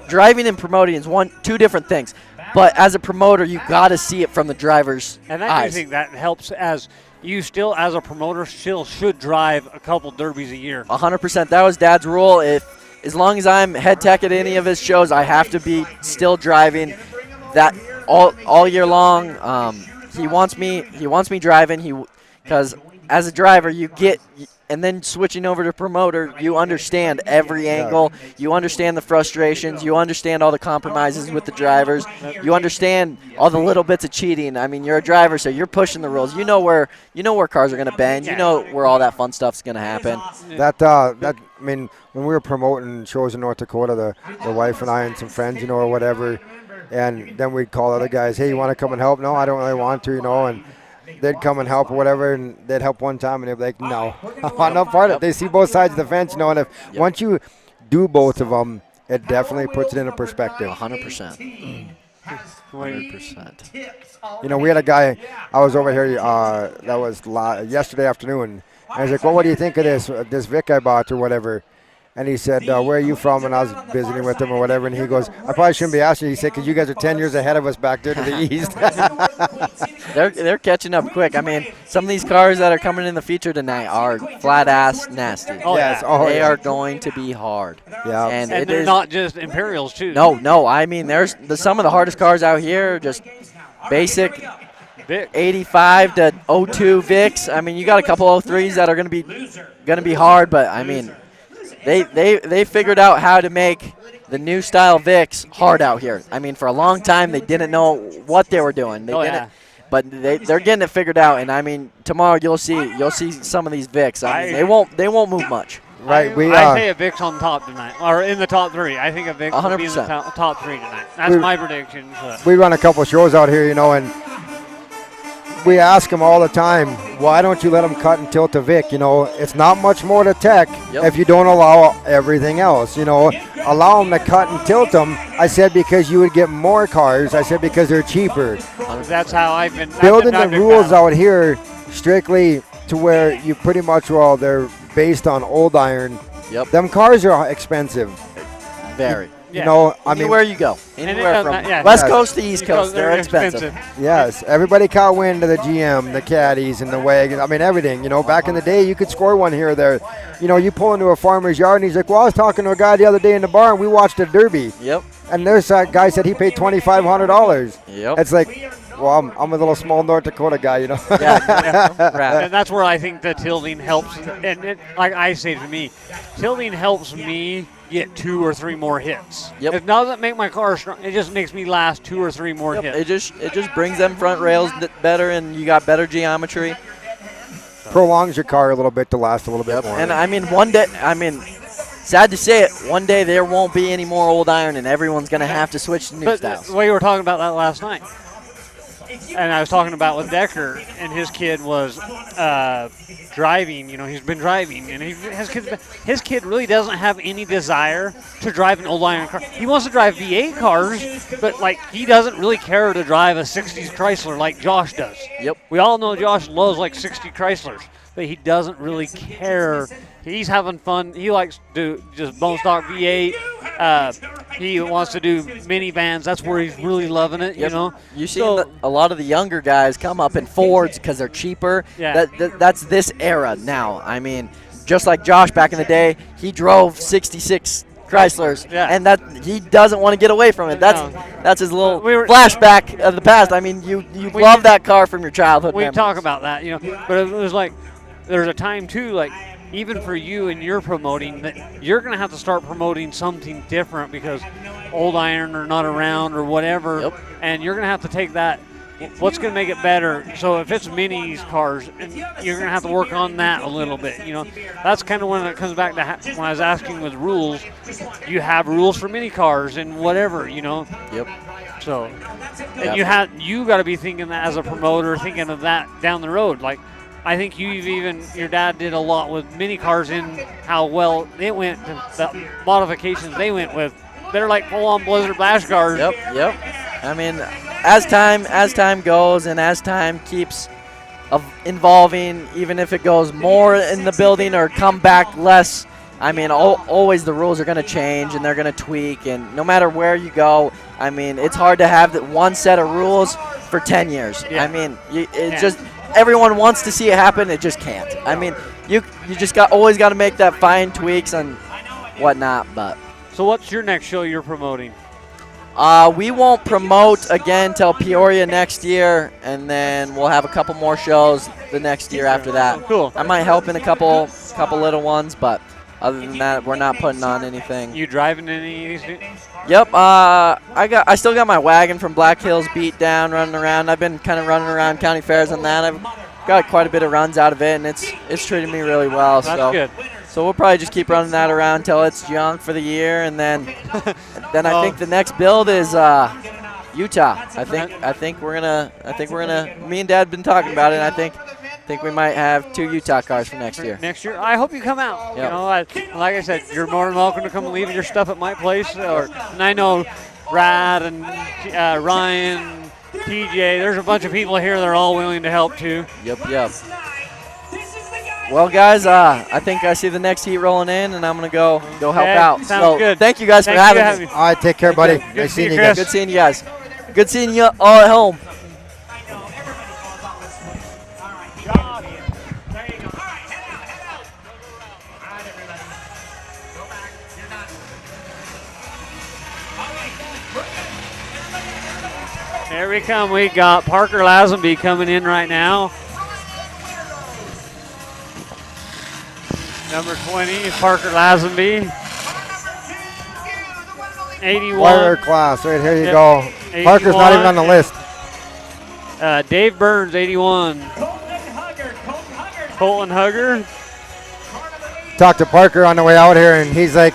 driving and promoting is two different things. But as a promoter, you got to see it from the driver's and I eyes. do think that helps as you still, as a promoter, still should drive a couple derbies a year. 100%. That was Dad's rule. As long as I'm head tech at any of his shows, I have to be still driving that all year long. He wants me driving. Because as a driver, you get. And then switching over to promoter, you understand every angle. You understand the frustrations. You understand all the compromises with the drivers. You understand all the little bits of cheating. I mean, you're a driver, so you're pushing the rules. You know where cars are going to bend. You know where all that fun stuff's going to happen. When we were promoting shows in North Dakota, the wife and I and some friends, or whatever, and then we'd call other guys, hey, you want to come and help? No, I don't really want to, and they'd come and help or whatever, and they'd help one time, and they'd be like, no, I want no part of it. They see both sides of the fence, and once you do both of them, it definitely puts it into perspective. 100%. 100%. We had a guy, I was over here, that was yesterday afternoon, and I was like, well, what do you think of this Vic I bought or whatever? And he said, where are you from? And I was visiting with him or whatever. And he goes, I probably shouldn't be asking you. He said, because you guys are 10 years ahead of us back there to the east. They're catching up quick. I mean, some of these cars that are coming in the feature tonight are flat-ass nasty. Oh, yes. They are going to be hard. Yeah. And they're not just Imperials, too. No. I mean, there's some of the hardest cars out here, just basic Vic. 85 to 02 Vics. I mean, you got a couple 03s that are going to be hard, but, I mean, They figured out how to make the new style Vics hard out here. I mean, for a long time they didn't know what they were doing. But they're getting it figured out. And I mean, tomorrow you'll see some of these Vics. I mean, they won't move much. Right. I say a Vic's on top tonight, or in the top 3. I think a Vic's will be in the 100%. top 3 tonight. That's my prediction. But. We run a couple shows out here, and we ask them all the time, why don't you let them cut and tilt a Vic? It's not much more to tech if you don't allow everything else. Allow them to cut and tilt them. I said because you would get more cars. I said because they're cheaper. That's how I've been building the rules out here strictly to where you pretty much they're based on old iron. Yep. Them cars are expensive. Very. Anywhere you go, anywhere from West Coast to East Coast, they're expensive. Yes, everybody caught wind of the GM, the caddies, and the wagons. I mean, everything. Back in the day, you could score one here or there. You pull into a farmer's yard, and he's like, "Well, I was talking to a guy the other day in the bar, and we watched a derby." Yep. And there's a guy said he paid $2,500. Yep. It's like, well, I'm a little small North Dakota guy, And that's where I think the tilting helps. And like I say to me, tilting helps me get 2 or 3 more hits. Yep. It doesn't make my car strong. It just makes me last 2 or 3 more hits. It just brings them front rails better, and you got better geometry. Prolongs your car a little bit to last a little bit more. And I mean, sad to say it, one day there won't be any more old iron, and everyone's going to have to switch to new styles. We were talking about that last night. And I was talking about with Decker, and his kid was driving. He's been driving, and his kid really doesn't have any desire to drive an old iron car. He wants to drive V8 cars, but he doesn't really care to drive a 60s Chrysler like Josh does. Yep. We all know Josh loves 60 Chryslers, but he doesn't really care. He's having fun. He likes to do just bone stock V8. He wants to do minivans. That's where he's really loving it. You see a lot of the younger guys come up in Fords because they're cheaper. Yeah. That's this era now. I mean, just like Josh back in the day, he drove 66 Chryslers, and that he doesn't want to get away from it. That's his little flashback of the past. I mean, you love that car from your childhood. We talk about that, but it was there's a time too, even for you and you're promoting, that you're going to have to start promoting something different because old iron are not around or whatever, and you're going to have to take that, what's going to make it better. So if it's minis cars, and you're going to have to work on that a little bit. That's kind of when it comes back to when I was asking with rules. You have rules for mini cars and whatever, Yep. So, and you got to be thinking that as a promoter, thinking of that down the road. I think your dad did a lot with mini cars in how well it went, the modifications they went with. They're like full-on Blizzard Bash cars. Yep. I mean, as time goes and as time keeps evolving, even if it goes more in the building or come back less, I mean, always the rules are going to change and they're going to tweak. And no matter where you go, I mean, it's hard to have that one set of rules for 10 years. Yeah. I mean, just everyone wants to see it happen. It just can't. I mean, you just always got to make that fine tweaks and whatnot. But so what's your next show you're promoting? We won't promote again till Peoria next year, and then we'll have a couple more shows the next year after that. Cool. I might help in a couple little ones, but other than that, we're not putting on anything. You driving any of these? Yep. I still got my wagon from Black Hills beat down, running around. I've been kind of running around county fairs on that. I've got quite a bit of runs out of it, and it's treated me really well. That's good. So we'll probably just keep running that around until it's junk for the year, and then I think the next build is Utah. I think we're gonna. Me and Dad have been talking about it. And I think we might have 2 Utah cars for next year. Next year, I hope you come out. Yep. You know, like I said, you're more than welcome to come and leave your stuff at my place. And I know Brad and Ryan, TJ. There's a bunch of people here that are all willing to help too. Yep. Well, guys, I think I see the next heat rolling in, and I'm going to go help out. Sounds good. Thank you guys for having me. All right, take care, buddy. Good Nice seeing you Chris. guys. Good seeing you guys. Good seeing you all at home. There we come. We got Parker Lazenby coming in right now. Number 20 is Parker Lazenby. 81. Wire class, right here you go. 81. Parker's not even on the list. Dave Burns, 81. Colton Hugger. talked to Parker on the way out here, and he's like,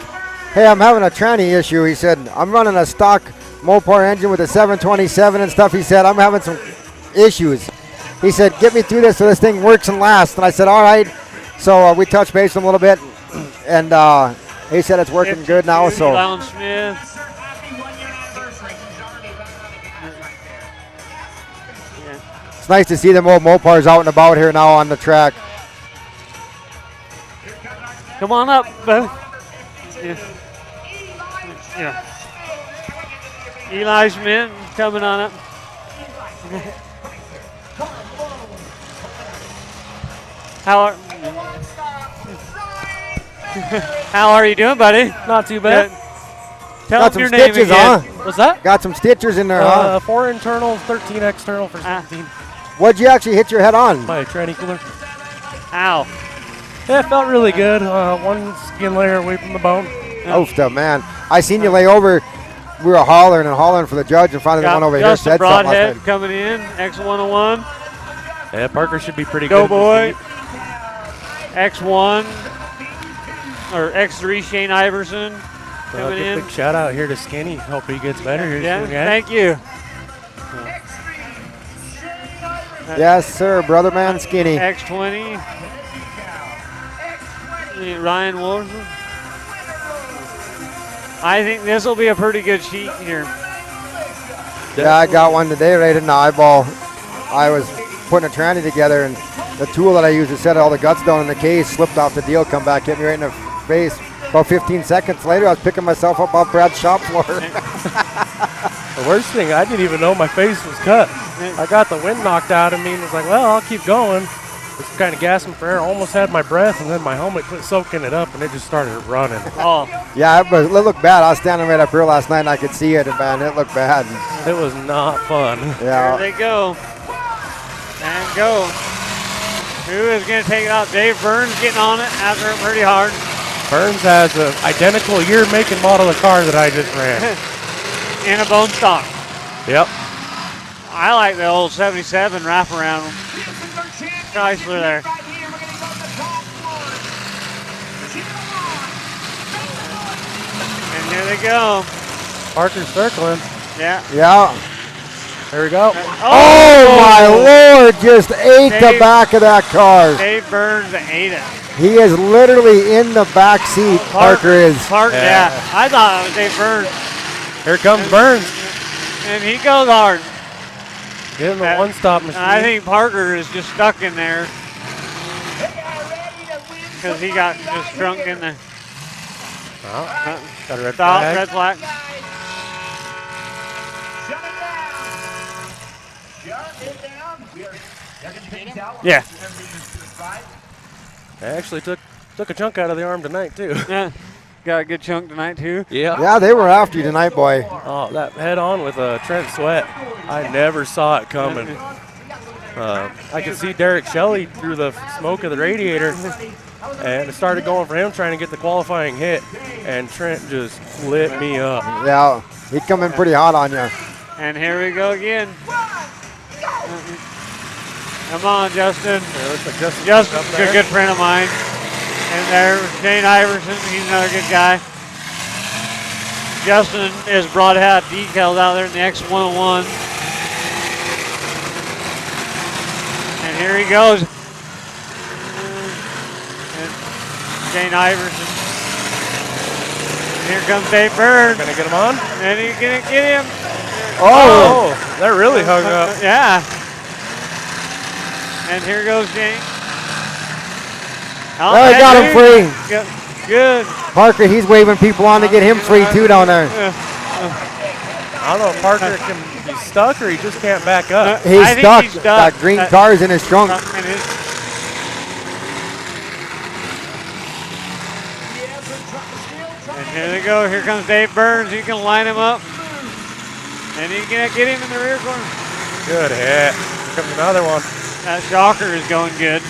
hey, I'm having a tranny issue. He said, I'm running a stock Mopar engine with a 727 and stuff. He said, I'm having some issues. He said, get me through this so this thing works and lasts. And I said, all right. So we touched base with him a little bit, and he said it's working good now. So Alan Smith. it's nice to see them old Mopars out and about here now on the track. Come on up, Bo. Yeah. Yeah. Eli Smith coming on up. How are you doing, buddy? Not too bad. Tell Got them your some name stitches, again. huh? What's that? Got some stitches in there, huh? 4 internal, 13 external for 17. What'd you actually hit your head on? My tranny cooler. Ow. Yeah, it felt really good. One skin layer away from the bone. Oh, stuff, man. I seen you lay over. We were hollering and hollering for the judge, and finally the one over here Justin said something Broadhead last night. coming in, X101. Yeah, Parker should be pretty Go good. boy. X1 or X3 Shane Iverson coming Give in. a big shout out here to Skinny. Hope he gets better here Yeah, soon, guys. thank you. Yes, sir, brother man Skinny. X20. Ryan Wolfson. I think this will be a pretty good sheet here. Yeah, I got one today right in the eyeball. I was putting a tranny together, and the tool that I used to set all the guts down in the case slipped off the deal, come back, hit me right in the face. About 15 seconds later, I was picking myself up off Brad's shop floor. The worst thing, I didn't even know my face was cut. I got the wind knocked out of me and was like, well, I'll keep going. Just kind of gasping for air, almost had my breath, and then my helmet quit soaking it up, and it just started running. Oh. Yeah, but it looked bad. I was standing right up here last night, and I could see it, and man, it looked bad. It was not fun. Yeah. There they go. And go. Who is going to take it out? Dave Burns getting on it after it pretty hard. Burns has an identical year, make, and model of car that I just ran. In a bone stock. Yep. I like the old 77 wraparound Chrysler there. And here they go. Parker's circling. Yeah. Yeah. There we go. Oh, my Lord, just ate the back of that car. Dave Burns ate it. He is literally in the back seat, Parker is. Yeah. I thought it was Dave Burns. Here comes Burns. And he goes hard. Give him a one-stop machine. I think Parker is just stuck in there because he got just shrunk in there. Oh, got a red Stop, flag. red flag. Yeah. I actually took a chunk out of the arm tonight, too. Yeah. Got a good chunk tonight, too. Yeah. Yeah, they were after you tonight, boy. Oh, that head-on with Trent Sweat. I never saw it coming. I could see Derek Shelley through the smoke of the radiator, and it started going for him trying to get the qualifying hit, and Trent just lit me up. Yeah, he come in pretty hot on you. And here we go again. Come on, Justin. Justin's a good friend of mine. And there's Shane Iverson. He's another good guy. Justin is broadhead decals out there in the X101. And here he goes. And Shane Iverson. And here comes Dave Burns. Gonna get him on? And he's gonna get him. Oh, that really hung up. Yeah. And here goes Shane. Oh, I got him free. Good. Parker, he's waving people on to get him free too down there. I don't know if Parker can be stuck or he just can't back up. He's stuck. That green car's in his trunk. And here they go. Here comes Dave Burns. He can line him up. And he's going to get him in the rear corner. Good hit. Here comes another one. That shocker is going good.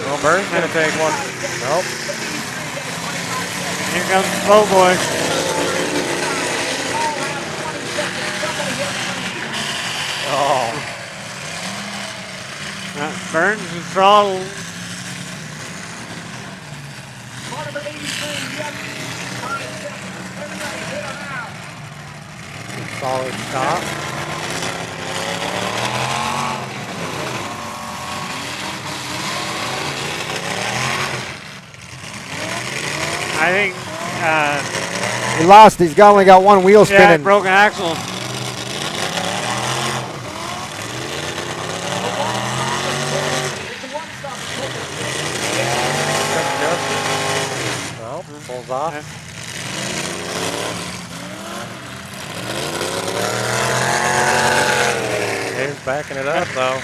Well, Burns going to take one. Nope. Here comes the boat boy. Oh. Burns the throttle. Solid stop. I think he lost. He's only got one wheel yeah, spinning. broken axle. Well, pulls off. Dave's backing it up though.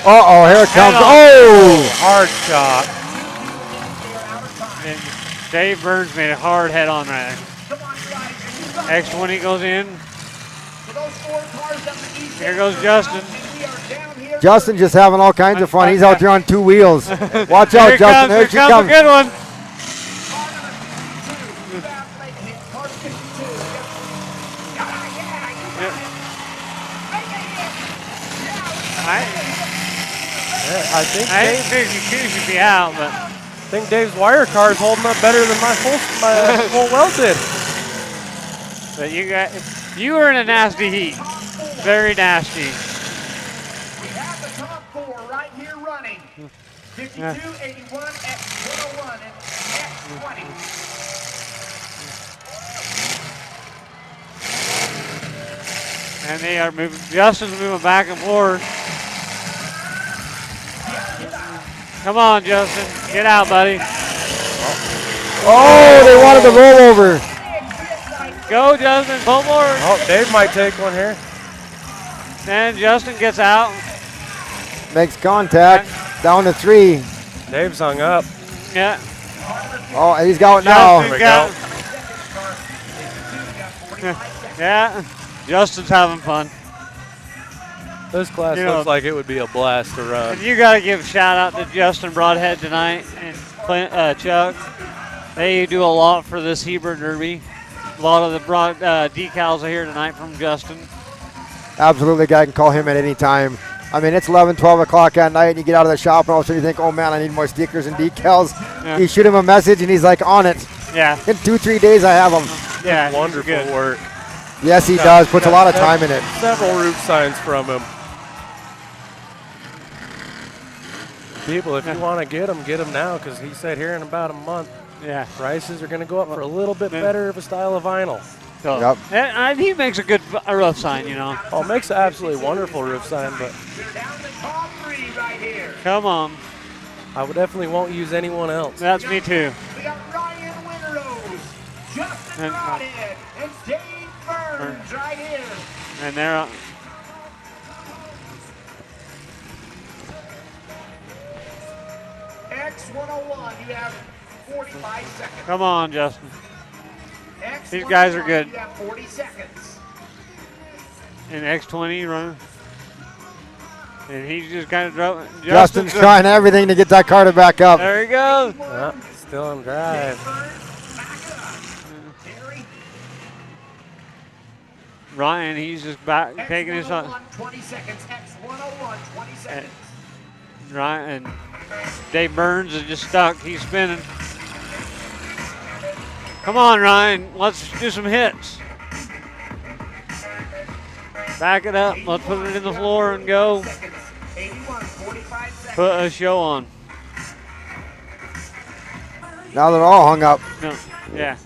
Uh-oh, here it comes. Oh! Hard shot. And Dave Burns made a hard head on that. X20 goes in. Here goes Justin. Justin just having all kinds of fun. He's out there on two wheels. Watch out, Justin. Here comes a good one. I think Dave 52 should be out, but I think Dave's wire car is holding up better than my whole weld did. But you were in a nasty heat. Very nasty. We have the top four right here running. 52, 81, X101, and X20. And they are moving. Justin's moving back and forth. Come on, Justin. Get out, buddy. Oh, they wanted the rollover. Go, Justin. Pull forward. Oh, Dave might take one here. And Justin gets out. Makes contact. Down to 3. Dave's hung up. Yeah. Oh, he's got it now. There we go. Yeah. Justin's having fun. This class looks like it would be a blast to run. And you got to give a shout out to Justin Broadhead tonight and Clint, Chuck. They do a lot for this Heber Derby. A lot of the decals are here tonight from Justin. Absolutely, guy can call him at any time. I mean, it's 11, 12 o'clock at night, and you get out of the shop, and all of a sudden you think, oh man, I need more stickers and decals. Yeah. You shoot him a message, and he's like on it. Yeah. In 2-3 days, I have him. Yeah. Wonderful work. Yes, he does. Puts a lot of time in it. Several roof signs from him. People, if you want to get them now, because he said here in about a month, yeah, prices are going to go up for a little bit better of a style of vinyl. So, and he makes a good roof sign, you know. Oh, makes an absolutely wonderful roof sign, but come on. I would definitely won't use anyone else. That's me too. We got Ryan Winterose, Justin Broadhead, and Dave Burns right here. And they're X101, you have 45 seconds. come on, Justin. X101, These guys are good. You have 40 seconds. And X20 running. And he's just kind of dropping. Justin's trying everything to get that car back up. There he goes. Still on drive. Ryan, he's just back taking his shot. 20 seconds. X101, 20 seconds. Ryan and Dave Burns is just stuck. He's spinning. Come on, Ryan. Let's do some hits. Back it up. Let's put it in the floor and go. Put a show on. Now they're all hung up. No, yeah.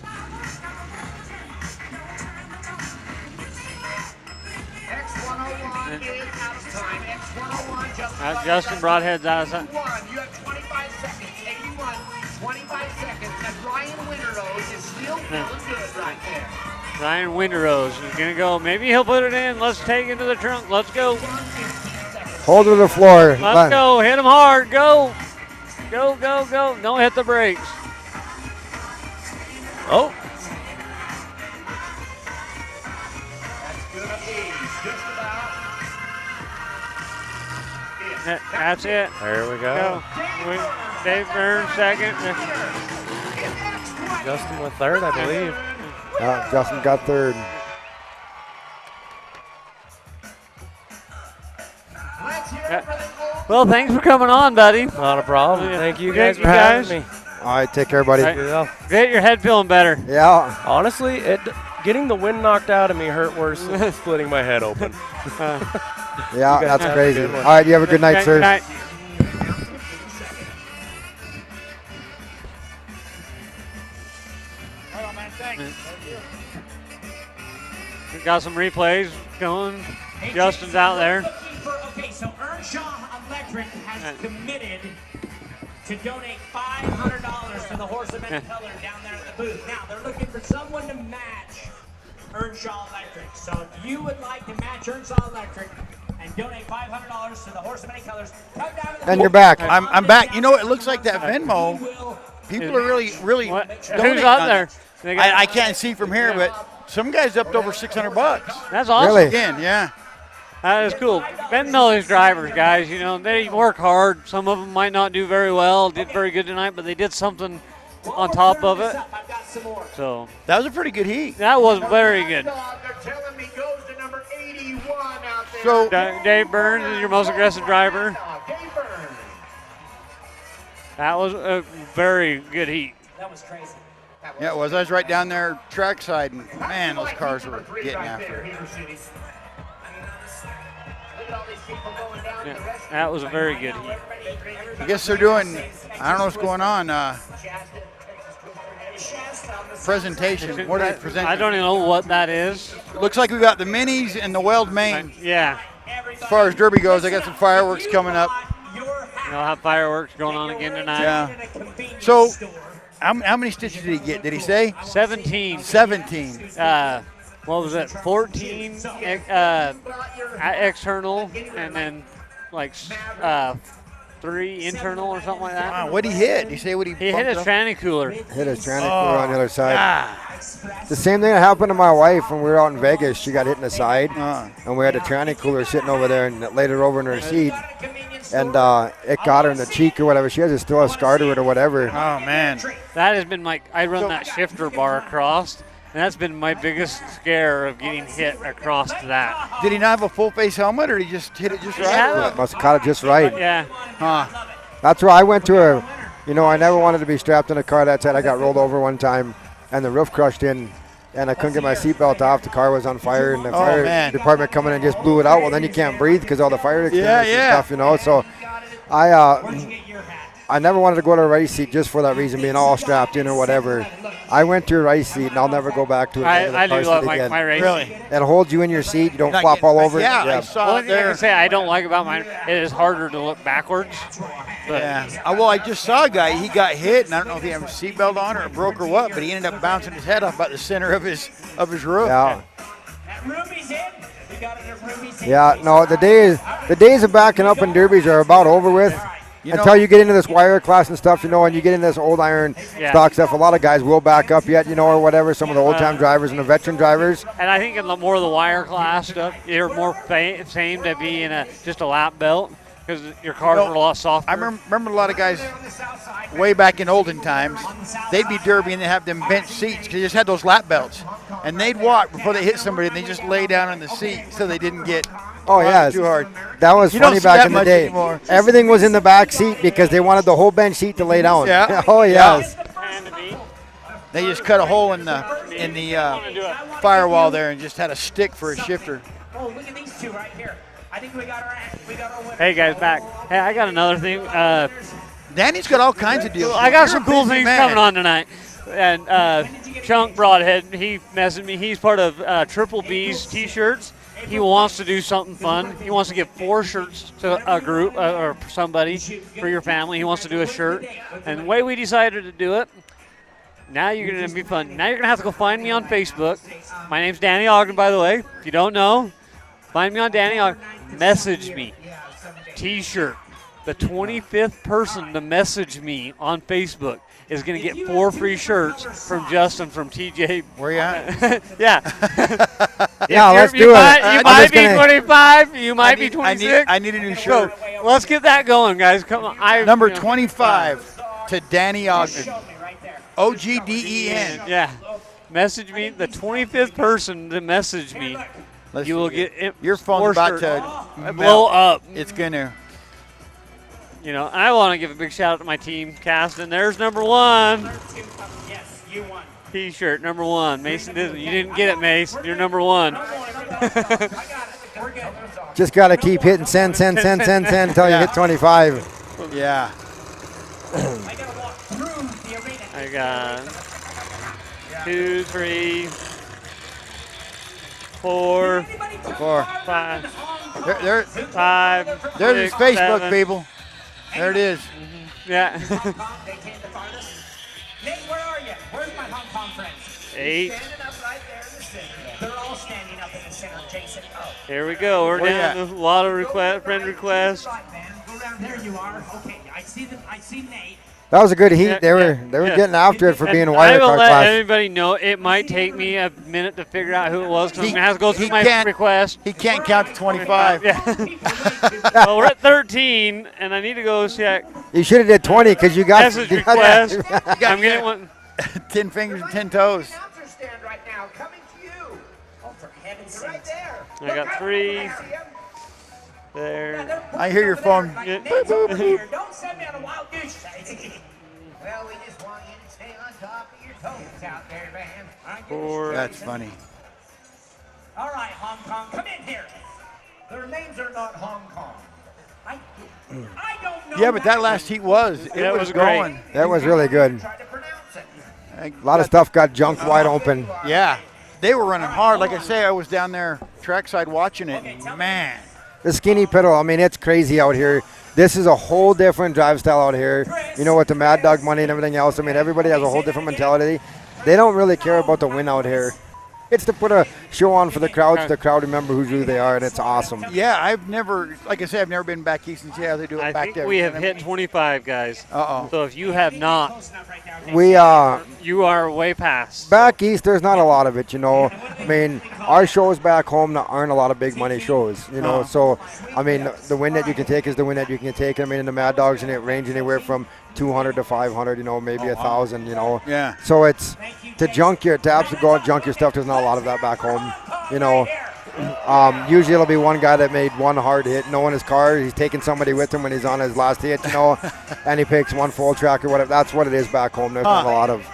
X101 is out of time. X101, Justin Broadhead's out of time. You have 25 seconds. 81, 25 seconds. And Ryan Winterose is still feeling good right there. Ryan Winterose is going to go. Maybe he'll put it in. Let's take it to the trunk. Let's go. Hold to the floor. Let's go. Hit him hard. Go. Go, go, go. Don't hit the brakes. Oh. That's it. There we go. Dave Burns second. Justin with third, I believe. Justin got third. Well, thanks for coming on, buddy. Not a problem. Yeah. Thank you Thank guys for having me. All right, take care, buddy. Right. Get your head feeling better. Yeah. Honestly, getting the wind knocked out of me hurt worse than splitting my head open. Yeah, that's crazy. All right, you have a good night, sir. Good night. We got some replays going. Justin's out there. Okay, so Earnshaw Electric has committed to donate $500 to the Horse of Many Colors down there at the booth. Now, they're looking for someone to match Earnshaw Electric. So if you would like to match Earnshaw Electric and donate $500 to the Horse of Many Colors, come down to the And you're back. I'm back. You know, it looks like that Venmo. People are really donating Who's up on there? it. I can't see from here, but some guys upped over $600. That's awesome. Really? Again, yeah. That is cool. Ben Miller's drivers, guys, you know, they work hard. Some of them might not do very well, did very good tonight, but they did something on top of it. So that was a pretty good heat. That was very good. So Dave Burns is your most aggressive driver. That was a very good heat. That was crazy. Yeah, it was. I was right down there trackside, and man, those cars were getting after it. Yeah, that was a very good heat. I guess they're doing, I don't know what's going on, presentation. What are they presenting? I don't even know what that is. It looks like we got the minis and the weld main. Yeah. As far as Derby goes, I got some fireworks coming up. They'll have fireworks going on again tonight. Yeah. So, how many stitches did he get? Did he say? 17. 17. What was it? 14 external, and then like 3 internal or something like that. Wow, what'd he hit? Did he say what he hit his tranny cooler. Hit his tranny cooler on the other side. The same thing that happened to my wife when we were out in Vegas. She got hit in the side, and we had a tranny cooler sitting over there, and it laid her over in her seat, and it got her in the cheek or whatever. She has still a scar to it or whatever. Oh, man. That has been I run that shifter bar across, and that's been my biggest scare of getting hit across that. Did he not have a full face helmet, or did he just hit it just right? Yeah. Must have caught it just right. Yeah. Huh. That's where I went to I never wanted to be strapped in a car that tight. I got rolled over one time, and the roof crushed in, and I couldn't get my seatbelt off. The car was on fire, and the fire department coming in and just blew it out. Well, then you can't breathe because all the fire extinguishers and stuff, So I never wanted to go to a race seat just for that reason, being all strapped in or whatever. I went to a race seat, and I'll never go back to it. I do love my race seat. It holds you in your seat. You don't flop all over. I saw it there. I can say I don't like about mine, it is harder to look backwards. But Well, I just saw a guy. He got hit, and I don't know if he had a seatbelt on or it broke or what, but he ended up bouncing his head off about the center of his roof. Yeah. Ruby's in. We got it. Ruby's in. Yeah. No, the days of backing up in derbies are about over with. Until you get into this wire class and stuff, and you get into this old iron stock stuff, a lot of guys will back up yet, or whatever, some of the old-time drivers and the veteran drivers. And I think in the more of the wire class stuff, you're more famed to be in just a lap belt because your cars are a lot softer. I remember a lot of guys way back in olden times, they'd be derby and they'd have them bench seats because they just had those lap belts. And they'd walk before they hit somebody, and they just lay down on the seat so they didn't get too hard. That was funny back in the day. Anymore. Everything was in the back seat because they wanted the whole bench seat to lay down. Yeah. Oh, yes. They just cut a hole in the firewall there and just had a stick for a shifter. Oh, look at these two right here. I think we got our winner. Hey, guys, back. Hey, I got another thing. Danny's got all kinds of deals. I got some cool things coming on tonight. And Chunk Broadhead, he messaged me. He's part of Triple B's T-shirts. He wants to do something fun. He wants to give 4 shirts to a group or somebody for your family. He wants to do a shirt. And the way we decided to do it, now you're going to be fun. Now you're going to have to go find me on Facebook. My name's Danny Ogden, by the way. If you don't know, find me on Danny Ogden. Message me. T-shirt. The 25th person to message me on Facebook is going to get 4 free shirts from Justin from TJ. Where you at? Yeah. Yeah, let's do it. You might be 25. You might be 26. I need a new shirt. So, let's get that going, guys. Come on. Number 25 to Danny Ogden. OGDEN. Yeah. Message me. The 25th person to message me, you will get your phone's about to blow up. It's going to. You know, I want to give a big shout out to my team, Caston. There's number 1. Yes, you won. T-shirt, number 1. Mason didn't. You didn't get it, Mace. You're number 1. Just got to keep hitting send until you hit 25. Yeah. I got 2, 3, 4, 5. There, 5. there's his 6, Facebook, 7. people. There it is. Yeah. Nate, where are you? Where's my Hong Kong friends? 8. Standing up right there in the center. They're all standing up in the center, Jason. Oh. Here we go. We're down to a lot of friend requests. Go around there you are. Okay, I see Nate. That was a good heat. Yeah, They were getting after it for being a wire I will car let class. everybody know it might take me a minute to figure out who it was because I'm going to have to go through my request. He can't count to 25. Yeah. Well, we're at 13, and I need to go check. You should have did 20 because you got Message request. got I'm getting one. 10 fingers and 10 toes. Stand right now, coming to you. Oh, for heaven's sake. Right there. I got 3. There. I hear your phone. Yeah. Nate's over here. Don't send me on a wild goose chase. Well, we just want you to stay on top of your toes out there, man. 4. That's funny. All right, Hong Kong, come in here. Their names are not Hong Kong. I don't know. Yeah, but that last heat was. It was going. That was really good. A lot of stuff got junked wide open. Yeah. They were running hard. Like I say, I was down there trackside watching it, and man. The skinny pedal, I mean, it's crazy out here. This is a whole different drive style out here. You know, with the Mad Dog money and everything else. I mean, everybody has a whole different mentality. They don't really care about the win out here. It's to put a show on for the crowd, so the crowd remember who they are, and it's awesome. Yeah, I've never, like I say, I've never been back east and see how they do it I back think there. we have hit 25, guys. Uh-oh. So if you have not, you are way past. Back east, there's not a lot of it, you know. I mean, our shows back home aren't a lot of big money shows, you know. So, I mean, the win that you can take is the win that you can take. I mean, in the Mad Dogs, and it range anywhere from 200 to 500, you know, maybe 1,000, you know. Yeah. So it's to absolutely go out junk your stuff. There's not a lot of that back home, you know. Usually it'll be one guy that made one hard hit, no in his car. He's taking somebody with him when he's on his last hit, you know, and he picks one full track or whatever. That's what it is back home. There's not a lot of.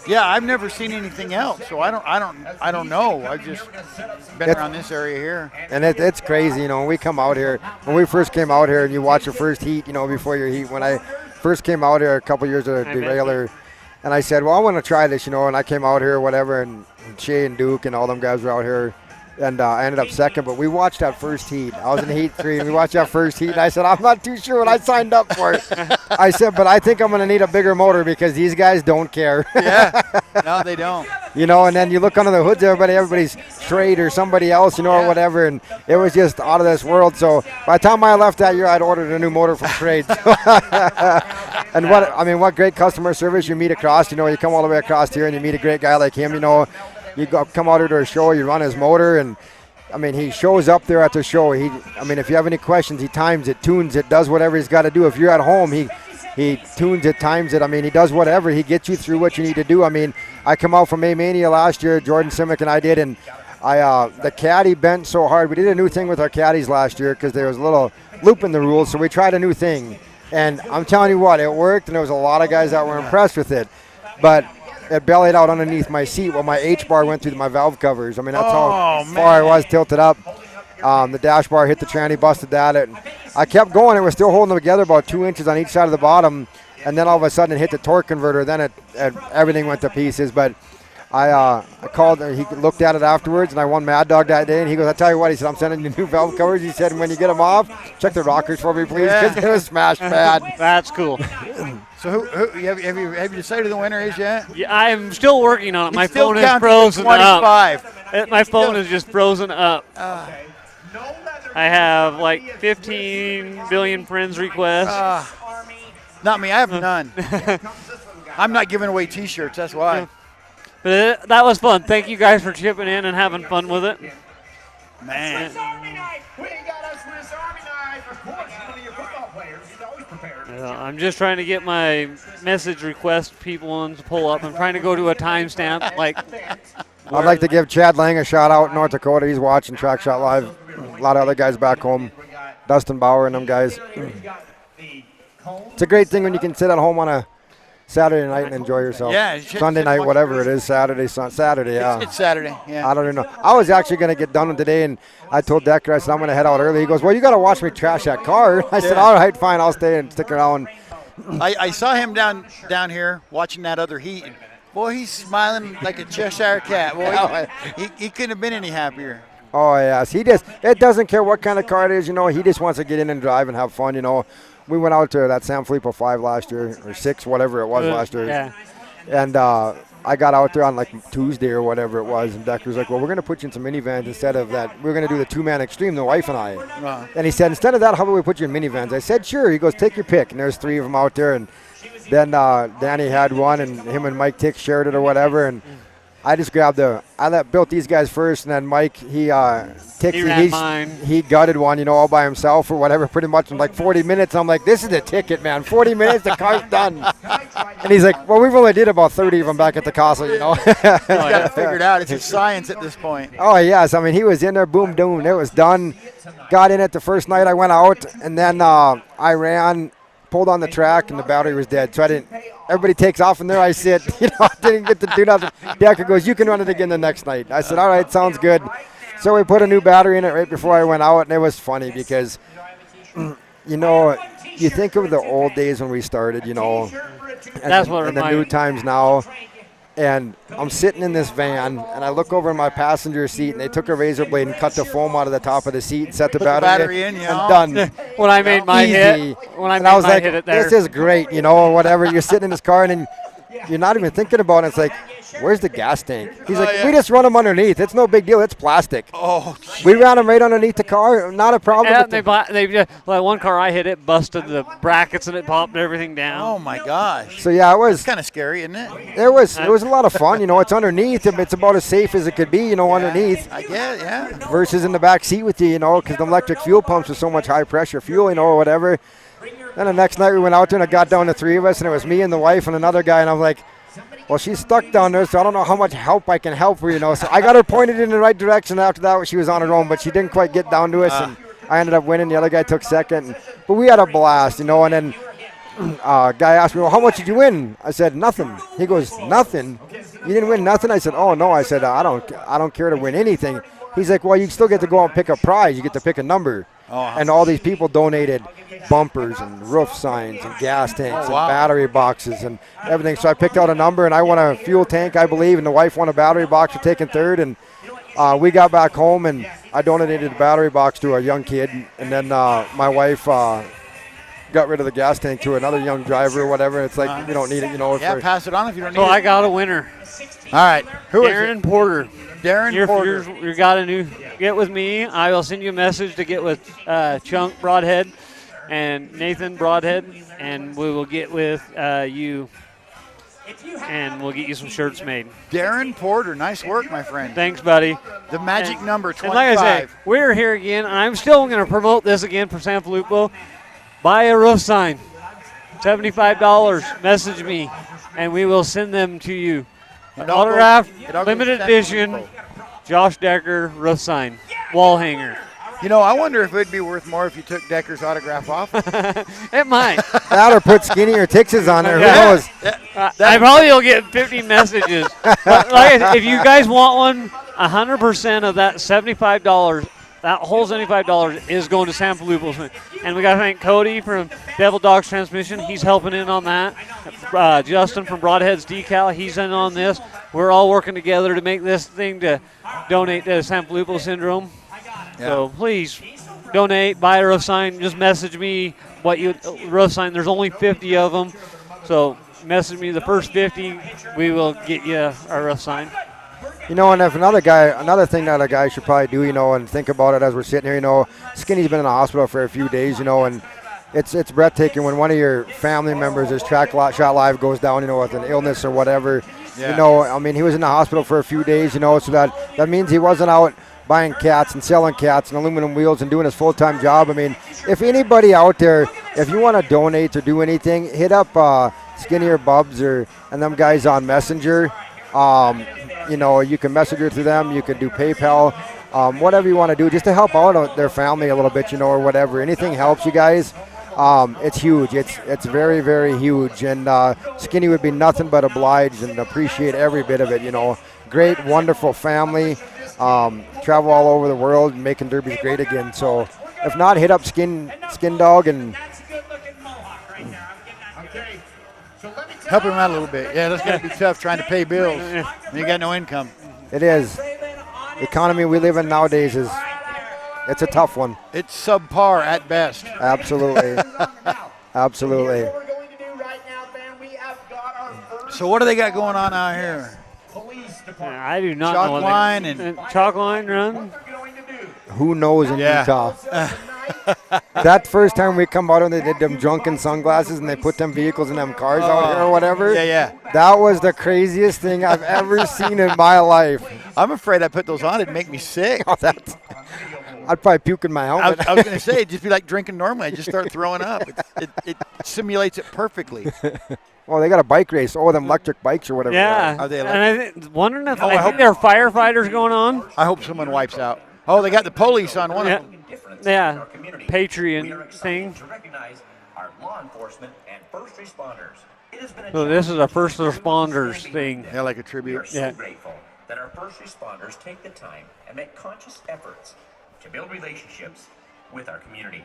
Yeah, I've never seen anything else, so I don't know. I've just been around this area here. And it's crazy, you know. When we come out here, when we first came out here, and you watch your first heat, you know, before your heat. When I first came out here a couple years as a derailer, and I said, well, I want to try this, you know, and I came out here, whatever, and Shay and Duke and all them guys were out here. And I ended up second, but we watched that first heat. I was in heat 3, and we watched that first heat, and I said, I'm not too sure what I signed up for. I said, but I think I'm going to need a bigger motor because these guys don't care. Yeah, no, they don't. You know, and then you look under the hoods, everybody's straight or somebody else, you know, or whatever, and it was just out of this world. So by the time I left that year, I'd ordered a new motor from trade. And what great customer service you meet across. You know, you come all the way across here and you meet a great guy like him, you know. You come out here to a show, you run his motor, and I mean, he shows up there at the show. If you have any questions, he times it, tunes it, does whatever he's got to do. If you're at home, he tunes it, times it. I mean, he does whatever. He gets you through what you need to do. I mean, I come out from A-Mania last year, Jordan Simic and I did, and the caddy bent so hard. We did a new thing with our caddies last year because there was a little loop in the rules, so we tried a new thing. And I'm telling you what, it worked, and there was a lot of guys that were impressed with it. But it bellied out underneath my seat while my H-bar went through my valve covers. I mean, that's how far I was tilted up. The dash bar hit the tranny, busted that. And I kept going. It was still holding them together about 2 inches on each side of the bottom. And then all of a sudden it hit the torque converter. Then everything went to pieces. But I called, he looked at it afterwards, and I won Mad Dog that day. And he goes, I tell you what, he said, I'm sending you new valve covers. He said, when you get them off, check the rockers for me, please, because it was smashed bad. That's cool. So have you decided who the winner is yet? Yeah, I'm still working on it. My still phone is counting frozen 25. up. My phone is just frozen up. I have like 15 billion friends requests. Not me. I have none. I'm not giving away T-shirts. That's why. But that was fun. Thank you guys for chipping in and having fun with it. Man. I'm just trying to get my message request people to pull up. I'm trying to go to a timestamp. I'd like to give Chad Lang a shout out in North Dakota. He's watching TrackShotLive. A lot of other guys back home. Dustin Bauer and them guys. it's a great thing when you can sit at home on a Saturday night and enjoy yourself. Yeah, Sunday night, whatever it is, Saturday, yeah. It's Saturday, yeah. I don't even know. I was actually going to get done today, and I told Decker, I said, I'm going to head out early. He goes, well, you got to watch me trash that car. I said, all right, fine, I'll stay and stick around. I saw him down here watching that other heat. And boy, he's smiling like a Cheshire cat. Boy, he couldn't have been any happier. Oh, yes. It doesn't care what kind of car it is, he just wants to get in and drive and have fun, We went out to that San Filippo 5 last year, or 6, whatever it was last year. Yeah. And I got out there on like Tuesday or whatever it was, and Decker's like, well, we're going to put you in some minivans instead of that. We're going to do the 2-man extreme, the wife and I. And he said, instead of that, how about we put you in minivans? I said, sure. He goes, take your pick. And there's 3 of them out there. And then Danny had one, and him and Mike Tick shared it or whatever. And I just grabbed built these guys first, and then Mike, he gutted one, all by himself or whatever, pretty much in like 40 minutes. I'm like, this is a ticket, man. 40 minutes, the car's done. And he's like, well, we've only did about 30 of them back at the Casa, He's got it figured out. It's a science at this point. Oh, yes. I mean, he was in there, boom, boom. It was done. Got in it the first night I went out, and then I ran, pulled on the track, and the battery was dead. So everybody takes off, and there I sit. Didn't get to do nothing. Decker goes, you can run it again the next night. I said, all right, sounds good. So we put a new battery in it right before I went out, and it was funny because, you think of the old days when we started, That's what and the new times now. And I'm sitting in this van, and I look over in my passenger seat, and they took a razor blade and cut the foam out of the top of the seat and set the battery in, and done. When I made my hit, I was like, this is great, or whatever. You're sitting in this car, and then you're not even thinking about it. It's like, where's the gas tank? He's like, we just run them underneath. It's no big deal. It's plastic. Oh, we ran them right underneath the car. Not a problem. Yeah, they just, like one car I hit, it busted the brackets and it popped everything down. Oh my gosh. So yeah, it was. It's kind of scary, isn't it? It was a lot of fun. It's underneath. It's about as safe as it could be. Underneath. I get it, yeah. Versus in the back seat with you, because the electric fuel pumps with so much high pressure fuel, or whatever. Then the next night we went out there and it got down to 3 of us, and it was me and the wife and another guy, and I'm like, well, she's stuck down there, so I don't know how much help I can help her, So I got her pointed in the right direction. After that, she was on her own, but she didn't quite get down to us, and I ended up winning. The other guy took second. But we had a blast, And then guy asked me, well, how much did you win? I said, nothing. He goes, nothing? You didn't win nothing? I said, oh, no. I said, I don't care to win anything. He's like, well, you still get to go out and pick a prize. You get to pick a number. And all these people donated bumpers and roof signs and gas tanks and battery boxes and everything. So I picked out a number, and I won a fuel tank, I believe, and the wife won a battery box for taking third. And we got back home, and I donated the battery box to a young kid. And then my wife got rid of the gas tank to another young driver or whatever. It's like, you don't need it, Yeah, pass it on if you don't need So it. I got a winner. All right. Who is Darren it? Porter. Darren Porter. You got a new. Get with me. I will send you a message to get with Chunk Broadhead and Nathan Broadhead, and we will get with you, and we'll get you some shirts made. Darren Porter. Nice work, my friend. Thanks, buddy. The magic number 25. And like I say, we're here again, and I'm still going to promote this again for San Filippo. Buy a roof sign, $75. Message me, and we will send them to you. Autograph, limited edition, Josh Decker roof sign, wall hanger. I wonder if it'd be worth more if you took Decker's autograph off. It might. That or put Skinny or Tix's on there. Yeah. Who knows? I probably will get 50 messages. But like, if you guys want one, 100% of that $75, that whole $75 is going to San Filippo. And we got to thank Cody from Devil Dogs Transmission. He's helping in on that. Justin from Broadhead's Decal, he's in on this. We're all working together to make this thing to donate to San Filippo Syndrome. Yeah. So please donate, buy a roof sign. Just message me what you roof sign. There's only 50 of them. So message me the first 50. We will get you a roof sign. And if another thing that a guy should probably do, and think about it as we're sitting here, Skinny's been in the hospital for a few days, and it's breathtaking when one of your family members, his TrackShotLive goes down, with an illness or whatever. Yeah. He was in the hospital for a few days, so that means he wasn't out buying cats and selling cats and aluminum wheels and doing his full-time job. If anybody out there, if you want to donate or do anything, hit up Skinny or Bubs and them guys on Messenger. You can message her through them. You can do PayPal, whatever you want to do, just to help out their family a little bit, or whatever. Anything helps you guys. It's huge. It's very, very huge. And Skinny would be nothing but obliged and appreciate every bit of it. You know, great, wonderful family. Travel all over the world, making derbies great again. So if not, hit up Skin Dog and help him out a little bit. Yeah, that's got to be tough trying to pay bills when you got no income. It is. The economy we live in nowadays it's a tough one. It's subpar at best. Absolutely. Absolutely. So what do they got going on out here? I do not Chalk know. line and chalk line run. Who knows in Yeah. Utah? That first time we come out and they did them drunken sunglasses and they put them vehicles in them cars out here or whatever. Yeah, yeah. That was the craziest thing I've ever seen in my life. I'm afraid I put those on. It'd make me sick. I'd probably puke in my helmet. I was going to say, it'd just be like drinking normally. I just start throwing up. It simulates it perfectly. Well, they got a bike race. Oh, them electric bikes or whatever. Yeah. Are they and I wondering if I hope think there are firefighters going on. I hope someone wipes out. Oh, they got the police on one of them. Yeah. Patriot thing. To recognize our law enforcement and first responders. It has been a So this is a first responders thing. Yeah, like a We are tribute. so grateful that our first responders take the time and make conscious efforts to build relationships with our community.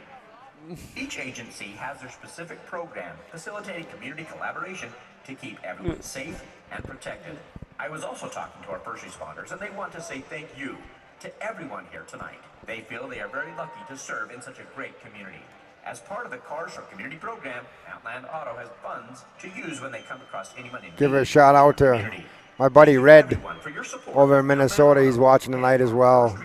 Each agency has their specific program facilitating community collaboration to keep everyone safe and protected. I was also talking to our first responders, and they want to say thank you to everyone here tonight. They feel they are very lucky to serve in such a great community. As part of the Cars for Community program, Outland Auto has funds to use when they come across anyone in Give need. a shout out to my buddy Red over in Minnesota. He's watching tonight as well.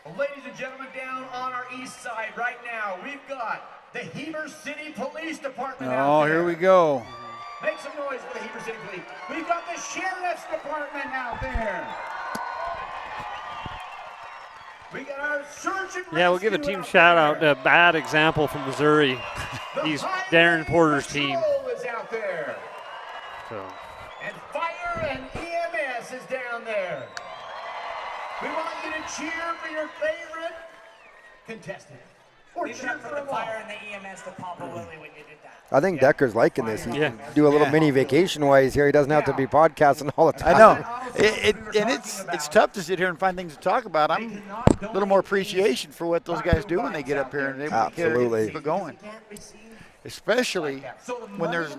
Well, ladies and gentlemen, down on our east side right now, we've got the Heber City Police Department out Oh, there. here we go. Make some noise for the Heber City Police. We've got the Sheriff's Department out there. We got our search and Yeah, we'll give a team shout out to Bad Example from Missouri. He's Darren Porter's team. Patrol is out there. So And fire and EMS is down there. We want you to cheer for your favorite contestant. Or Leave cheer it for for the them all. fire and the EMS to Papa Willie when you did that. I think Decker's liking this. He Yeah. can do a little mini vacation while he's here. He doesn't have to be podcasting all the I time. know. And it's tough to sit here and find things to talk about. I'm a little more appreciation for what those guys do when they get up here and they Absolutely. keep it going. Especially when there's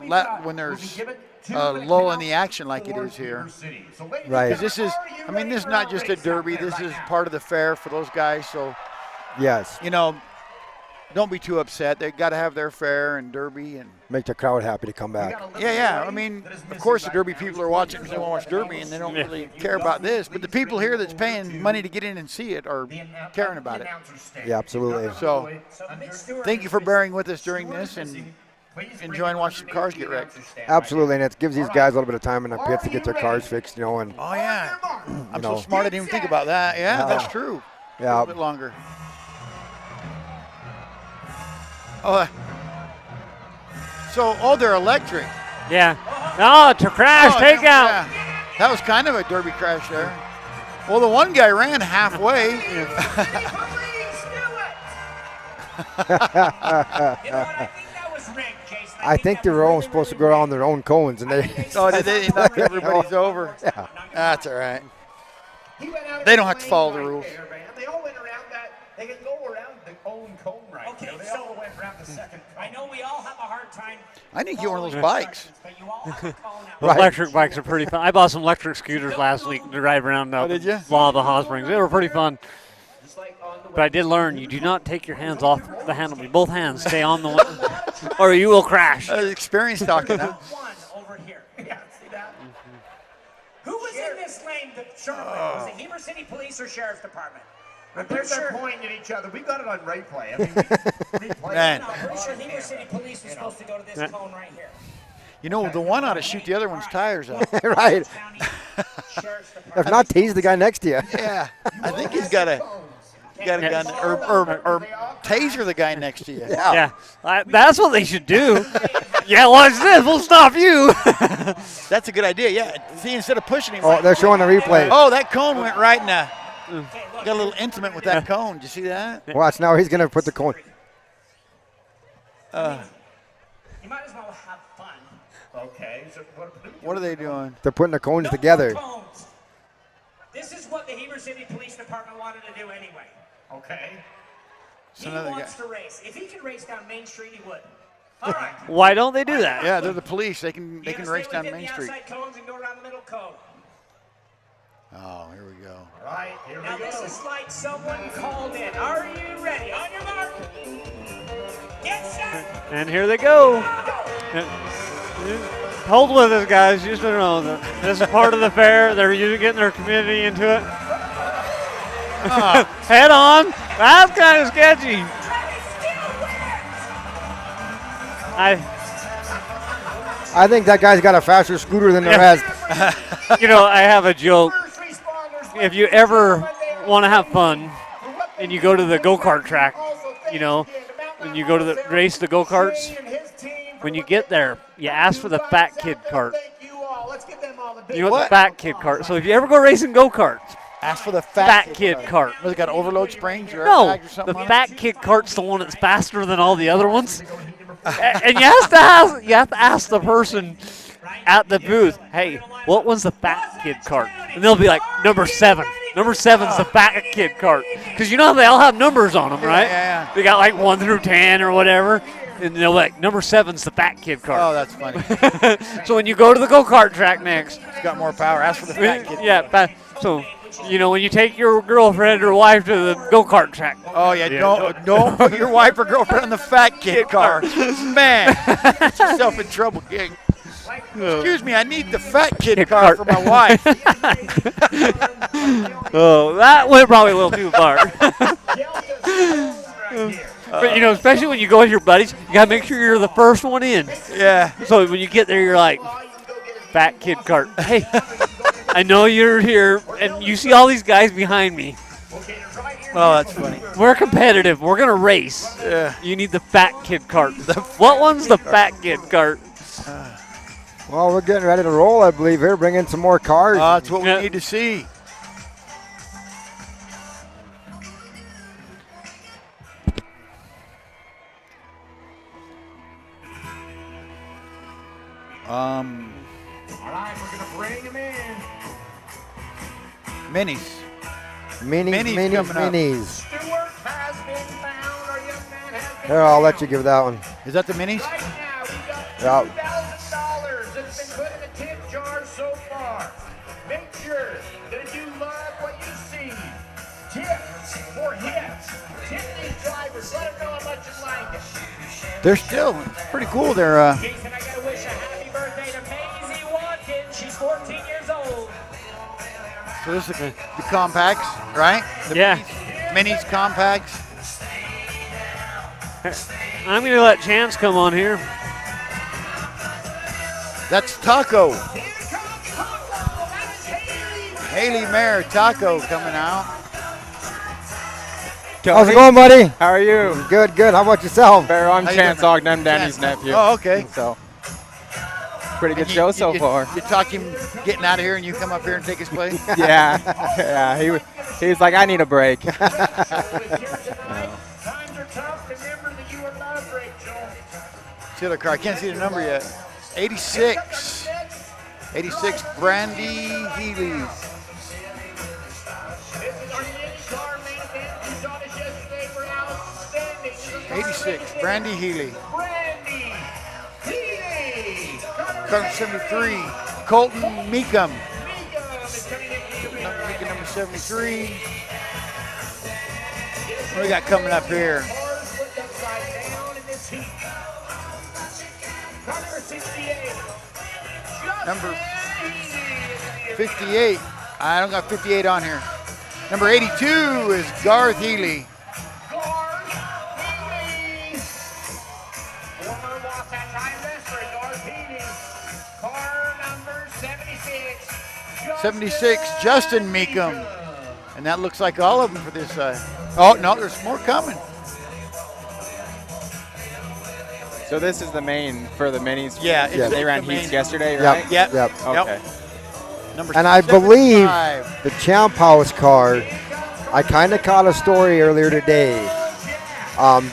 lull in the action like it is here. Right. 'Cause this is not just a derby. This is part of the fair for those guys. So, Yes. you know, don't be too upset. They got to have their fair and derby and. Make the crowd happy to come back. Yeah. I mean, of course the derby people are watching because they want to watch derby and they don't really care about this. But the people here that's paying money to get in and see it are caring about it. Yeah, absolutely. So, thank you for bearing with us during this and enjoying watching cars get wrecked. Absolutely, and it gives these guys a little bit of time in the pits to get their cars fixed, you know, and Oh yeah, I'm know. so smart I didn't even think about that. Yeah, No. that's true. A Yeah. little bit longer. Oh, they're electric. yeah. No, to crash Oh, takeout. yeah. That was kind of a derby crash there. Well, the one guy ran halfway. I think they were all supposed to go on their own cones, and they. Oh, they knocked everybody's over. Yeah. That's all right. They don't have to follow the rules. They all went around that. They can go around the own cone right. Okay, They so all went around the second. I know we all have a hard time. I need to get one of those bikes. But you all have to call now. The electric bikes are pretty fun. I bought some electric scooters last week to drive around up did ya? Lava Hot Springs. They were pretty fun. But I did learn you do not take your hands off the handle. Both hands stay on the one, or you will crash. Experience talking. Huh? One over here. Yeah, see that? Who was in this lane that Sherman was it Heber City Police or Sheriff's Department? I'm They're pretty sure. pointing at each other. We got it on replay. I mean, we replay Man. No, I'm pretty sure Heber City Police was supposed to go to this cone right here. You know, the one ought to shoot the other one's tires out. Right. Sheriff's Department. If not, tease the guy next to you. Yeah, I think he's got a gun or taser the guy next to you. Yeah, that's what they should do. Yeah, watch this. We'll stop you. That's a good idea. Yeah. See, instead of pushing him. Oh, they're showing the replay. Oh, that cone went right in the. Got a little intimate with that cone. Did you see that? Watch now. He's gonna put the cone. You might as well have fun. Okay. So What are they doing? They're putting the cones together. cones. This is what the Heber City Police Department wanted to do anyway. Okay. He another wants guy. to race. If he can race down Main Street, he would. All right. Why don't they do that? Yeah, they're the police. They can You gotta race stay down within Main the Street. outside cones and go around the middle cone. Oh, here we go. All right, here now we go. This is like someone called in. Are you ready? On your mark. Get set. And here they go. Hold with us, guys. Just so you know, this is part of the fair. They're usually getting their community into it. Head on. That's kind of sketchy. I think that guy's got a faster scooter than the rest. You know, I have a joke. If you ever want to have fun and you go to the go-kart track, you know, when you go to the race the go-karts, when you get there, you ask for the fat kid cart. You know what the fat kid cart. So if you ever go racing go-karts, ask for the fat kid cart. Has it got overload springs or No, airbags or something the on it? fat kid cart's the one that's faster than all the other ones. And you have to ask the person at the booth, hey, what was the fat kid cart? And they'll be like, number 7. Number 7's the fat kid cart. Because you know how they all have numbers on them, right? Yeah. They got like 1 through 10 or whatever. And they're like, number 7's the fat kid cart. Oh, that's funny. So when you go to the go-kart track next. It's got more power. Ask for the fat kid. Yeah, so, you know, when you take your girlfriend or wife to the go-kart track. Oh, yeah, don't put your wife or girlfriend on the fat kid car. Man, get yourself in trouble, gig. Excuse me, I need the fat kid car for my wife. Oh, that went probably a little too far. But, you know, especially when you go with your buddies, you got to make sure you're the first one in. Yeah. So when you get there, you're like, fat kid cart. Hey, I know you're here, and you see all these guys behind me. Oh, that's funny. We're competitive. We're going to race. Yeah. You need the fat kid cart. What one's the fat kid cart? Well, we're getting ready to roll, I believe, here. Bring in some more cars. That's what we need to see. All right, we're gonna bring him in. Minis. Minis coming up. minis. Stewart has been found. Our young man has been Here, I'll let you give that one. Is that the minis? Right now, we Yeah. got $2,000 that's been put in the tip jar so far. Make sure that if you love what you see, tip for hits. Tip these drivers. Let them know how much you like it. They're still pretty cool. They're Jason, I gotta wish a happy birthday to Maisie Watkins. She's 14 years old. so this is the compacts, right? The Yeah. Minis compacts. I'm going to let Chance come on here. That's Taco. Haley Mayer Taco coming out. How's it going, buddy? How are you? Good, good. How about yourself? Bear, I'm How you Chance doing? Ogden. I'm Danny's nephew. Oh, okay. So, pretty good And show so far. You talk him getting out of here, and you come up here and take his place. Yeah, yeah. He was like, I need a break. Times are tough. Remember that you are loved, Rachel. See the car. I can't see the number yet. 86. 86 Brandy Healy. This is our mini car main event. You saw this yesterday. We're outstanding. 86 Brandy Healy. Brandy Healy. Car 73 Colton Meekum. is coming in. Meekum number 73. What do we got coming up here? Cars flipped upside down in this heat. Car number 68. Number 58. I don't got 58 on here. Number 82 is Garth Healy. Former Wasatch High wrestler Garth Healy. Car number 76. 76 Justin Meekum. And that looks like all of them for this. Oh, no, there's more coming. So this is the main for the minis. Yeah, it's They ran the main. heats yesterday, Yep. right? Yep. Okay. Number And I believe 75. the Champ House car I kind of caught a story earlier today.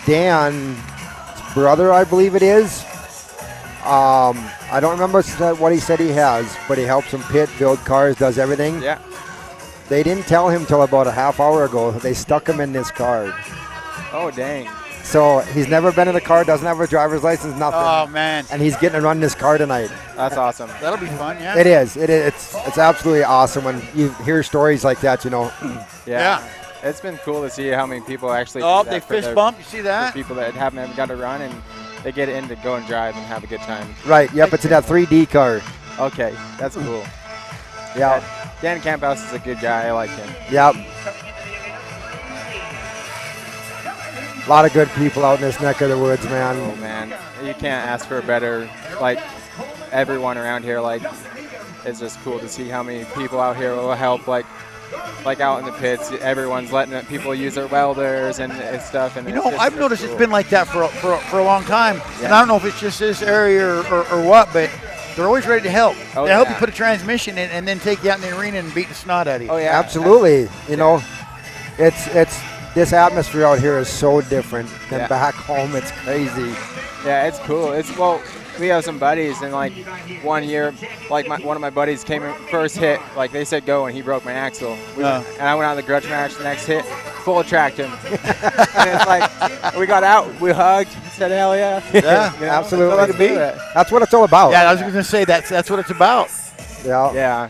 Dan's brother, I believe it is. I don't remember what he said he has, but he helps him pit, build cars, does everything. Yeah. They didn't tell him till about a half hour ago. They stuck him in this car. Oh, dang. So he's never been in a car, doesn't have a driver's license, nothing. Oh, man. And he's getting to run this car tonight. That's awesome. That'll be fun, yeah. It is. It's absolutely awesome when you hear stories like that, you know. Yeah. It's been cool to see how many people actually do Oh, that they for fist bump. You see for that? people that haven't ever got to run, and they get in to go and drive and have a good time. Right, yep, it's in that 3D car. Okay, that's cool. Yeah. Dan Camphouse is a good guy. I like him. Yep. A lot of good people out in this neck of the woods, man. Oh, man. You can't ask for a better, like, everyone around here, like, it's just cool to see how many people out here will help, like out in the pits. Everyone's letting people use their welders and stuff. And You know, I've noticed cool. it's been like that for a long time. Yeah. And I don't know if it's just this area or what, but they're always ready to help. Oh, they help yeah. you put a transmission in and then take you out in the arena and beat the snot out of you. Oh, yeah. Absolutely. You know, it's this atmosphere out here is so different than Yeah. back home. It's crazy. Yeah, it's cool. We have some buddies, and like 1 year, like one of my buddies came in first hit, like they said go, and he broke my axle. And I went out of the Grudge match. The next hit, full tracked him. And it's like we got out, we hugged, said hell yeah. Yeah, You know? absolutely. So let's do that. That's what it's all about. Yeah, I was going to say that's what it's about. Yeah.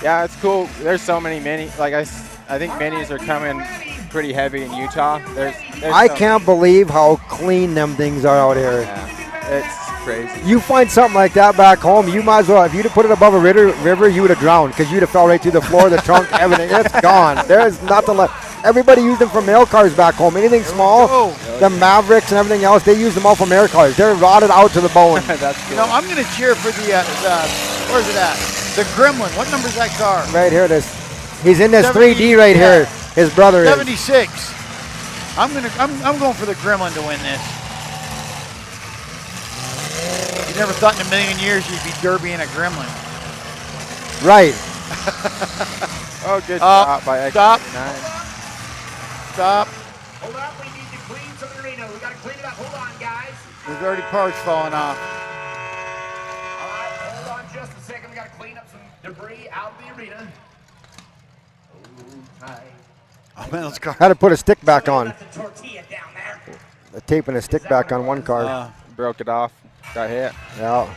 Yeah, it's cool. There's so many like I think minis are coming pretty heavy in Utah. There's I can't believe how clean them things are out here. Yeah, it's crazy. You find something like that back home, you might as well, if you'd have put it above a river, you would have drowned because you'd have fell right through the floor, the trunk, everything. It's gone. There's nothing left. Everybody used them for mail cars back home. Anything small, the Mavericks and everything else, they use them all for mail cars. They're rotted out to the bone. That's cool. You know, I'm going to cheer for the where's it at? The Gremlin. What number's that car? Right here it is. He's in this 3D right here. His brother 76. I'm going for the Gremlin to win this. You never thought in a million years you'd be derbying a Gremlin. Right. Oh, good stop by Stop. X9. Stop. Hold up, we need to clean some of the arena. We got to clean it up. Hold on, guys. There's already parts falling off. All right, hold on just a second. We got to clean up some debris out of the arena. Oh, man, let's go. Had to put a stick back on. The tortilla down there. The taping a stick back on one car. Broke it off. Got hit. Yeah.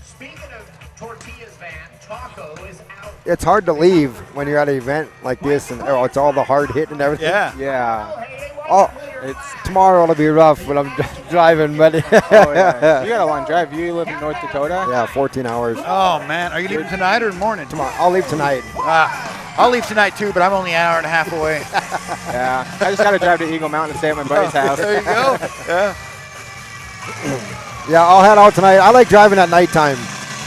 Speaking of tortillas, van, Taco is out. It's hard to leave when you're at an event like this, and it's all the hard hit and everything. Yeah. Oh, it's tomorrow. It'll be rough when I'm driving, but Oh, yeah. You got a long drive. You live in North Dakota? yeah, 14 hours. Oh, man. Are you leaving tonight or morning? Tomorrow. I'll leave tonight. I'll leave tonight, too, but I'm only an hour and a half away. Yeah. I just got to drive to Eagle Mountain and stay at my buddy's house. There you go. Yeah. Yeah, I'll head out tonight. I like driving at nighttime.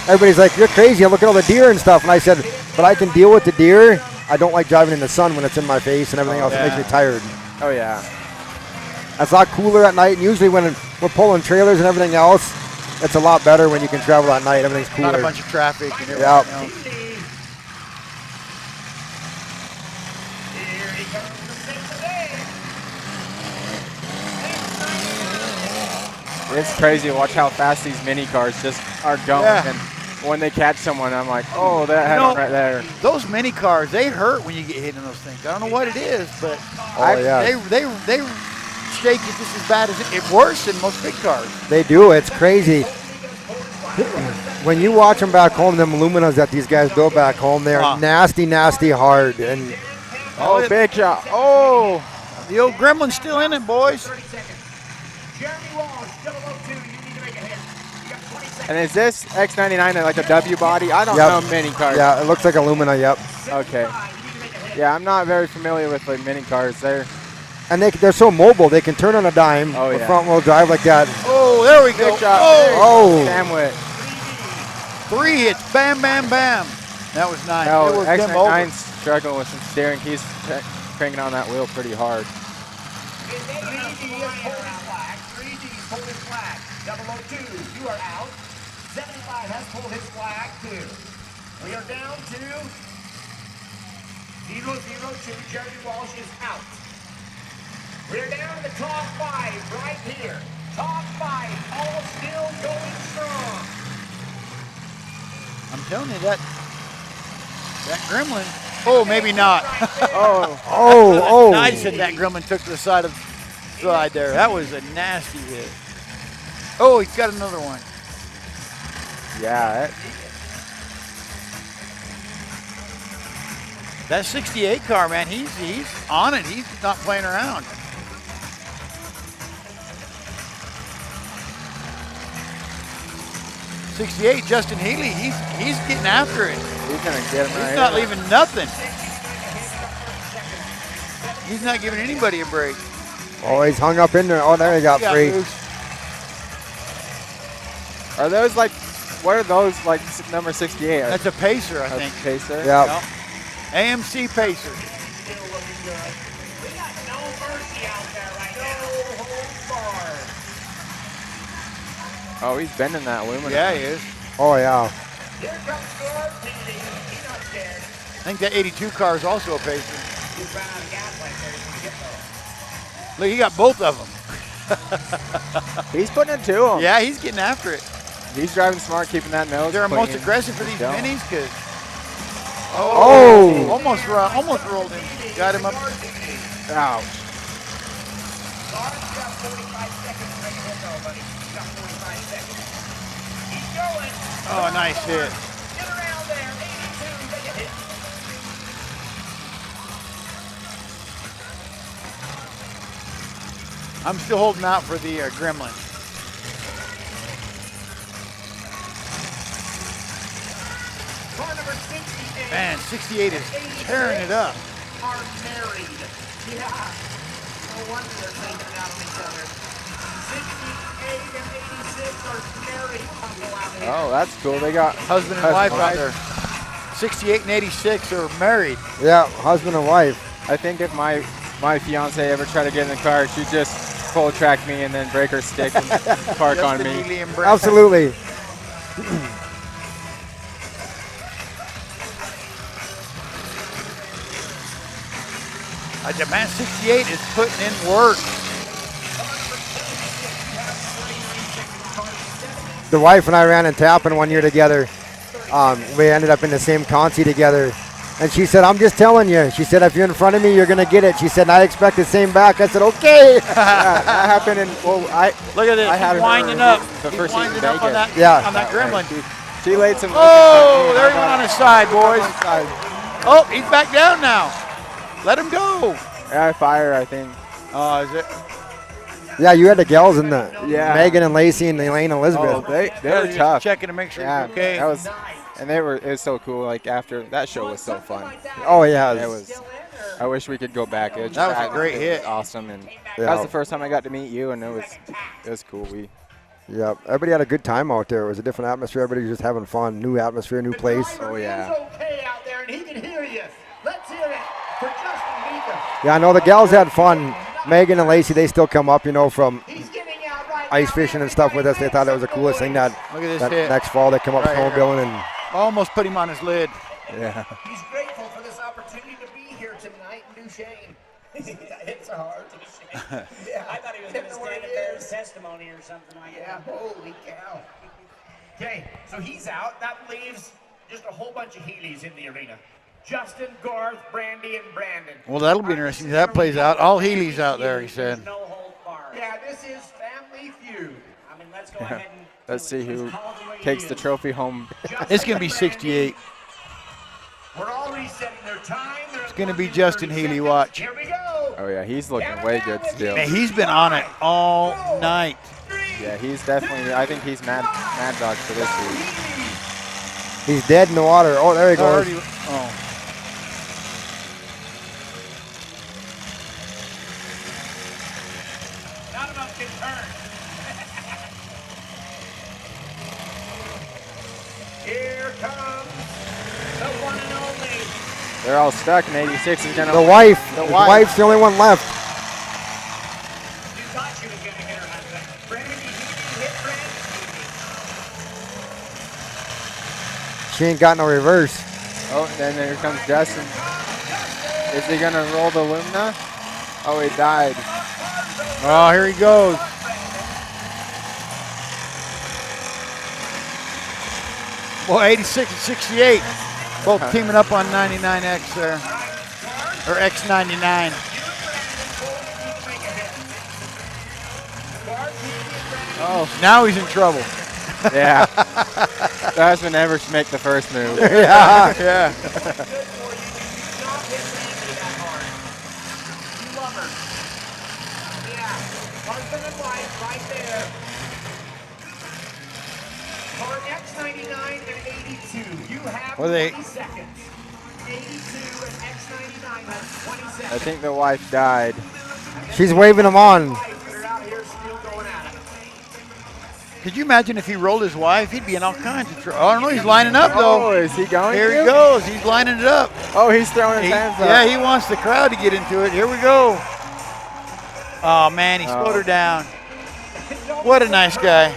Everybody's like, you're crazy. I look at all the deer and stuff. And I said, but I can deal with the deer. I don't like driving in the sun when it's in my face and everything else. It makes me tired. Oh, yeah. It's a lot cooler at night. And usually when we're pulling trailers and everything else, it's a lot better when you can travel at night. Everything's cooler. Not a bunch of traffic and everything Yep. else. It's crazy to watch how fast these mini cars just are going. Yeah. And when they catch someone, I'm like, oh, that had one right there. Those mini cars, they hurt when you get hit in those things. I don't know what it is, but yeah. they shake you just as bad as it worse than most big cars. They do. It's crazy. When you watch them back home, them Luminas that these guys build back home, they're nasty, nasty hard. And Oh, big shot. Oh. The old Gremlin's still in it, boys. And is this X99 like a W body? I don't Yep. know mini cars. Yeah, it looks like a Lumina. Yep. Okay. Yeah, I'm not very familiar with like mini cars. And they're so mobile. They can turn on a dime. Oh, with yeah. front wheel drive like that. Oh, there we go. Big shot. Oh. Sandwich. 3 hits. Bam, bam, bam. That was nice. They No, worked them over. X99's struggling with some steering. He's cranking on that wheel pretty hard. 3D is holding flag. 3D is holding flag. 002, you are out. 75 has pulled his flag too. We are down to 002, Jeremy Walsh is out. We're down to the top 5 right here. Top 5, all still going strong. I'm telling you that gremlin. Oh, maybe not. Oh. Nice hit that gremlin took to the side there. That was a nasty hit. Oh, he's got another one. Yeah. That 68 car, man, he's on it. He's not playing around. '68, Justin Healy, he's getting after it. He's gonna get him right He's not here. leaving nothing. He's not giving anybody a break. Oh, he's hung up in there. Oh, there he got free. loose. Are those like, what are those like number 68? That's a Pacer, I think. Pacer? Yeah. Yep. AMC Pacer. Oh, he's bending that aluminum. Yeah, he is. Oh, yeah. I think that 82 car is also a Pacer. Look, he got both of them. He's putting it to him. Yeah, he's getting after it. He's driving smart, keeping that nose They're clean. most aggressive for these Don't. minis because Oh. almost rolled him. Got him up. Ouch. Oh, nice hit. I'm still holding out for the Gremlin. Man, 68 is tearing it up. Are married. Yeah. No wonder they're taking out on each other. 68 and 86 are married couple out here. Oh, that's cool. They got Husband and wife out there. 68 and 86 are married. Yeah, husband and wife. I think if my fiance ever tried to get in the car, she'd just full track me and then break her stick and park on me. Absolutely. The man 68 is putting in work. The wife and I ran in Tappan one year together. We ended up in the same consi together. And she said, I'm just telling you. She said, if you're in front of me, you're going to get it. She said, I expect the same back. I said, okay. Yeah, that happened in, well, Look at this. I had He's her winding up. the He's first season winding up on Vegas. that, on that Gremlin. She laid some. Oh, there he went on his side, boys. Oh, he's back down now. Let him go. Yeah, fire, I think. Oh, is it? Yeah, you had the gals in the Yeah. Megan and Lacey and Elaine Elizabeth. Oh, they They're were just tough. checking to make sure Yeah, he's okay. that was, and it was so cool. Like after that show was so fun. Oh, yeah. It was. I wish we could go back. That was a great hit. Awesome, and Yeah. that was the first time I got to meet you, and it was cool. Yep. Everybody had a good time out there. It was a different atmosphere. Everybody was just having fun. New atmosphere, new place. Oh, yeah. Okay out there, and he can hear you. Let's hear it for Justin Beaker. Yeah, I know the gals had fun. Megan and Lacey, they still come up, from ice fishing and stuff with us. They thought that was the coolest thing that, Look at this that hit. next fall they come up Right here. snowmobiling and Almost put him on his lid. Yeah. He's grateful for this opportunity to be here tonight in Duchesne. It's hard. Yeah, I thought he was going to stand up there as testimony or something like that. Yeah, holy cow. Okay, so he's out. That leaves just a whole bunch of Heelys in the arena. Justin, Garth, Brandy, and Brandon. Well, that'll be interesting if that plays out. All Healy's out there, he said. No hold barred. Yeah, this is Family Feud. I mean, let's go ahead and Let's see who takes the trophy home. It's going to be 68. we're all resetting their time. It's going to be Justin Healy, watch. Here we go. Oh yeah, he's looking way good still. Man, he's been on it all night. Yeah, he's definitely. I think he's mad dog for this week. he's dead in the water. Oh, there he goes. Already, oh. Not about to turn. Here comes the one and only. They're all stuck, and 86 is gonna. The wife's the only one left. You thought she was going to hit her husband. Brandon, did you hit Brandon? She ain't got no reverse. Oh, then there comes Justin. Is he gonna roll the Lumina? Oh, he died. Oh, here he goes. Well, 86 and 68. Both teaming up on 99X there. Or X99. Oh. Now he's in trouble. Yeah. The husband never should make the first move. Yeah, yeah. Husband and wife right there. For X99 and 82, you have Well, they- 20 seconds. 82 and X99 has 20 seconds. I think the wife died. She's waving him on. Could you imagine if he rolled his wife? He'd be in all kinds of trouble. Oh, I don't know. He's lining up, though. Oh, is he going Here to? he goes. He's lining it up. Oh, he's throwing his hands up. Yeah, he wants the crowd to get into it. Here we go. Oh, man, he slowed her down. What a nice guy.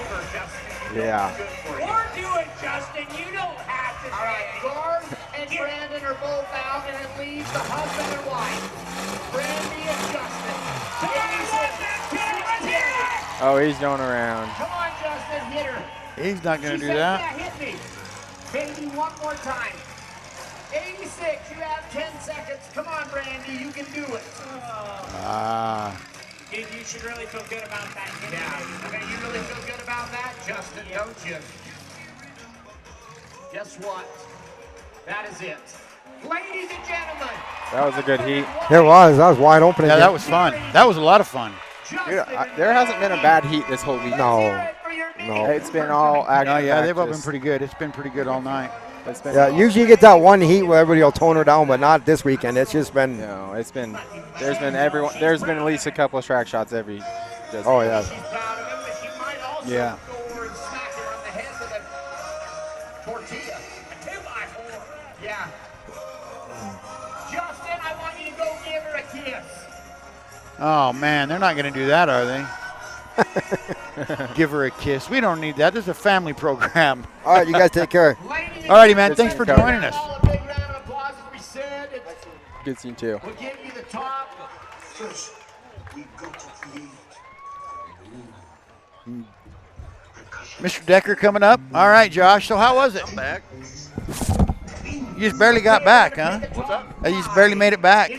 Yeah. Or do it, Justin. You don't have to. All right, Gord and Brandon are both out, and it leaves the husband and wife. Brandy and Justin. Oh, he's going around. Come on, Justin, hit her. He's not going to She do said, that. Yeah, hit me. Baby, one more time. 86, you have 10 seconds. Come on, Brandy, you can do it. Ah. You should really feel good about that. Yeah. Okay, you really feel good about that, Justin, don't you? Guess what? That is it. Ladies and gentlemen. That was a good heat. It was. That was wide open. Yeah, again. that was fun. That was a lot of fun. Dude, there hasn't been a bad heat this whole week. No. No. It's been all action. No, yeah, they've all been pretty good. It's been pretty good all night. It's been Yeah, usually you get that one heat where everybody will tone her down, but not this weekend. It's just been. No, it's been. There's been everyone. There's been at least a couple of track shots every. Oh yeah. Yeah. Tortilla. A 2x4. Yeah. Justin, I want you to go give her a kiss. Oh, man, they're not going to do that, are they? Give her a kiss. We don't need that. This is a family program. All right, you guys take care. All righty, man. Thanks for joining us. A big round of applause, as we said. Good scene too. We'll give you the top. First, we've got to create Mr. Decker coming up. All right, Josh. So how was it? I'm back. You just barely got back, huh? What's that? You just barely made it back.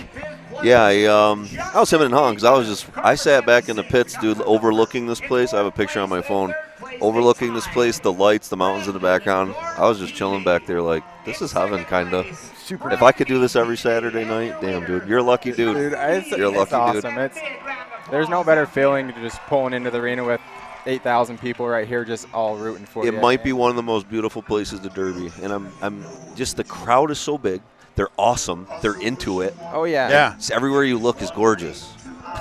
Yeah, I was hemming and hawing because I sat back in the pits, dude, overlooking this place. I have a picture on my phone, overlooking this place, the lights, the mountains in the background. I was just chilling back there, like this is heaven, kind of. Super. If I could do this every Saturday night, damn, dude, you're a lucky dude. You're a It's lucky awesome. dude. There's no better feeling than just pulling into the arena with 8,000 people right here, just all rooting for you. It might be one of the most beautiful places to Derby, and I'm just the crowd is so big. They're awesome. They're into it. Oh yeah. Yeah. It's everywhere you look is gorgeous.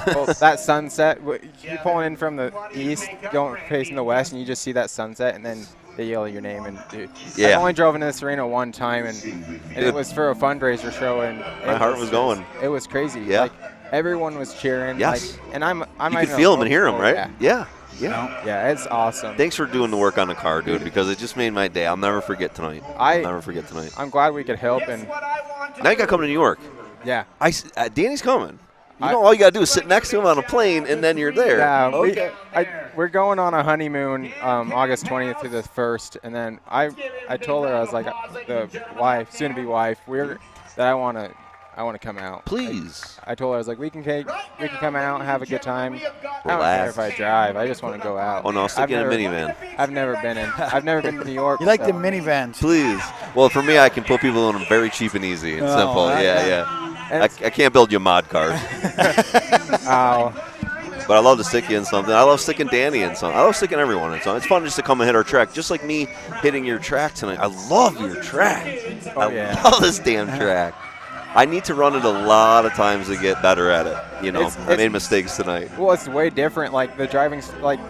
Well, that sunset, you're pulling in from the east, going facing the west, and you just see that sunset, and then they yell your name. And dude, Yeah. I only drove into this arena one time, and it was for a fundraiser show, and My heart was going. It was crazy. Yeah. Like everyone was cheering. Yes. Like, and I'm You not can even feel a them and hear them, local, right? Yeah. Yeah, it's awesome. Thanks for doing the work on the car, dude, because it just made my day. I'll never forget tonight. I'll never forget tonight. I'm glad we could help, and Now you got to come to New York. yeah. Danny's coming. You know, all you got to do is sit next to him on a plane, and then you're there. Yeah, Okay. we're going on a honeymoon August 20th through the 1st, and then I told her, I was like, the wife, soon-to-be wife, that I want to come out. Please. I told her, I was like, we can come out and have a good time. I don't care Relax. if I drive. I just want to go out. Oh, no, stick in a minivan. I've never been to New York. You like so. the minivans? Please. Well, for me, I can put people in them very cheap and easy and Oh, simple. Yeah. I can't build you mod cars. Oh. But I love to stick you in something. I love sticking Danny in something. I love sticking everyone in something. It's fun just to come and hit our track, just like me hitting your track tonight. I love your track. I love this damn track. I need to run it a lot of times to get better at it. You know, I made mistakes tonight. Well, it's way different. Like the driving, like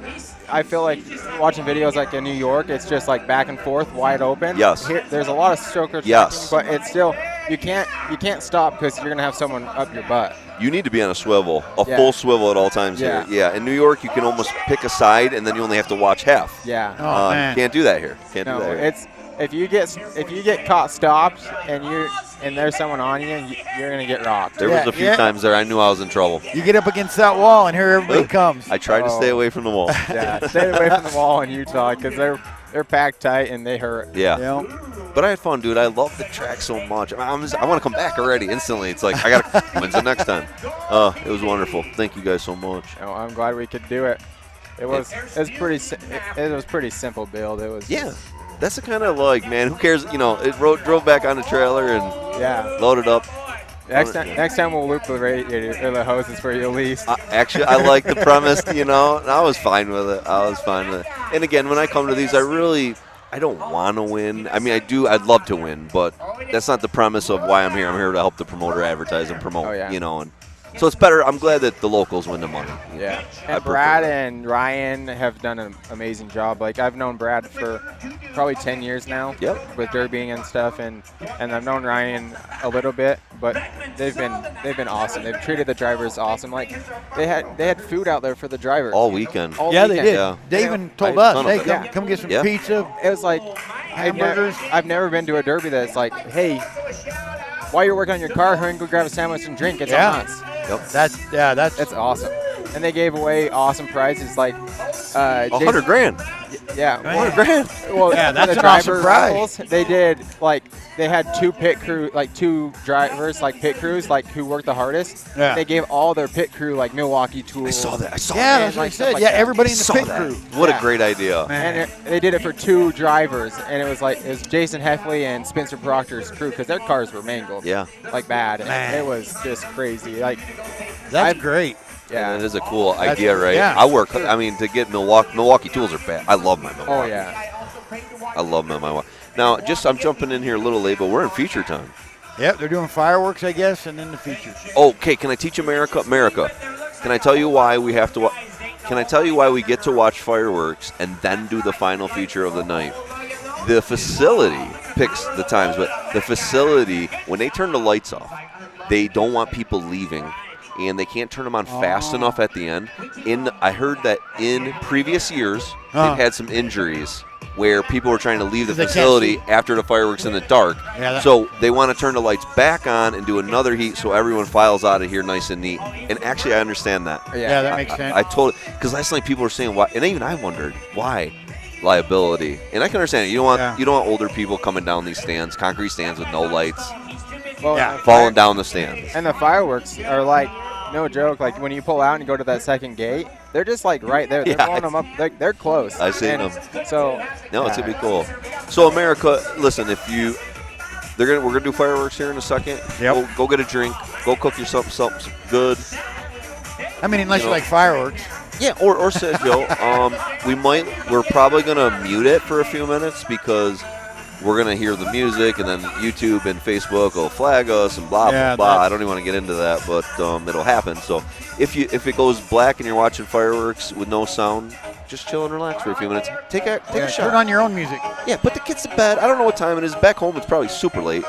I feel like watching videos like in New York, it's just like back and forth, wide open. Yes. Here, there's a lot of strokers. Yes. But it's still you can't stop because you're gonna have someone up your butt. You need to be on a swivel, Yeah. full swivel at all times Yeah. here. Yeah, in New York, you can almost pick a side, and then you only have to watch half. Yeah. Oh, man. Can't do that here. Can't No, do that here. if you get caught stopped and there's someone on you, you're gonna get rocked. There was a few times there I knew I was in trouble. You get up against that wall, and here everybody comes. I tried to stay away from the wall. Yeah, stay away from the wall in Utah because they're packed tight and they hurt. Yeah. But I had fun, dude. I love the track so much. I want to come back already instantly. It's like, I got to, when's the next time? It was wonderful. Thank you guys so much. Oh, I'm glad we could do it. It was pretty simple build. It was That's the kind of like, man, who cares? You know, it drove back on the trailer and loaded up. Next time we'll loop the radiator or the hoses for you at least. Actually, I like the premise, you know, and I was fine with it. And again, when I come to these, I don't want to win. I mean, I'd love to win, but that's not the premise of why I'm here. I'm here to help the promoter advertise and promote, you know. And so it's better. I'm glad that the locals win the money. Yeah. And Brad and Ryan have done an amazing job. Like, I've known Brad for probably 10 years now. Yep. With derbying and stuff, and I've known Ryan a little bit, but they've been awesome. They've treated the drivers awesome. Like, they had food out there for the drivers all weekend. They did. Yeah. They even told us, hey, come get some pizza. It was like hamburgers. I've never been to a derby that's like, hey, while you're working on your car, hurry and go grab a sandwich and drink. It's on us. Yep. That's awesome. And they gave away awesome prizes like $100 grand. Yeah, $100 grand. Well, that's the an awesome prize. raffles, they did they had two drivers pit crews who worked the hardest. Yeah. They gave all their pit crew Milwaukee tools. I saw that. Yeah, that's what I said. Yeah, everybody in the pit crew. What a great idea. And they did it for 2 drivers, and it was Jason Heffley and Spencer Proctor's crew because their cars were mangled. Yeah. Like bad. And it was just crazy. That's great. Yeah, it is a cool idea, right? Yeah. To get Milwaukee tools are bad. I love my Milwaukee. Oh yeah. I love my Milwaukee. Now, I'm jumping in here a little late, but we're in feature time. Yep, they're doing fireworks, I guess, and then the features. Okay, can I teach America? Can I tell you why we have to? Can I tell you why we get to watch fireworks and then do the final feature of the night? The facility picks the times, but the facility, when they turn the lights off, they don't want people leaving, and they can't turn them on fast enough at the end. I heard that in previous years, they've had some injuries where people were trying to leave the facility after the fireworks in the dark. So they want to turn the lights back on and do another heat so everyone files out of here nice and neat. And actually, I understand that. Yeah, that makes sense. I totally, because last night people were saying why, and even I wondered why liability. And I can understand it. You don't want older people coming down these stands, concrete stands with no lights, falling down the stands. And the fireworks are no joke. Like when you pull out and you go to that second gate, they're just right there. They're blowing them up. They're close. I've seen them. So it's gonna be cool. So America, listen, we're gonna do fireworks here in a second. Yep. Go get a drink. Go cook you something good. I mean, unless you like fireworks. Yeah, or Sergio, we're probably gonna mute it for a few minutes because we're gonna hear the music, and then YouTube and Facebook will flag us and blah blah blah. I don't even want to get into that, but it'll happen. So if it goes black and you're watching fireworks with no sound, just chill and relax for a few minutes. Take a shot. Turn on your own music. Yeah, put the kids to bed. I don't know what time it is. Back home, it's probably super late.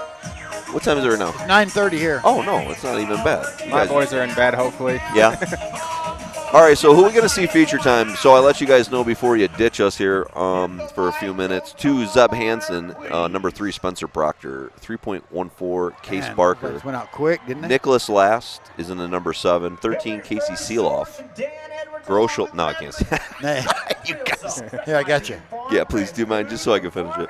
What time is it right now? 9:30 here. Oh no, it's not even bad. My boys are in bed, hopefully. Yeah. All right, so who are we going to see feature time? So I'll let you guys know before you ditch us here for a few minutes. 2, Zeb Hansen. Number 3, Spencer Proctor. 3.14, Case Barker. Went out quick, didn't it? Nicholas Last is in the number 7. 13, Casey Seeloff. Groschel. No, I can't see. You guys. Yeah, I got you. Yeah, please do mine just so I can finish it.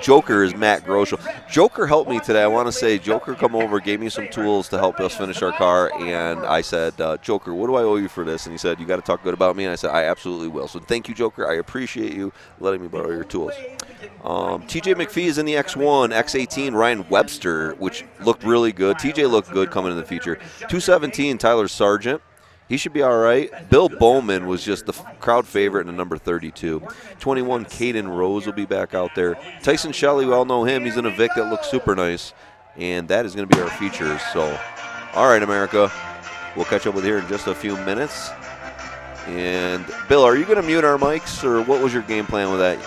Joker is Matt Groschel. Joker helped me today. I want to say Joker come over, gave me some tools to help us finish our car, and I said, Joker, what do I owe you for this? And he said, you got to talk good about me. And I said, I absolutely will. So thank you, Joker. I appreciate you letting me borrow your tools. TJ McPhee is in the X1. X18, Ryan Webster, which looked really good. TJ looked good coming in the feature. 217, Tyler Sargent. He should be all right. Bill Bowman was just the crowd favorite in the number 32. 21, Caden Rose will be back out there. Tyson Shelley, we all know him. He's in a Vic that looks super nice. And that is going to be our features. So, all right, America. We'll catch up with you here in just a few minutes. And, Bill, are you going to mute our mics, or what was your game plan with that?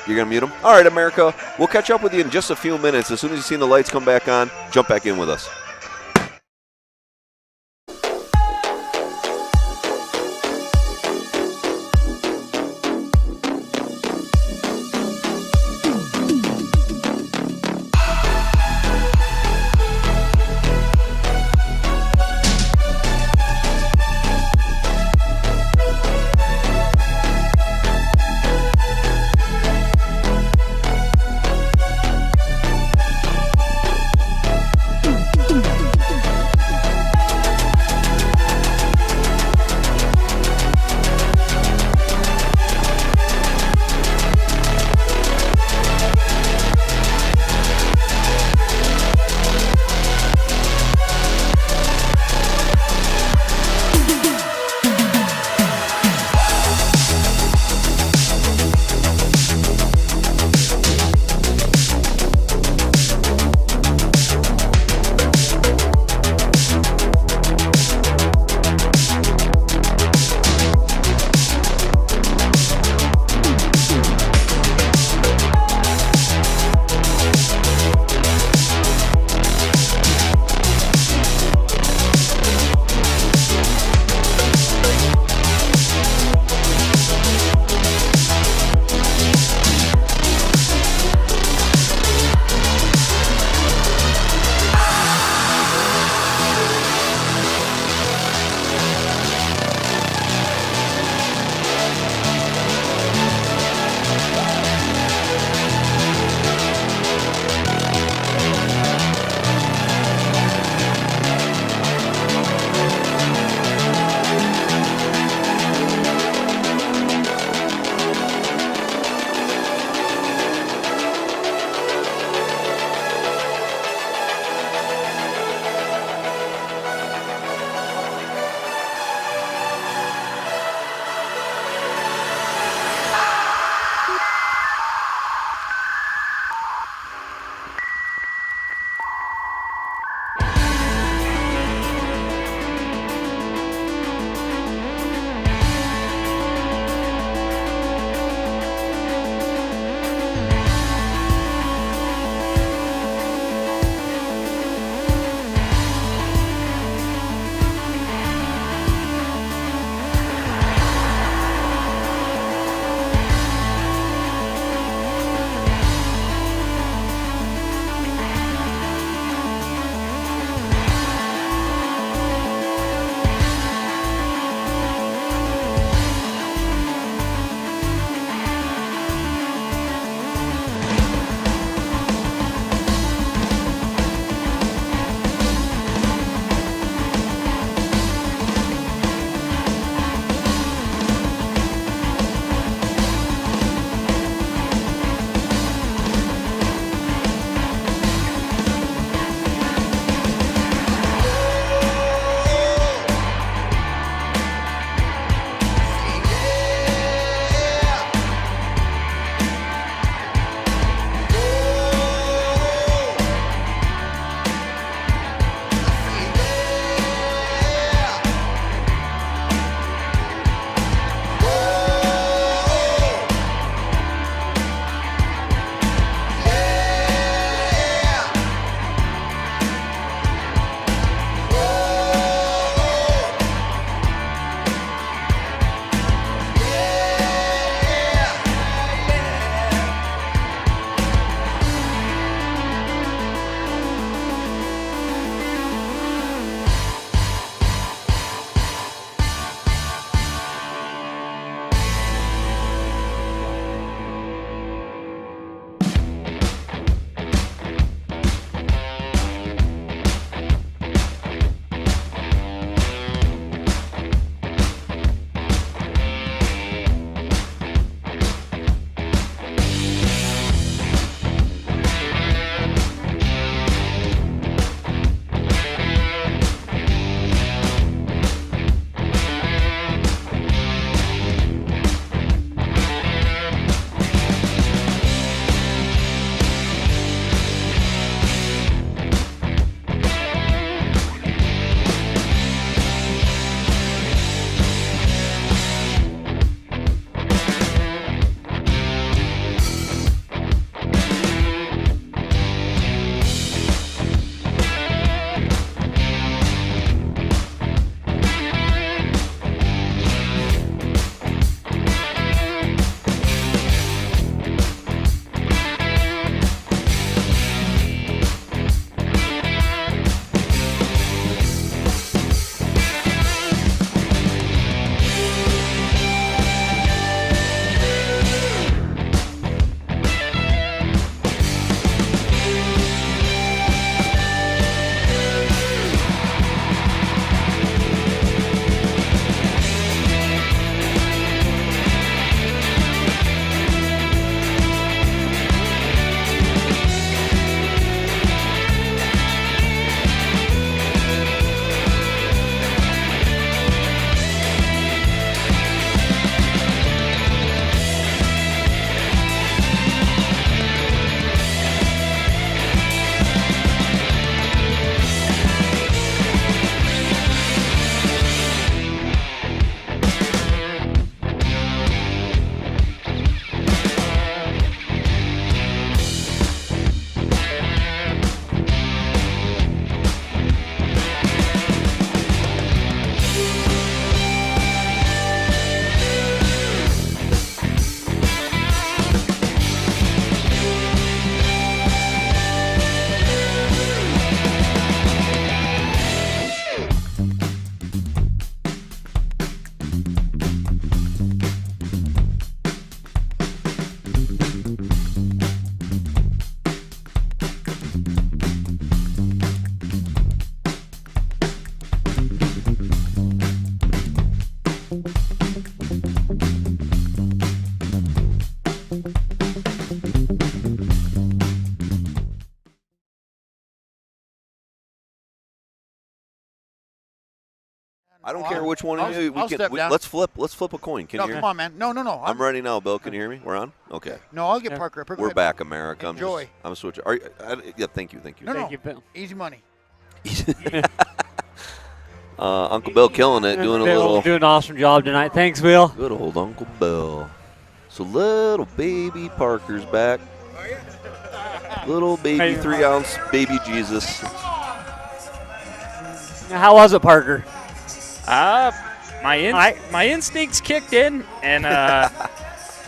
You're going to mute them? All right, America. We'll catch up with you in just a few minutes. As soon as you see the lights come back on, jump back in with us. I don't care which one. I'll step down. Let's flip. Let's flip a coin. Can No, you hear? come on, man. No. I'm ready now, Bill. Can you hear me? We're on. Okay. No, I'll get Parker up. We're back, America. Enjoy. I'm switching. Are you, yeah. Thank you. No, Thank you, Bill. Easy money. Uncle Bill killing it, doing a Bill, little. doing an awesome job tonight. Thanks, Bill. Good old Uncle Bill. So little baby Parker's back. Little baby 3-ounce baby Jesus. How was it, Parker? My instincts kicked in, and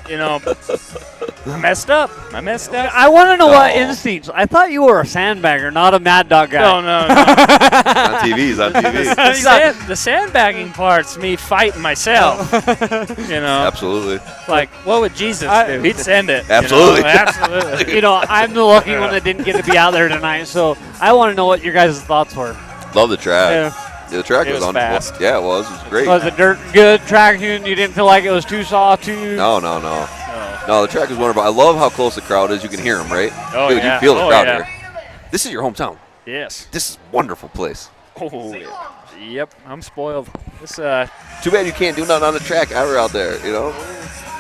you know, I messed up. I want to know what instincts. I thought you were a sandbagger, not a Mad Dog guy. No. On TV. The sandbagging part's me fighting myself. You know. Absolutely. Like, what would Jesus do? He'd send it. Absolutely. You know? Absolutely. You know, I'm the lucky one that didn't get to be out there tonight, so I want to know what your guys' thoughts were. Love the track. Yeah. The track It was on. fast. Yeah, it was. It was great. Was the dirt good traction? You didn't feel like it was too soft, too? No. No, the track is wonderful. I love how close the crowd is. You can hear them, right? Oh, Dude, yeah. you feel the Oh, crowd yeah. here. This is your hometown. Yes. This is a wonderful place. Oh, yeah. Yep. I'm spoiled. This Too bad you can't do nothing on the track ever out there, you know?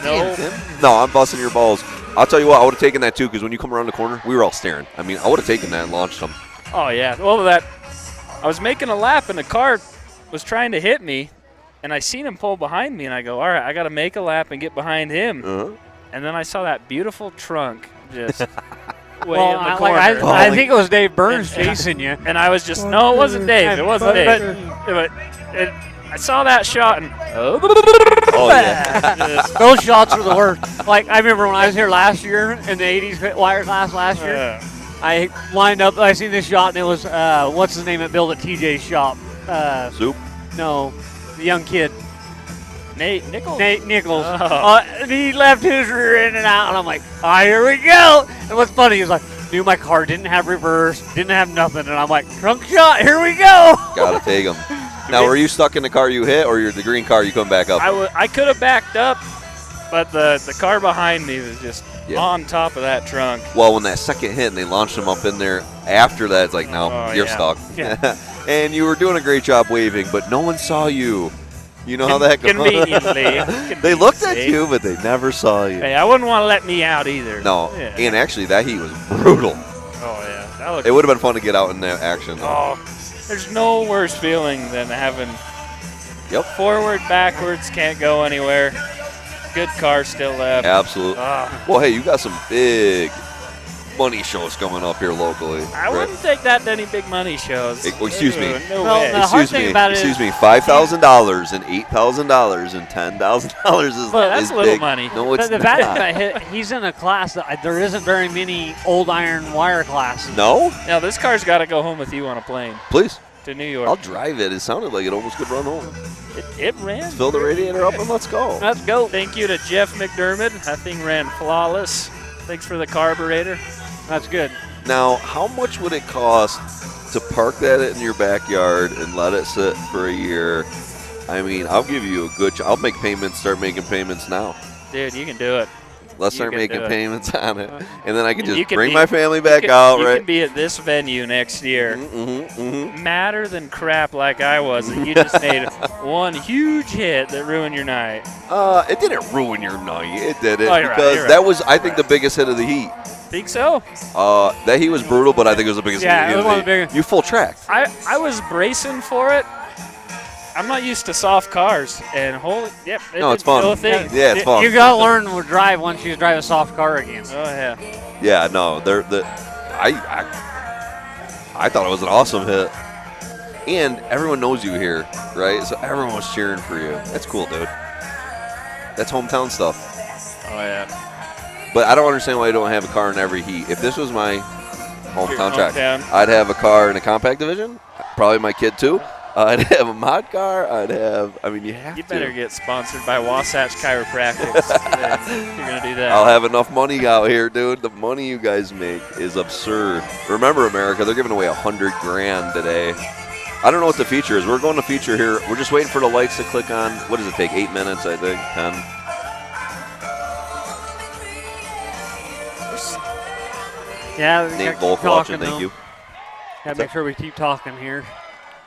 No. No, I'm busting your balls. I'll tell you what, I would have taken that too, because when you come around the corner, we were all staring. I mean, I would have taken that and launched them. Oh, yeah. Well, I was making a lap, and the car was trying to hit me, and I seen him pull behind me, and I go, all right, I got to make a lap and get behind him. Uh-huh. And then I saw that beautiful trunk just way Well, in the corner. I think it was Dave Burns chasing you. And I was just, no, it wasn't Dave. It wasn't Dave. But I saw that shot, and Oh, yeah. Those shots were the worst. Like, I remember when I was here last year in the 80s wire class last year, I lined up, I seen this shot, and it was, what's his name that built at TJ's shop? Zoop? No, the young kid. Nate Nichols. And he left his rear end and out, and I'm like, here we go. And what's funny is like, knew my car didn't have reverse, didn't have nothing, and I'm like, trunk shot, here we go. Gotta take them. Now, were you stuck in the car you hit, or the green car you come back up? I could have backed up, but the car behind me was just on top of that trunk. Well, when that second hit and they launched him up in there, after that, it's like, no, you're stuck. Yeah. And you were doing a great job waving, but no one saw you. You know how that goes. Conveniently. They looked at you, but they never saw you. Hey, I wouldn't want to let me out either. No, Yeah. and actually, that heat was brutal. Oh, yeah. That looked It would have been fun to get out in that action. Though. Oh, there's no worse feeling than having forward, backwards, can't go anywhere. Good car still left. Absolutely. Ah. Well, hey, you got some big money shows coming up here locally. I wouldn't take that to any big money shows. Excuse me. No way. Excuse me. $5,000 and $8,000 and $10,000 is Well, that's is a little big. money. No, it's the not. fact that he's in a class that there isn't very many old iron wire classes. No? Now, this car's got to go home with you on a plane. Please. To New York. I'll drive it. It sounded like it almost could run home. It ran. Let's fill the radiator up and let's go. Let's go. Thank you to Jeff McDermott. That thing ran flawless. Thanks for the carburetor. That's good. Now, how much would it cost to park that in your backyard and let it sit for a year? I mean, I'll give you a good I'll make payments, start making payments now. Dude, you can do it. Let's You start can making do it. payments on it. And then I can You just can bring be- my family back you out, can, right? You can be at this venue next year. Madder than crap like I was, and you just made one huge hit that ruined your night. It didn't ruin your night. It didn't. Oh, you're right, because you're right. that was, I think, the biggest hit of the heat. Think so? That heat was brutal, but I think it was the biggest Yeah, hit it of was the one of the heat. biggest. You full track. I was bracing for it. I'm not used to soft cars, and No, it's fun. Still a thing. Yeah, it's fun. You gotta learn to drive once you drive a soft car again. Oh yeah. Yeah, no, I thought it was an awesome hit. And everyone knows you here, right? So everyone was cheering for you. That's cool, dude. That's hometown stuff. Oh yeah. But I don't understand why you don't have a car in every heat. If this was my hometown track, hometown. I'd have a car in a compact division. Probably my kid too. I'd have a mod car. I'd have. I mean, you have You to. better get sponsored by Wasatch Chiropractics if you're gonna do that. I'll have enough money out here, dude. The money you guys make is absurd. Remember, America, they're giving away $100 grand today. I don't know what the feature is. We're going to feature here. We're just waiting for the lights to click on. What does it take? 8 minutes, I think. 10. Yeah, we Nate gotta keep Volk talking, watching. Thank though. you. Gotta make sure we keep talking here.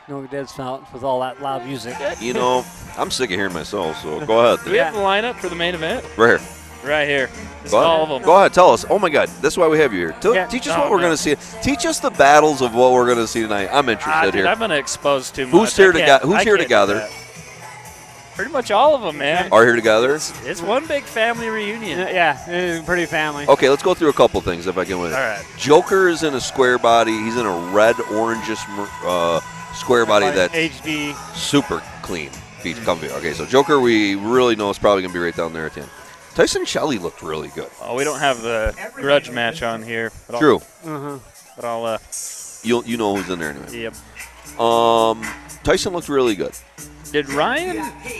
No dead silence with all that loud music. You know, I'm sick of hearing myself, so go ahead. Do we have the lineup for the main event? Right here. Right here. This is Go all ahead. of them. Go ahead, tell us. Oh my God, that's why we have you here. Yeah. Teach us Oh, what we're no. going to see. Teach us the battles of what we're going to see tonight. I'm interested Dude, here. I'm going to expose too much. Who's here I can't- Who's I here can't do together? that. Pretty much all of them, man. Are here together? It's one big family reunion. Yeah, it's pretty family. Okay, let's go through a couple things if I can win. All right. Joker is in a square body. He's in a red, orangish square body that's HD. super clean. Feet comfy. Okay, so Joker we really know is probably going to be right down there at the end. Tyson Shelley looked really good. Oh, we don't have the grudge match on here. But True. But I'll. You know who's in there anyway. Yep. Tyson looked really good. Did Ryan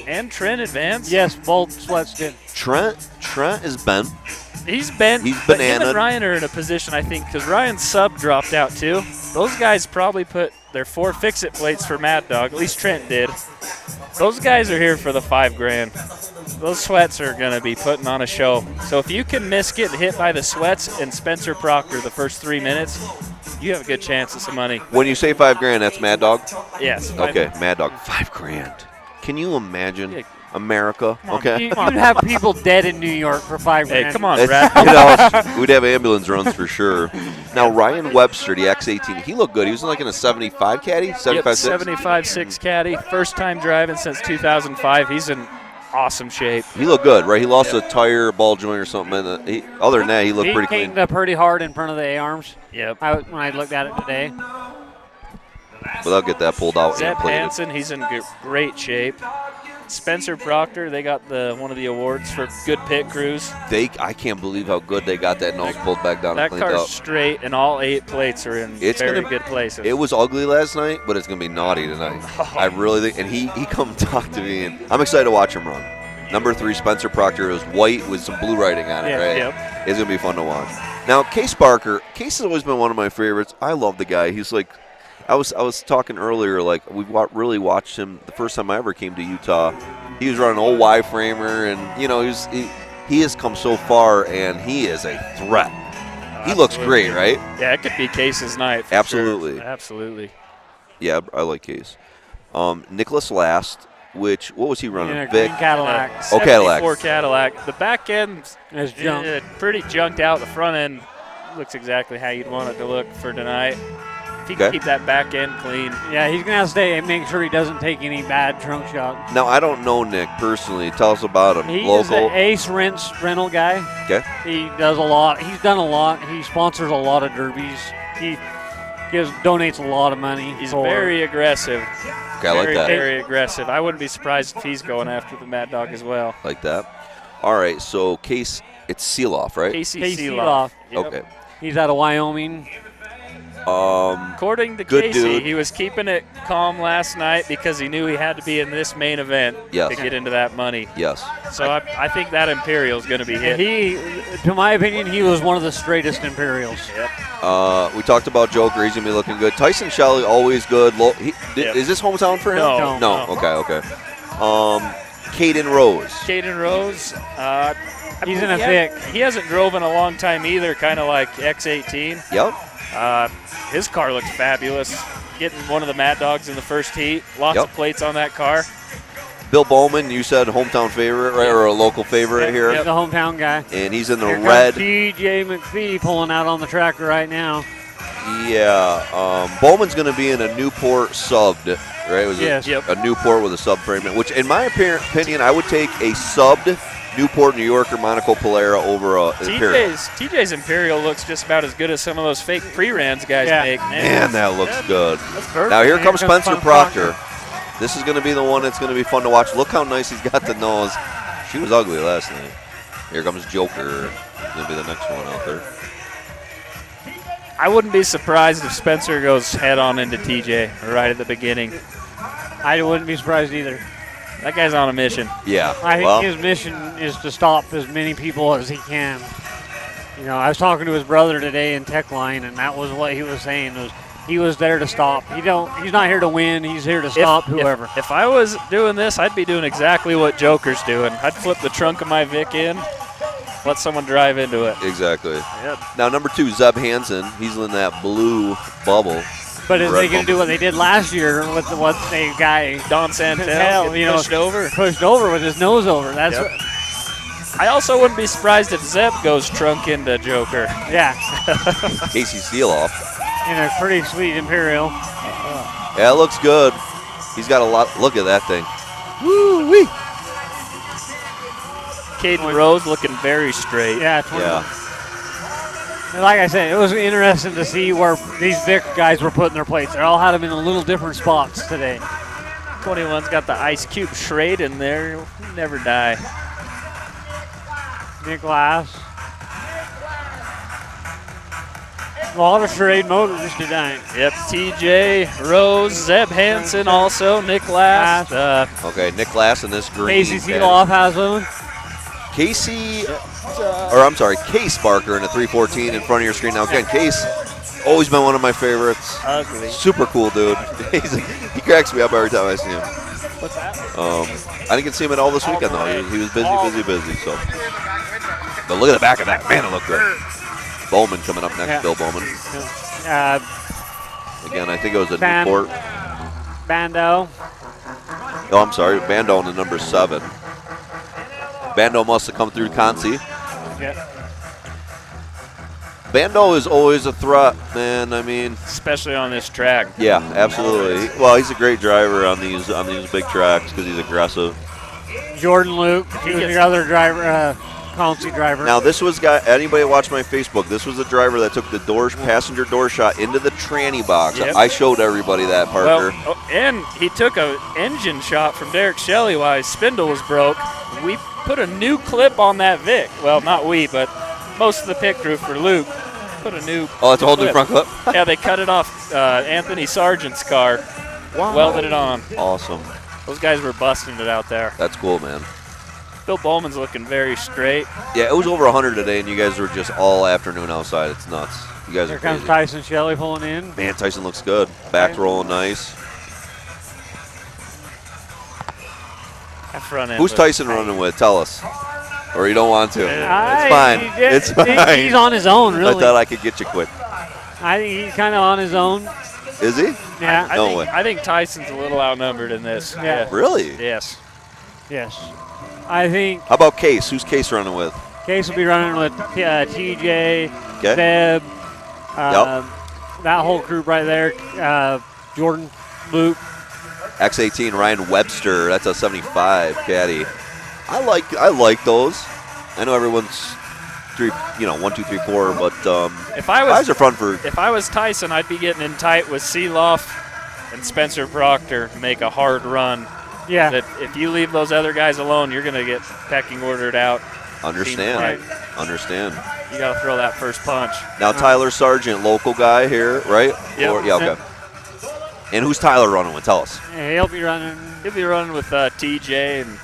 and Trent advance? Yes, both sweats did. Trent is bent. He's bent. He's but him bananaed. and Ryan are in a position, I think, because Ryan's sub dropped out too. Those guys probably put their 4 fix-it plates for Mad Dog. At least Trent did. Those guys are here for the $5,000. Those sweats are going to be putting on a show. So if you can miss getting hit by the sweats and Spencer Proctor the first 3 minutes, you have a good chance of some money. When you say $5,000, that's Mad Dog? Yes. Okay, Mad Dog. $5,000. Can you imagine America? Okay. You'd have people dead in New York for $5,000. Hey, come on, It's- Brad. we'd have ambulance runs for sure. Now, Ryan Webster, the X18, he looked good. He was like in a 75 caddy, 75.6. 75.6 caddy. First time driving since 2005. He's in awesome shape. He looked good, right? He lost a tire, ball joint or something. And other than that, he looked pretty clean. He came pretty hard in front of the A-arms. Yep. When I looked at it today. But they'll get that pulled out Zeb and plated. Hansen, he's in great shape. Spencer Proctor, they got one of the awards for good pit crews. I can't believe how good they got that nose pulled back down That and cleaned car's up. straight, and all 8 plates are in very good places. It was ugly last night, but it's going to be naughty tonight. I really think. And he come talk to me, and I'm excited to watch him run. Number 3, Spencer Proctor, was white with some blue writing on it, Yeah, right? yep. It's going to be fun to watch. Now, Case Barker. Case has always been one of my favorites. I love the guy. He's like, I was talking earlier, like we really watched him the first time I ever came to Utah. He was running an old Y-framer, and you know he has come so far, and he is a threat. He looks great, right? Yeah, it could be Case's night. For Absolutely. Sure. Absolutely. Yeah, I like Case. Nicholas Last, what was he running? In a Vic? green Cadillac. Oh, Cadillac. 74 Cadillac. The back end is junk. Pretty junked out. The front end looks exactly how you'd want it to look for tonight. If he can keep that back end clean. Yeah, he's going to have to stay and make sure he doesn't take any bad trunk shots. Now, I don't know Nick personally. Tell us about him. He is Local. an ace rental guy. Okay. He does a lot. He's done a lot. He sponsors a lot of derbies. He donates a lot of money. He's very aggressive. Okay, I like that. Very aggressive. I wouldn't be surprised if he's going after the Mad Dog as well. Like that. All right, so Case, it's Seeloff, right? Casey Seeloff. Yep. Okay. He's out of Wyoming. According to good Casey, dude. he was keeping it calm last night because he knew he had to be in this main event Yes. to get into that money. Yes. So I think that Imperial is going to be hit. To my opinion, he was one of the straightest Imperials. Yep. We talked about Joker. He's going to be looking good. Tyson Shelley, always good. Is this hometown for him? No. Okay. Caden Rose. Caden Rose. He's in a thick. He hasn't drove in a long time either, kind of like X18. Yep. His car looks fabulous. Getting one of the Mad Dogs in the first heat. Lots of plates on that car. Bill Bowman, you said hometown favorite, right? Or a local favorite here? The hometown guy. And he's in the Here red. comes TJ McPhee pulling out on the tractor right now. Yeah. Bowman's going to be in a Newport subbed, right? Was Yes. A Newport with a subframe, which in my opinion, I would take a subbed Newport, New Yorker, Monaco Polara over a Imperial. TJ's Imperial looks just about as good as some of those fake pre-rans guys make. Man, that looks good. perfect. Now here Man, comes here comes Spencer Proctor. This is going to be the one that's going to be fun to watch. Look how nice he's got the nose. She was ugly last night. Here comes Joker. Going to be the next one out there. I wouldn't be surprised if Spencer goes head on into TJ right at the beginning. I wouldn't be surprised either. That guy's on a mission. Yeah. I think his mission is to stop as many people as he can. You know, I was talking to his brother today in Tech Line, and that was what he was saying. He was there to stop. He's not here to win. He's here to stop whoever. If I was doing this, I'd be doing exactly what Joker's doing. I'd flip the trunk of my Vic in, let someone drive into it. Exactly. Yep. Now, number 2, Zeb Hansen. He's in that blue bubble. But is Red they going to do what they did last year with what they guy Don Santel, you know, pushed over with his nose over? That's Yep. I also wouldn't be surprised if Zeb goes trunk into Joker. yeah, Casey Seeloff. in a pretty sweet Imperial. Yeah, it looks good. He's got a lot. Look at that thing. Woo wee. Caden Rose looking very straight. Yeah, 21. And like I said, it was interesting to see where these Vic guys were putting their plates. They all had them in a little different spots today. 21's got the Ice Cube Schrade in there. He'll never die. Nick Lass. A lot of Schrade motors today. Yep, TJ, Rose, Zeb Hansen also, Nick Last. Okay, Nick Lass in this green. Casey Seeloff has one. Casey, or I'm sorry, Case Barker in a 314 in front of your screen. Now again, Case, always been one of my favorites. Ugly. Super cool dude. He cracks me up every time I see him. What's that? I didn't get to see him at all this weekend though. He was busy. So, but look at the back of that. Man, it looked good. Bowman coming up next. Yeah. Bill Bowman. Again, I think it was a Newport. Bando. Oh, I'm sorry, Bando in the number 7. Bando must have come through Consi. Yep. Bando is always a threat, man. I mean, especially on this track. Yeah, absolutely. Well, he's a great driver on these big tracks because he's aggressive. Jordan Luke, he was your other driver, Consi driver. Now, this was anybody watch my Facebook? This was the driver that took the passenger door shot into the tranny box. Yep. I showed everybody that, Parker. Well, and he took an engine shot from Derek Shelley while his spindle was broke. We put a new clip on that Vic. Well, not we, but most of the pit crew for Luke put a new. Oh, it's a whole new front clip? Yeah, they cut it off Anthony Sargent's car, welded it on. Awesome. Those guys were busting it out there. That's cool, man. Bill Bowman's looking very straight. Yeah, it was over 100 today, and you guys were just all afternoon outside. It's nuts. You guys Here are comes crazy. Tyson Shelley pulling in. Man, Tyson looks good. Back rolling nice. That front end. Who's Tyson running with? Tell us. Or you don't want to. It's fine. It's He's fine. on his own, really. I thought I could get you quick. I think he's kind of on his own. Is he? Yeah. I think Tyson's a little outnumbered in this. Yeah. Really? Yes. Yes. I think How about Case? Who's Case running with? Case will be running with TJ, Okay. Zeb, that whole group right there, Jordan, Luke. X18 Ryan Webster. That's a 75 caddy. I like those. I know everyone's 1, 2, 3, 4, but If I was guys are fun for. If I was Tyson, I'd be getting in tight with Seeloff and Spencer Proctor to make a hard run. Yeah. That if you leave those other guys alone, you're going to get pecking ordered out. Understand. Understand. You got to throw that first punch. Now Tyler Sargent, local guy here, right? Yep. Yeah. Okay. And who's Tyler running with? Tell us. He'll be running. He'll be running with TJ and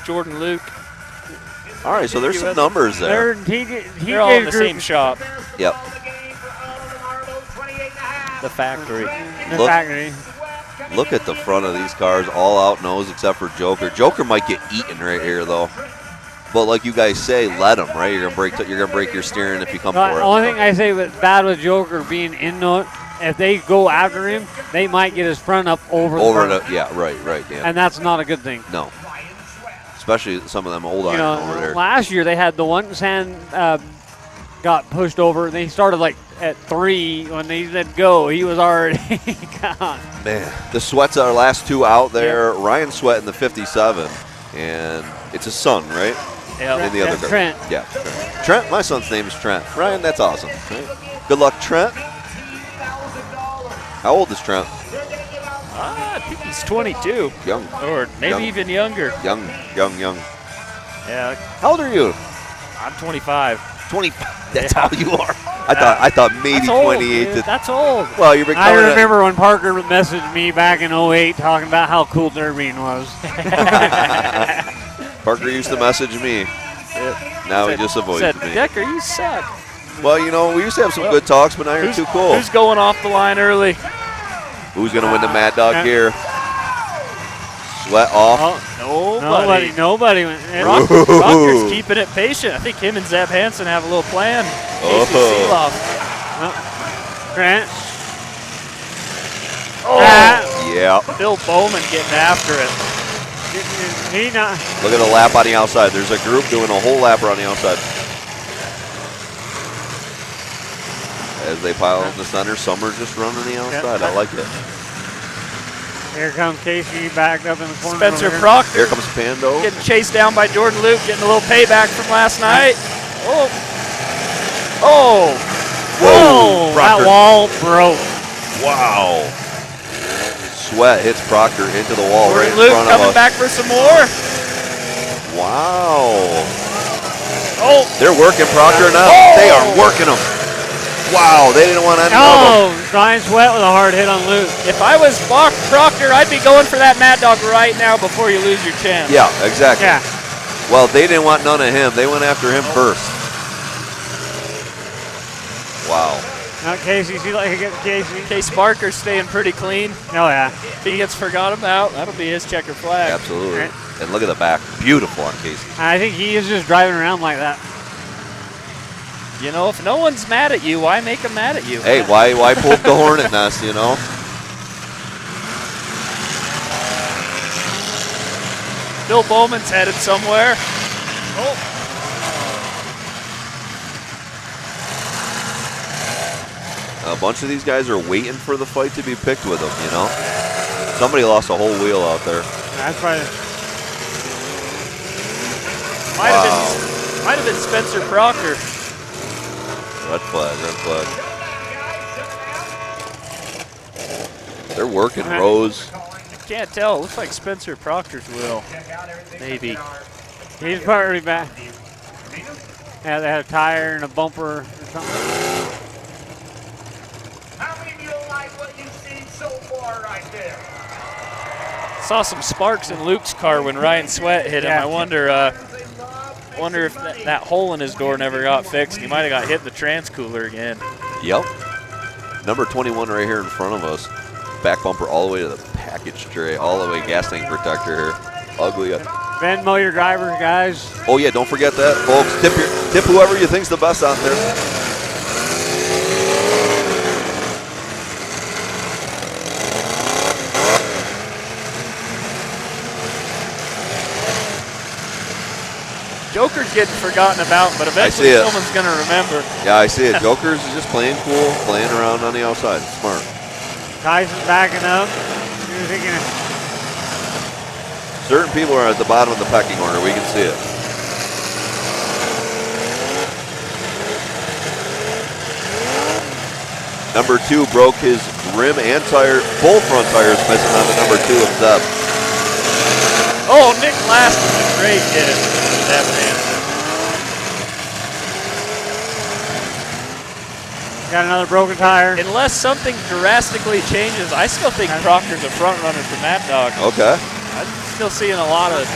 Jordan Luke. All right, so there's some numbers there. They're all in the same shop. Yep. The factory. Look at the front of these cars, all out nose except for Joker. Joker might get eaten right here though. But like you guys say, let him, right? You're gonna break your steering if you come for The it. only thing I say with bad with Joker being in it, if they go after him, they might get his front up over the front. Yeah, right, Dan. And that's not a good thing. No. Especially some of them old iron over there. Last year they had the one San got pushed over. They started like at 3 when they said go. He was already gone. Man, the Sweat's our last two out there. Yeah. Ryan Sweat in the 57, and it's his son, right? Yeah. In the other car. Trent. Yeah, Trent. My son's name is Trent. Ryan, that's awesome. Right? Good luck, Trent. How old is Trent? I think he's 22. Young. Or maybe even younger. Young. Yeah. How old are you? I'm 25. 25. That's how you are. I thought maybe 28. That's old. Well, you've been I remember when Parker messaged me back in 08 talking about how cool Derbying was. Parker used to message me. Now he just avoids me. Decker, you suck. Well, we used to have some good talks, but now you're too cool. Who's going off the line early? Who's going to win the Mad Dog here? Sweat off. Nobody. Rocker's keeping it patient. I think him and Zeb Hansen have a little plan. Oh. Grant. Yeah. Bill Bowman getting after it. Look at the lap on the outside. There's a group doing a whole lap around the outside. As they pile in the center, some are just running the outside. I like it. Here comes Casey backed up in the corner. Spencer over here. Proctor. Here comes Pando. Getting chased down by Jordan Luke, getting a little payback from last night. Oh. Oh. Whoa, that wall broke. Wow. Sweat hits Proctor into the wall right in Luke front of coming us. back for some more. Wow. Oh. They're working Proctor now. Oh. They are working him. Wow, they didn't want any of them. Oh, Brian Sweat with a hard hit on Luke. If I was Proctor, I'd be going for that Mad Dog right now before you lose your chance. Yeah, exactly. Yeah. Well, they didn't want none of him. They went after him first. Wow. Now Casey, see like Casey. Case Barker's staying pretty clean. Oh yeah. If he gets forgot about, that'll be his checker flag. Absolutely. And look at the back. Beautiful on Casey. I think he is just driving around like that. You know, if no one's mad at you, why make them mad at you? Hey, why poke the hornet nest, you know? Bill Bowman's headed somewhere. Oh. A bunch of these guys are waiting for the fight to be picked with them, you know? Somebody lost a whole wheel out there. That's probably. Might have been Spencer Proctor. Red flag, red flag. They're working rows. I can't tell. It looks like Spencer Proctor's wheel. Maybe. He's probably back. Yeah, they had a tire and a bumper or something. Saw some sparks in Luke's car when Ryan Sweat hit him. Yeah. I wonder if that hole in his door never got fixed. He might have got hit in the transcooler again. Yep. Number 21 right here in front of us. Back bumper all the way to the package tray, all the way gas tank protector here. Ugly. Venmo your drivers, guys. Oh yeah, don't forget that, folks. Tip whoever you think's the best out there. Joker's getting forgotten about, but eventually someone's going to remember. Yeah, I see it. Joker's just playing cool, playing around on the outside. Smart. Tyson's backing up. Certain people are at the bottom of the pecking order. We can see it. Number 2 broke his rim and tire, both front tires missing on the number 2 of Zeb. Oh, Nick Last was a great hit. That man. Got another broken tire. Unless something drastically changes, I still think Proctor's a front runner for Mad Dog. Okay. I'm still seeing a lot of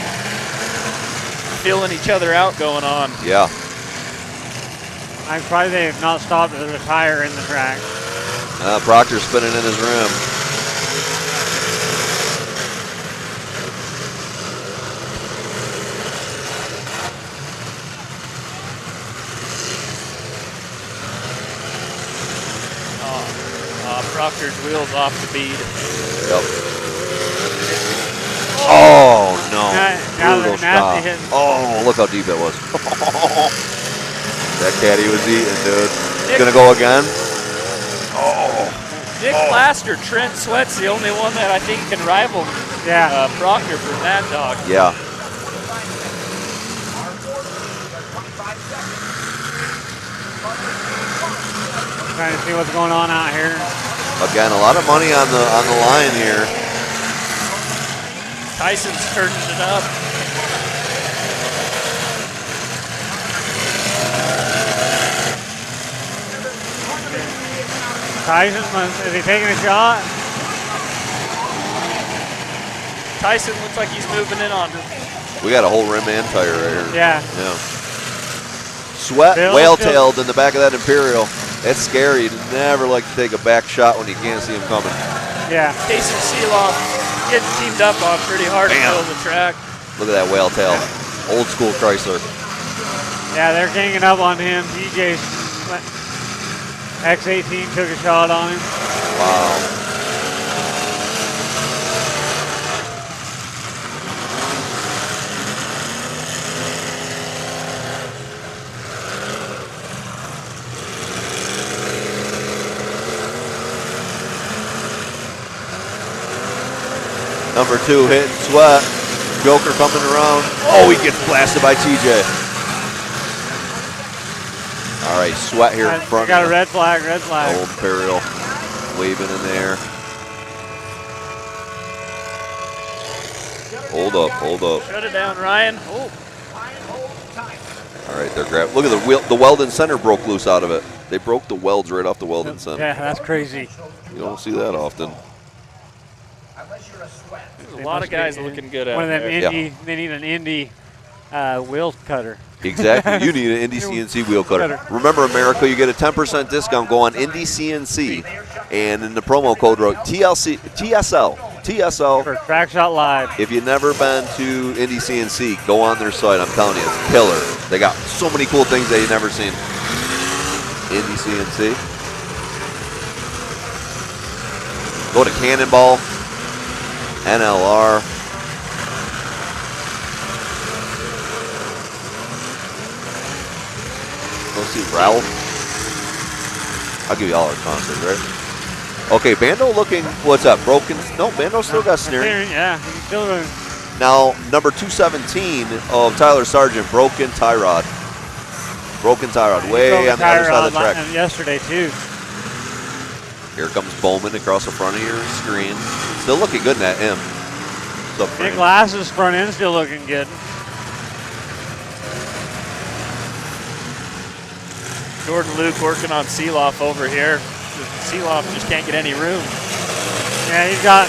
feeling each other out going on. Yeah. I'm surprised they have not stopped with a tire in the track. Proctor's spinning in his rim. Proctor's wheels off the bead. Yep. Oh, no. Brutal stop. Oh, look how deep it was. That caddy was eating, dude. It's going to go again. Oh. Nick Last or Trent Sweat's the only one that I think can rival Proctor for Mad Dog. Yeah. Trying to see what's going on out here. Again, a lot of money on the line here. Tyson's turning it up. Tyson, is he taking a shot? Tyson looks like he's moving in on him. We got a whole rim and tire right here. Yeah. Sweat whale-tailed in the back of that Imperial. It's scary. You never like to take a back shot when you can't see him coming. Yeah. Casey Seeloff getting teamed up on pretty hard to fill the track. Look at that whale tail. Old school Chrysler. Yeah, they're ganging up on him. DJ X18 took a shot on him. Wow. Number 2 hitting Sweat. Joker coming around. Oh, he gets blasted by TJ. All right, Sweat here in front. Got a red flag, red flag. Old Imperial waving in there. Hold up, hold up. Shut it down, Ryan. Oh. All right, they're grabbing. Look at the wheel. The Weldon center broke loose out of it. They broke the welds right off the Weldon center. Yeah, that's crazy. You don't see that often. There's a lot of guys looking good out One of them there. Indy, they need an Indy wheel cutter. Exactly. You need an Indy CNC wheel cutter. Remember, America, you get a 10% discount. Go on Indy CNC, and in the promo code, TSL. For TrackShotLive. If you've never been to Indy CNC, go on their site. I'm telling you, it's killer. They got so many cool things that you've never seen. Indy CNC. Go to Cannonball, NLR. Go see Ralph. I'll give you all our concerts, right? Okay, Bando looking, what's up, broken? No, Bando still got steering. Yeah, he's still doing. Now, number 217 of Tyler Sargent, broken tie rod. Broken tie rod, way on the other side of the track. Yesterday, too. Here comes Bowman across the front of your screen. Still looking good in that M. Big glasses, front end still looking good. Jordan Luke working on Seeloff over here. Seeloff just can't get any room. Yeah, he's got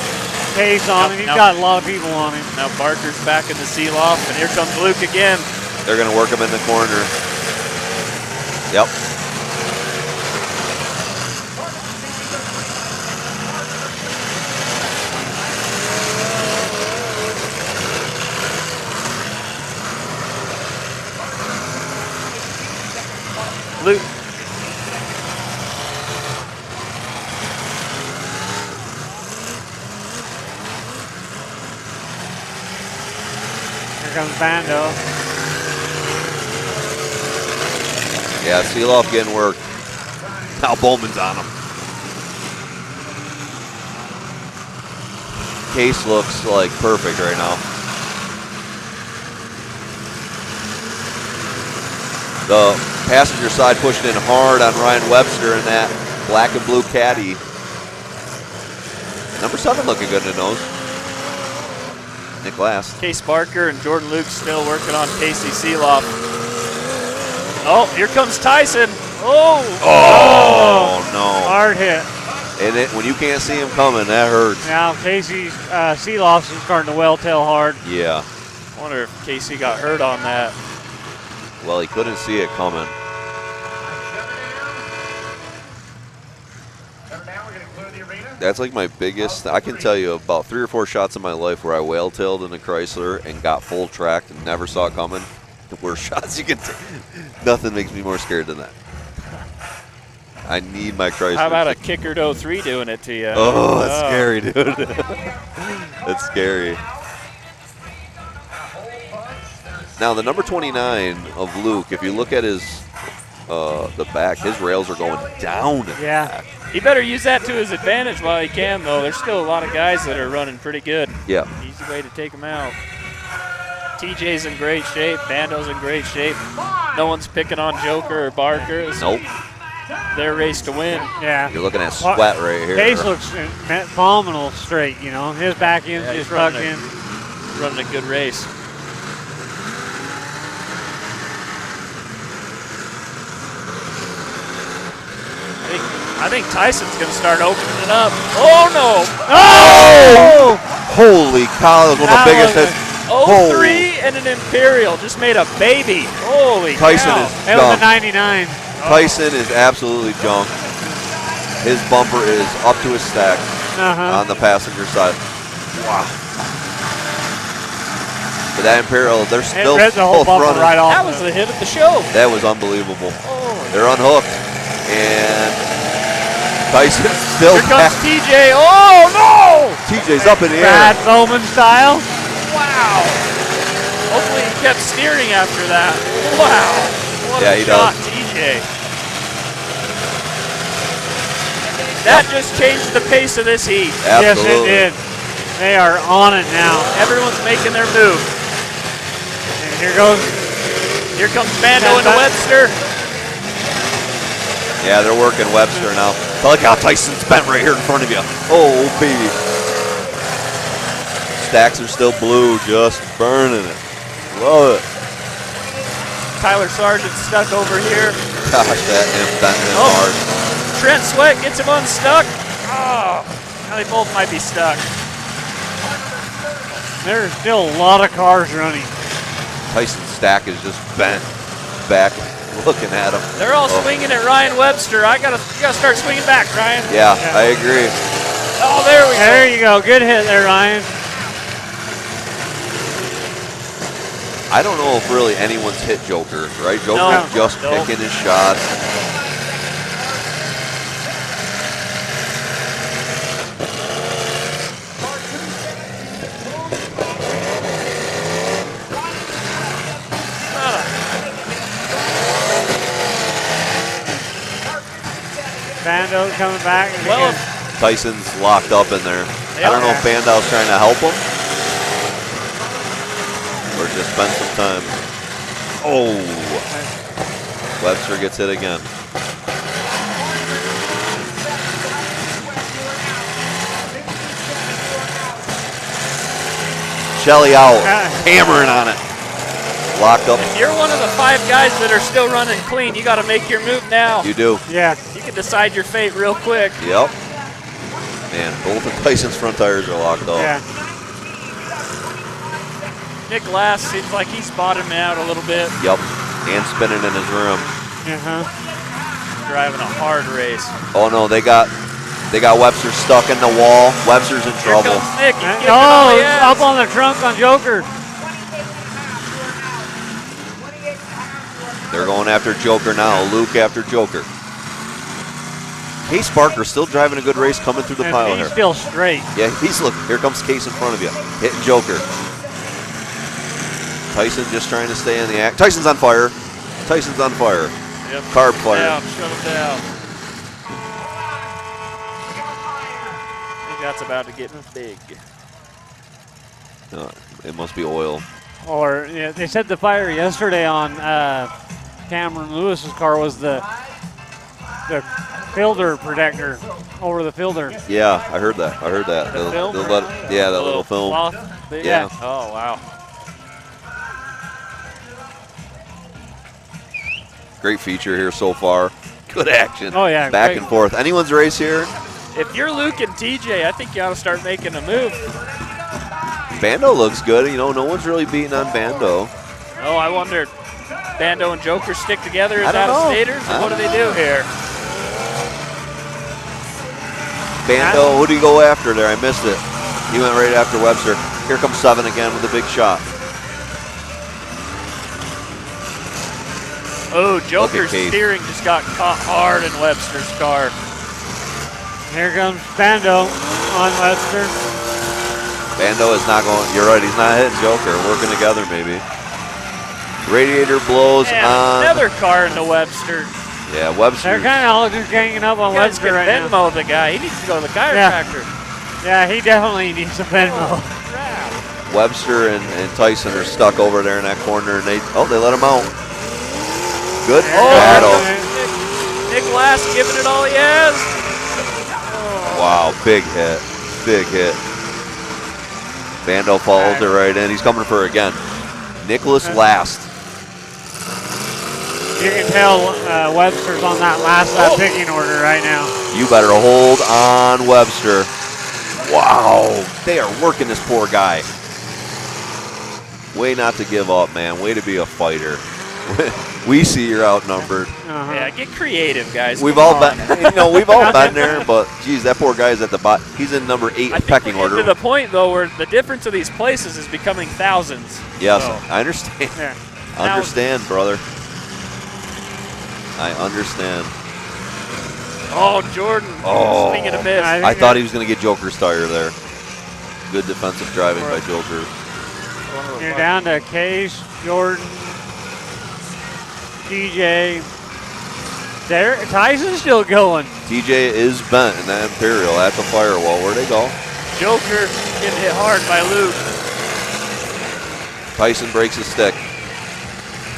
pace on him. He's got a lot of people on him. Now Barker's back in the Seeloff, and here comes Luke again. They're going to work him in the corner. Yep. Luke. Here comes Bando. Yeah, Seeloff getting worked. Now Bowman's on him. Case looks like perfect right now. The passenger side pushing in hard on Ryan Webster in that black and blue caddy. Number 7 looking good in the nose. Nick Glass. Case Barker and Jordan Luke still working on Casey Seeloff. Oh, here comes Tyson. Oh! Oh, no. Hard hit. And when you can't see him coming, that hurts. Now Casey's Seeloff's is starting to well tail hard. Yeah. I wonder if Casey got hurt on that. Well, he couldn't see it coming. That's like my biggest. I can tell you about 3 or 4 shots in my life where I whale-tailed in a Chrysler and got full tracked and never saw it coming. The worst shots you can take. Nothing makes me more scared than that. I need my Chrysler. How about a Kickard 03 doing it to you? Oh, that's scary, dude. That's scary. Now, the number 29 of Luke, if you look at his the back, his rails are going down. Yeah. He better use that to his advantage while he can, though. There's still a lot of guys that are running pretty good. Yeah. Easy way to take them out. TJ's in great shape. Bando's in great shape. No one's picking on Joker or Barker. Nope. Their race to win. Yeah. You're looking at Sweat right here. Case looks phenomenal straight, you know. His back end's just tucked in. Running a good race. I think Tyson's going to start opening it up. Oh, no. Oh! Holy cow, that was one of the biggest hits. 0-3 and an Imperial. Just made a baby. Holy Tyson cow. is That was a 99. Tyson is absolutely junk. His bumper is up to his stack on the passenger side. Wow. But that Imperial, they're still both running. Right off. That was the hit of the show. That was unbelievable. They're unhooked. And Tyson's still Here comes TJ. Oh, no! TJ's up in the air. Brad Bowman style. Wow. Hopefully he kept steering after that. Wow. What a shot, TJ. That just changed the pace of this heat. Absolutely. Yes, it did. They are on it now. Everyone's making their move. And here goes. Here comes Bando into Webster. Yeah, they're working Webster now. Look how Tyson's bent right here in front of you. Oh, baby. Stacks are still blue, just burning it. Love it. Tyler Sargent's stuck over here. Gosh, that him bent him hard. Trent Sweat gets him unstuck. Oh, now they both might be stuck. There's still a lot of cars running. Tyson's stack is just bent back, looking at him. They're all swinging at Ryan Webster. You gotta start swinging back, Ryan. Yeah, I agree. Oh, there we go. There you go. Good hit there, Ryan. I don't know if really anyone's hit Joker, right? Joker's just picking his shots. Bando coming back. Well, Tyson's locked up in there. I don't know if Bandow's trying to help him or just spend some time. Oh, Webster gets hit again. Shelly out, hammering on it. Locked up. if you're one of the 5 guys that are still running clean, you got to make your move now. You do. Yeah. You can decide your fate real quick. Yep. Man, both of Tyson's front tires are locked off. Yeah. Nick Glass seems like he's bottoming out a little bit. Yep. And spinning in his rim. Driving a hard race. Oh no, they got Webster stuck in the wall. Webster's in trouble. Here comes Nick. He's getting it Oh, all he has. up on the trunk on Joker. They're going after Joker now. Luke after Joker. Case Barker still driving a good race coming through the And pile he's here. still straight. Yeah, look, here comes Case in front of you. Hitting Joker. Tyson just trying to stay in the act. Tyson's on fire. Tyson's on fire. Yep. Carb fire. Down, shut him down. I think that's about to get big. It must be oil. Or yeah, they said the fire yesterday on Cameron Lewis's car was the filter protector over the filter. Yeah, I heard that. I heard that. The film? Yeah, that little film. Cloth thing? Yeah. Oh, wow. Great feature here so far. Good action. Oh, yeah, Back great. and forth. Anyone's race here. If you're Luke and TJ, I think you ought to start making a move. Bando looks good. You know, no one's really beating on Bando. Oh, I wonder, Bando and Joker stick together I as don't know. out-of-staters? Or what do they do here? Bando, who do you go after there? I missed it. He went right after Webster. Here comes 7 again with a big shot. Oh, Joker's Case. steering just got caught hard in Webster's car. Here comes Bando on Webster. Bando is not going. You're right. He's not hitting Joker. Working together, maybe. Radiator blows Man, on. another car into Webster. Yeah, Webster. They're kind of all just ganging up on You guys Webster can right now. Venmo the guy. He needs to go to the chiropractor. Yeah, he definitely needs a Venmo. Webster and Tyson are stuck over there in that corner, and they let him out. Good battle. Nick Glass giving it all he has. Wow, big hit. Big hit. Bando follows it right in. He's coming for her again. Nicholas last. You can tell Webster's on that last lap picking order right now. You better hold on, Webster. Wow, they are working this poor guy. Way not to give up, man. Way to be a fighter. We see you're outnumbered. Yeah, get creative, guys. We've Come all on. been, we've all been there. But geez, that poor guy's at the bottom. He's in number 8 in pecking order. To the point, though, where the difference of these places is becoming thousands. Yes, So, I understand. Yeah. Understand, brother. I understand. Oh, Jordan. Oh, Swing and a miss. I thought he was going to get Joker's tire there. Good defensive driving by Joker. You're down to Case, Jordan, TJ. Tyson's still going. TJ is bent in that Imperial at the firewall. Where'd they go? Joker Getting hit hard by Luke. Tyson breaks his stick.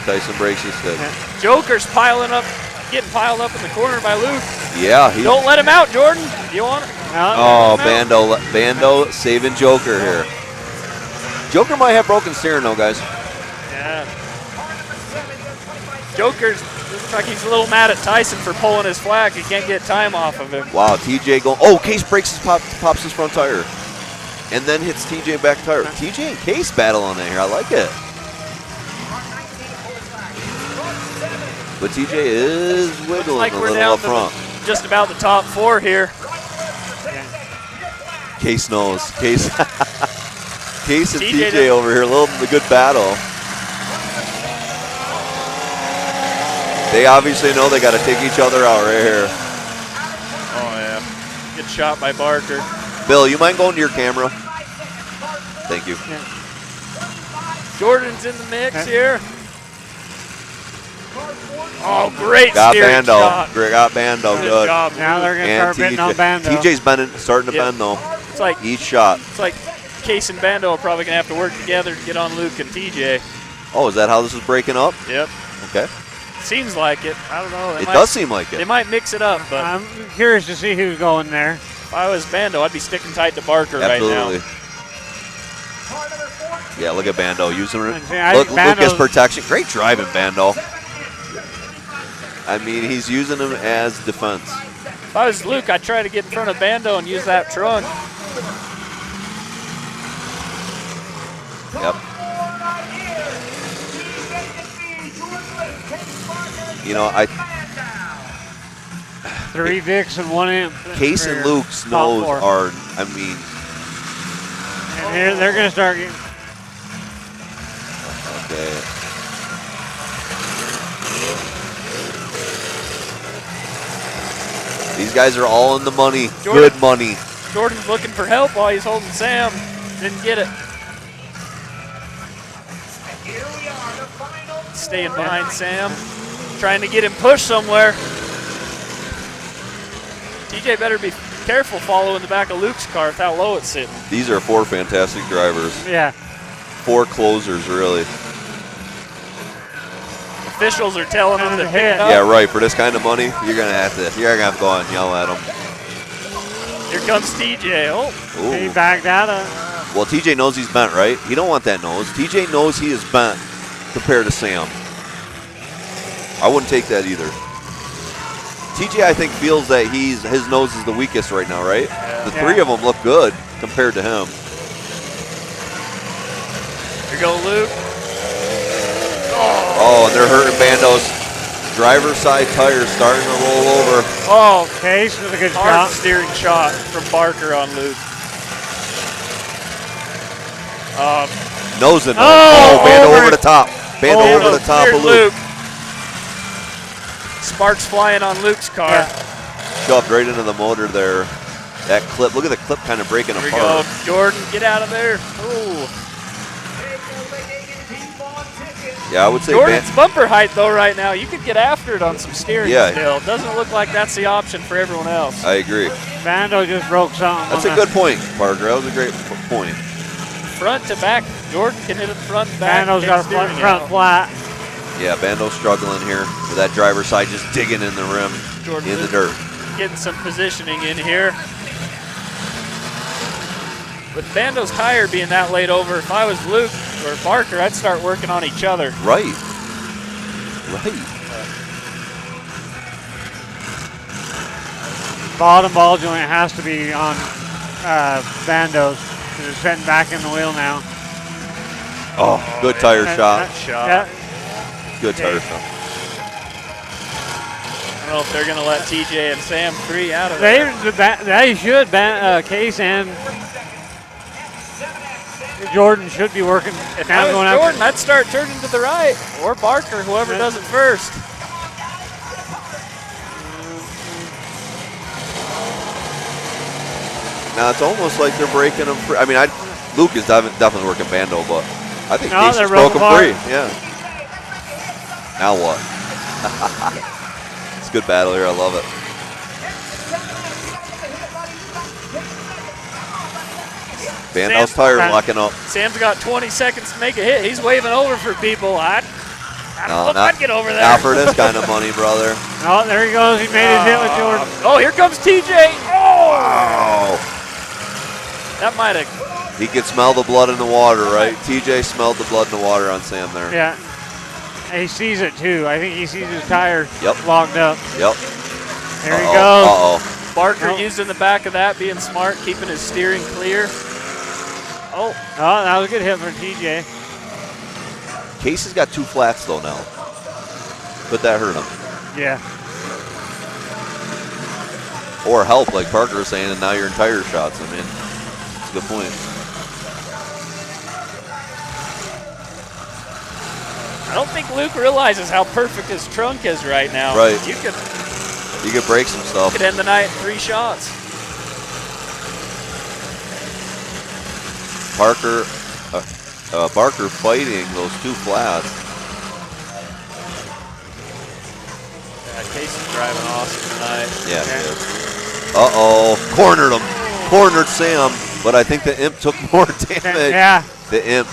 Tyson breaks his stick. Joker's piling up, getting piled up in the corner by Luke. Yeah. Don't let him out, Jordan. You want it? Oh, Bando saving Joker here. Joker might have broken steering though, guys. Yeah. Joker's looks like he's a little mad at Tyson for pulling his flag. He can't get time off of him. Wow, TJ going. Oh, Case breaks his pops his front tire, and then hits TJ back tire. TJ and Case battling in here. I like it. But TJ is wiggling Like a we're little down up to front. just about the top 4 here. Case knows. Case. Case and TJ TJ over here, a good battle. They obviously know they got to take each other out right here. Oh yeah. Good shot by Barker. Bill, you mind going to your camera? Thank you. Jordan's in the mix here. Oh, great Got steering Bando. shot. Got Bando. Good. Job, Now they're going to And start betting on Bando. TJ's starting to bend though. It's like each shot. It's like Case and Bando are probably gonna have to work together to get on Luke and TJ. Oh, is that how this is breaking up? Yep. Okay. Seems like it. I don't know. It does seem like it. They might mix it up, but I'm curious to see who's going there. If I was Bando, I'd be sticking tight to Barker Absolutely. right now. Yeah, look at Bando using it. I Look think at his Bando's- protection. Great driving, Bando. I mean, he's using him as defense. If I was Luke, I'd try to get in front of Bando and use that trunk. Yep. You know, 3 Vicks and 1 amp. Case and for Luke's top nose 4. are, I mean, And they're going to start getting. okay. These guys are all in the money. Jordan. Good money. Jordan's looking for help while he's holding Sam. Didn't get it. Staying behind Sam. Trying to get him pushed somewhere. TJ better be careful following the back of Luke's car with how low it's sitting. These are 4 fantastic drivers. Yeah. 4 closers, really. Officials are telling him to pick it up. Yeah, right. For this kind of money, you're gonna have to go out and yell at them. Here comes TJ. Oh, He backed out of. Well, TJ knows he's bent, right? He don't want that nose. TJ knows he is bent compared to Sam. I wouldn't take that either. TJ, I think, feels that his nose is the weakest right now, right? The 3 of them look good compared to him. Here go Luke. Oh, and they're hurting Bando's driver's side tires starting to roll over. Oh, Case with a good hard shot. steering shot from Barker on Luke. Nose and Oh, Bando over over the it. top. Bando over the top of Luke. Sparks flying on Luke's car. Shoved right into the motor there. That clip, look at the clip kind of breaking Here we apart. go. Jordan, get out of there. Ooh. Yeah, I would say Jordan's bumper height, though, right now. You could get after it on some steering Yeah. still. Doesn't look like that's the option for everyone else. I agree. Bando just broke something. That's a good point, Parker. That was a great point. Front to back. Jordan can hit it front, back. Bando's and got a steering front out. flat. Yeah, Bando's struggling here with that driver's side just digging in the rim, Jordan in the dirt. Getting some positioning in here. With Bando's tire being that late over, if I was Luke or Barker, I'd start working on each other. Right. Right. Bottom ball joint has to be on Bando's. It's sitting back in the wheel now. Oh, good tire shot. Yeah. Good tire shot. I don't know if they're going to let TJ and Sam free out of there. They should. Case and Jordan should be working. If I was Jordan, I'd start turning to the right. Or Barker, whoever does it first. Now it's almost like they're breaking them free. I mean, Luke is definitely working Bando, but I think No, Case they're just broke real him free. hard. Yeah. Now what? It's a good battle here. I love it. Bando's tire locking up. Sam's got 20 seconds to make a hit. He's waving over for people. I don't know if I'd get over there. Not for this kind of money, brother. Oh, there he goes. He made his hit with Jordan. Oh, here comes TJ. Oh! Wow. That might have. He could smell the blood in the water, right? TJ smelled the blood in the water on Sam there. Yeah. And he sees it too. I think he sees his tire Yep. locked up. Yep. There he goes. Uh-oh. Barker used in the back of that, being smart, keeping his steering clear. Oh, that was a good hit from TJ. Case has got 2 flats though now. Could that hurt him? Yeah. Or help, like Parker was saying, and now you're in tire shots. I mean, it's a good point. I don't think Luke realizes how perfect his trunk is right now. Right. You could break some stuff. end the night in 3 shots. Barker fighting those 2 flats. Yeah, Case is driving awesome tonight. Yeah, he is. Uh-oh, cornered him. Cornered Sam, but I think the Imp took more damage. Yeah. The Imp.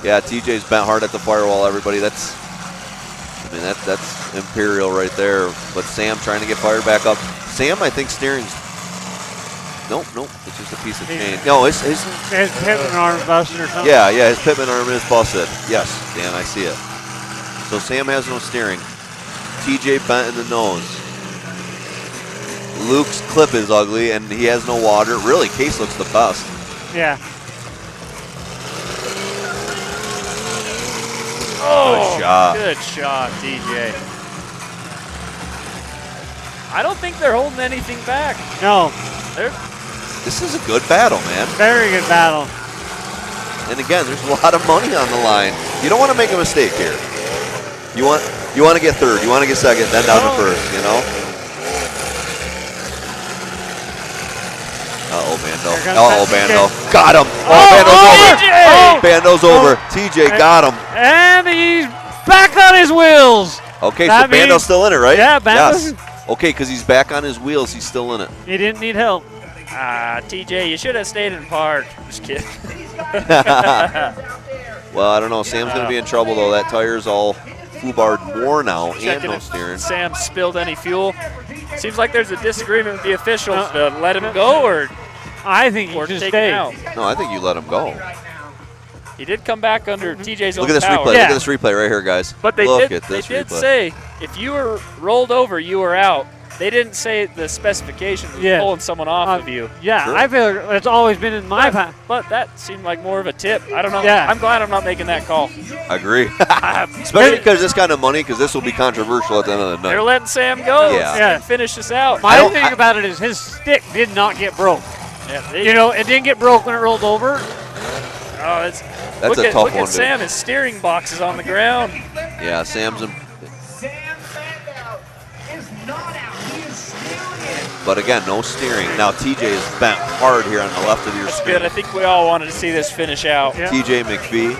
Yeah, TJ's bent hard at the firewall, everybody. That's Imperial right there. But Sam trying to get fired back up. Sam, I think steering's. Nope, it's just a piece of chain. No, his Pittman arm busted or something. Yeah, his Pittman arm is busted. Yes, Dan, I see it. So Sam has no steering. TJ bent in the nose. Luke's clip is ugly, and he has no water. Really, Case looks the best. Yeah. Oh, good shot. Good shot, DJ. I don't think they're holding anything back. No. This is a good battle, man. Very good battle. And again, there's a lot of money on the line. You don't want to make a mistake here. You want to get third. You want to get second, then down to first. You know. Bando. Bando. Got him. Bando's over. TJ got him. And he's back on his wheels. Okay, so Bando's still in it, right? Yeah, Bando's. Yes. Okay, because he's back on his wheels. He's still in it. He didn't need help. TJ, you should have stayed in park. Just kidding. Well, I don't know. Sam's going to be in trouble, though. That tire's all foobarred more now and no steering. Sam spilled any fuel. Seems like there's a disagreement with the officials to let him go, or I think he should stay. No, I think you let him go. He did come back under TJ's own Look at this power. replay. Look at this replay right here, guys. But they Look did at this did replay. say if you were rolled over, you were out. They didn't say the specifications of pulling someone off of you. Yeah, sure. I feel it's always been in my path. But that seemed like more of a tip. I don't know. Yeah. I'm glad I'm not making that call. I agree. Especially because this kind of money, because this will be controversial at the end of the night. They're letting Sam go. Yeah. Finish this out. My thing about it is his stick did not get broke. Yeah, it didn't get broke when it rolled over. Oh, That's look a at, tough look one, at Sam. His steering box is on the ground. Yeah, Sam's in. But again, no steering. Now TJ is bent hard here on the left of your That's screen. good. I think we all wanted to see this finish out. Yeah. TJ McPhee.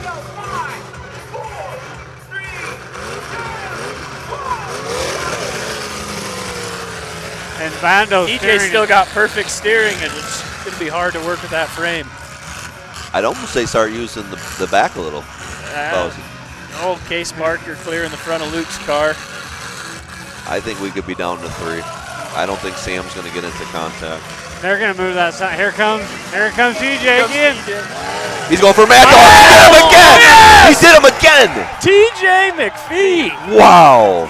And Bando TJ still got perfect steering, and it's going to be hard to work with that frame. I'd almost say start using the back a little. Old Case Barker clearing the front of Luke's car. I think we could be down to 3. I don't think Sam's going to get into contact. They're going to move that side. Here comes TJ again. He's going for Matt. He did him again. TJ McPhee. Wow.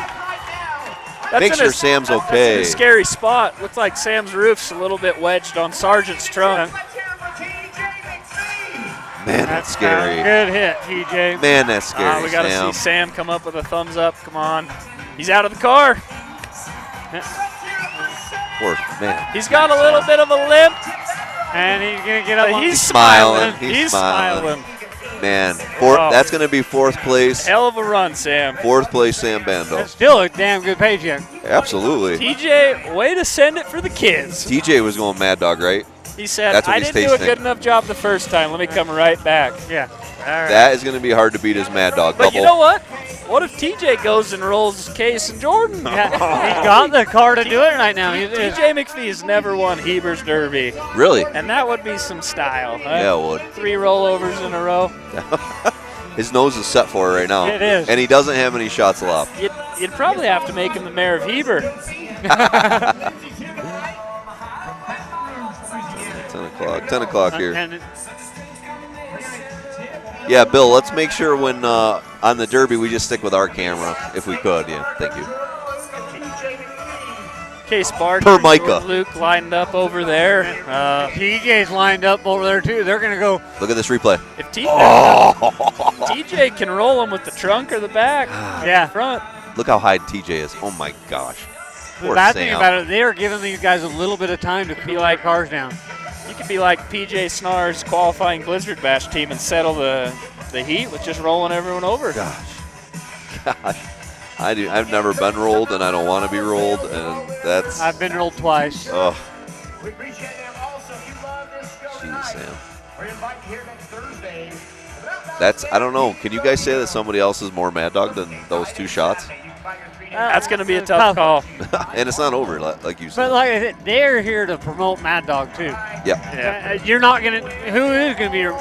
That's Make sure Sam's okay. That's in a scary spot. Looks like Sam's roof's a little bit wedged on Sargent's trunk. Man, that's scary. Good hit, TJ. Man, that's scary. We got to see Sam come up with a thumbs up. Come on. He's out of the car. Poor man. He's got a little bit of a limp. And he's going to get up. He's smiling. He's smiling. Man, that's going to be 4th place. Hell of a run, Sam. 4th place, Sam Bando. That's still a damn good paycheck. Absolutely. TJ, way to send it for the kids. TJ was going Mad Dog, right? He said, That's what I he's didn't do a tasting. good enough job the first time. Let me come right back. Yeah. All right. That is going to be hard to beat his Mad Dog But double. you know what? What if TJ goes and rolls Case and Jordan? Yeah, he got the car to do it right now. TJ McPhee has never won Heber's Derby. Really? And that would be some style. Huh? Yeah, it would. 3 rollovers in a row. His nose is set for it right now. It is. And he doesn't have any shots left. You'd probably have to make him the mayor of Heber. 10 o'clock here. Yeah, Bill, let's make sure when on the Derby we just stick with our camera, if we could. Yeah, thank you. Case Bart Per Micah. Luke lined up over there. TJ's lined up over there, too. They're going to go. Look at this replay. If TJ can roll him with the trunk or the back, yeah, front. Look how high TJ is. Oh, my gosh. The Poor bad Sam. thing about it, they are giving these guys a little bit of time to cool their cars down. You could be like PJ Snar's qualifying Blizzard Bash team and settle the heat with just rolling everyone over. Gosh. I've never been rolled, and I don't want to be rolled, and that's... I've been rolled twice. Oh. We appreciate them also. If you love this show Jeez, tonight, Sam. we're inviting you here next Thursday. That's, I don't know. Can you guys say that somebody else is more Mad Dog than those 2 shots? That's going to be a tough call. And it's not over, like you said. But like I said, they're here to promote Mad Dog, too. Yeah. You're not going to... Who is going to be your...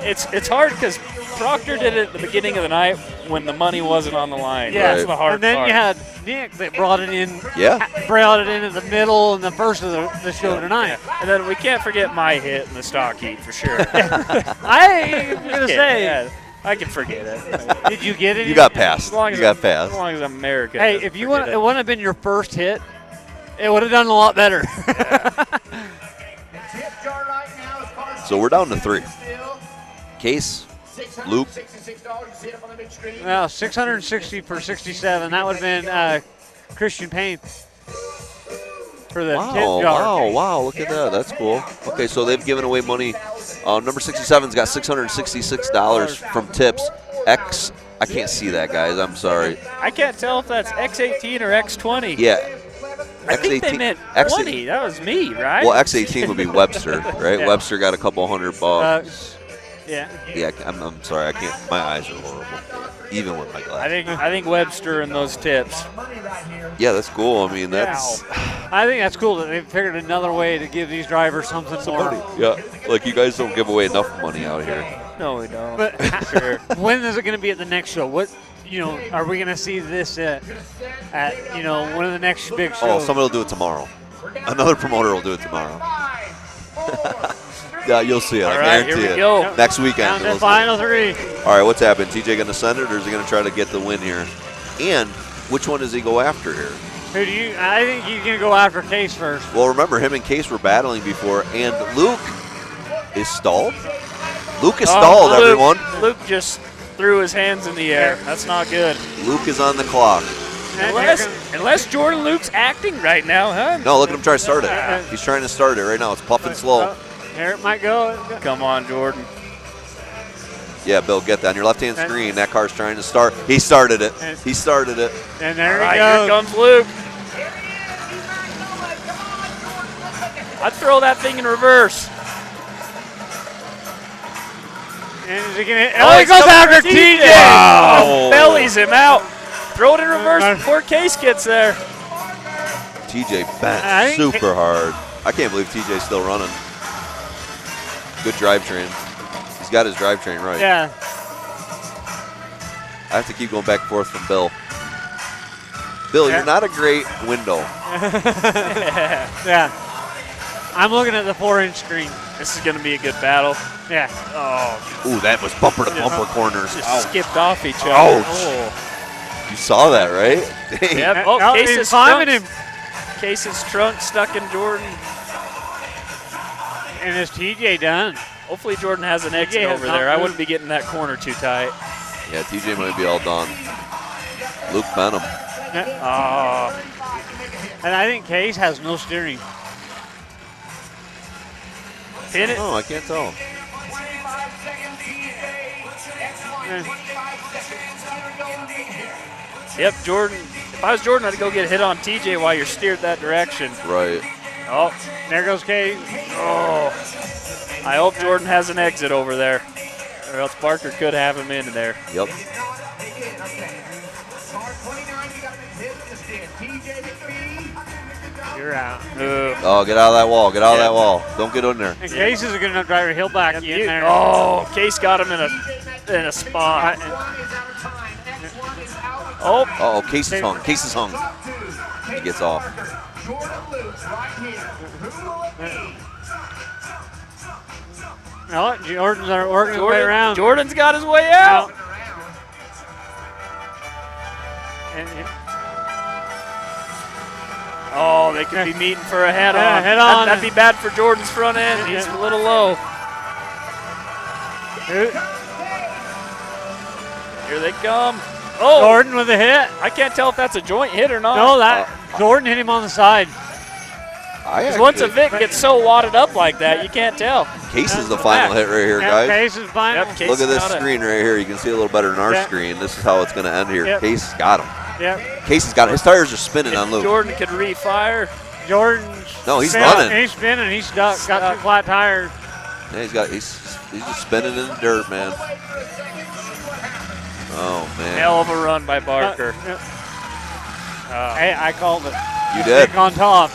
It's hard because Proctor did it at the beginning of the night when the money wasn't on the line. Yeah, That's the hard and then part. you had Nick that brought it in. Yeah. Brought it in at the middle and the first of the show tonight. And then we can't forget my hit in the stock heat for sure. I was gonna say. Yeah, I can forget it. Did you get it? You got passed. As long as You got I'm- passed. As long as I'm American. Hey, if you want, it wouldn't have been your first hit. It would have done a lot better. So we're down to 3. Case, Luke. Well, 660 for 67. That would have been Christian Payne for the tip jar. Wow, look at that. That's cool. Okay, so they've given away money. Number 67's got $666 from tips. I can't see that, guys. I'm sorry. I can't tell if that's X18 or X20. Yeah. I think they meant 20. That was me, right? Well, X18 would be Webster, right? Yeah. Webster got a couple $100. Yeah. Yeah, I'm sorry. I can't. My eyes are horrible, even with my glasses. I think Webster and those tips. Yeah, that's cool. I mean, that's. I think that's cool that they figured another way to give these drivers something more. Yeah, like you guys don't give away enough money out here. No, we don't. But Sure. when is it going to be at the next show? What, are we going to see this at one of the next big shows? Oh, somebody will do it tomorrow. Another promoter will do it tomorrow. Yeah, you'll see it. All I right, guarantee here we it. go. Next weekend. Down to we'll see. final 3. All right, what's happened? TJ going to send it, or is he going to try to get the win here? And which one does he go after here? Who do you? I think he's going to go after Case first. Well, remember, him and Case were battling before, and Luke is stalled. Luke is stalled, everyone. Luke just threw his hands in the air. That's not good. Luke is on the clock. Unless Jordan Luke's acting right now, huh? No, look at him try to start it. He's trying to start it right now. It's puffing slow. There it might go. Come on, Jordan. Yeah, Bill, get that. On your left-hand screen, that car's trying to start. He started it. He started it. And there All he right, goes. here comes Luke. I'd throw that thing in reverse. And is he gonna, Oh, he goes coming after for TJ. Wow. Bellies him out. Throw it in reverse before Case gets there. TJ I bent think super hard. I can't believe TJ's still running. Good drivetrain. He's got his drivetrain right. Yeah. I have to keep going back and forth from Bill. Bill, you're not a great window. Yeah. I'm looking at the 4-inch screen. This is going to be a good battle. Yeah. Oh. Ooh, that was bumper to bumper corners. Just Ouch. skipped off each other. Ouch. Oh. You saw that, right? Dang. Yep. Oh, No, Case's he's climbing trunk. Case's trunk stuck in Jordan. And is TJ done? Hopefully Jordan has an exit TJ has over not there. I moved. wouldn't be getting that corner too tight. Yeah, TJ might be all done. Luke Benham. Oh. And I think Case has no steering. Pin it. Oh, I can't tell. Yep, Jordan. If I was Jordan, I'd go get hit on TJ while you're steered that direction. Right. Oh, There goes Case. oh. I hope Jordan has an exit over there, or else Barker could have him in there. Yep. You're out. Oh, get out of that wall. Get out of that wall. Don't get in there. And Case is a good enough driver. He'll back you in there. Oh, Case got him in a spot. Oh. Uh-oh, Case is hung. Case is hung. He gets off. No, Jordan's working his way around. Jordan's got his way out. Oh, they could be meeting for a head-on. Yeah, head-on. That'd be bad for Jordan's front end. He's a little low. Here they come. Oh, Jordan with a hit. I can't tell if that's a joint hit or not. No, that Jordan hit him on the side. Because once a Vic gets so wadded up like that, you can't tell. Case is the final hit right here, guys. Case is final. Yep, Case Look at this got it. screen right here. You can see a little better than our Yep. screen. This is how it's going to end here. Yep. Case got him. Yep. Case has got it. His tires are spinning on Luke. Jordan could refire. Jordan's No, he's spinning. running. He's spinning. He's stuck. Got two flat tires. Yeah, he's just spinning in the dirt, man. Oh man. Hell of a run by Barker. Hey, I called it. You did. Stick on top.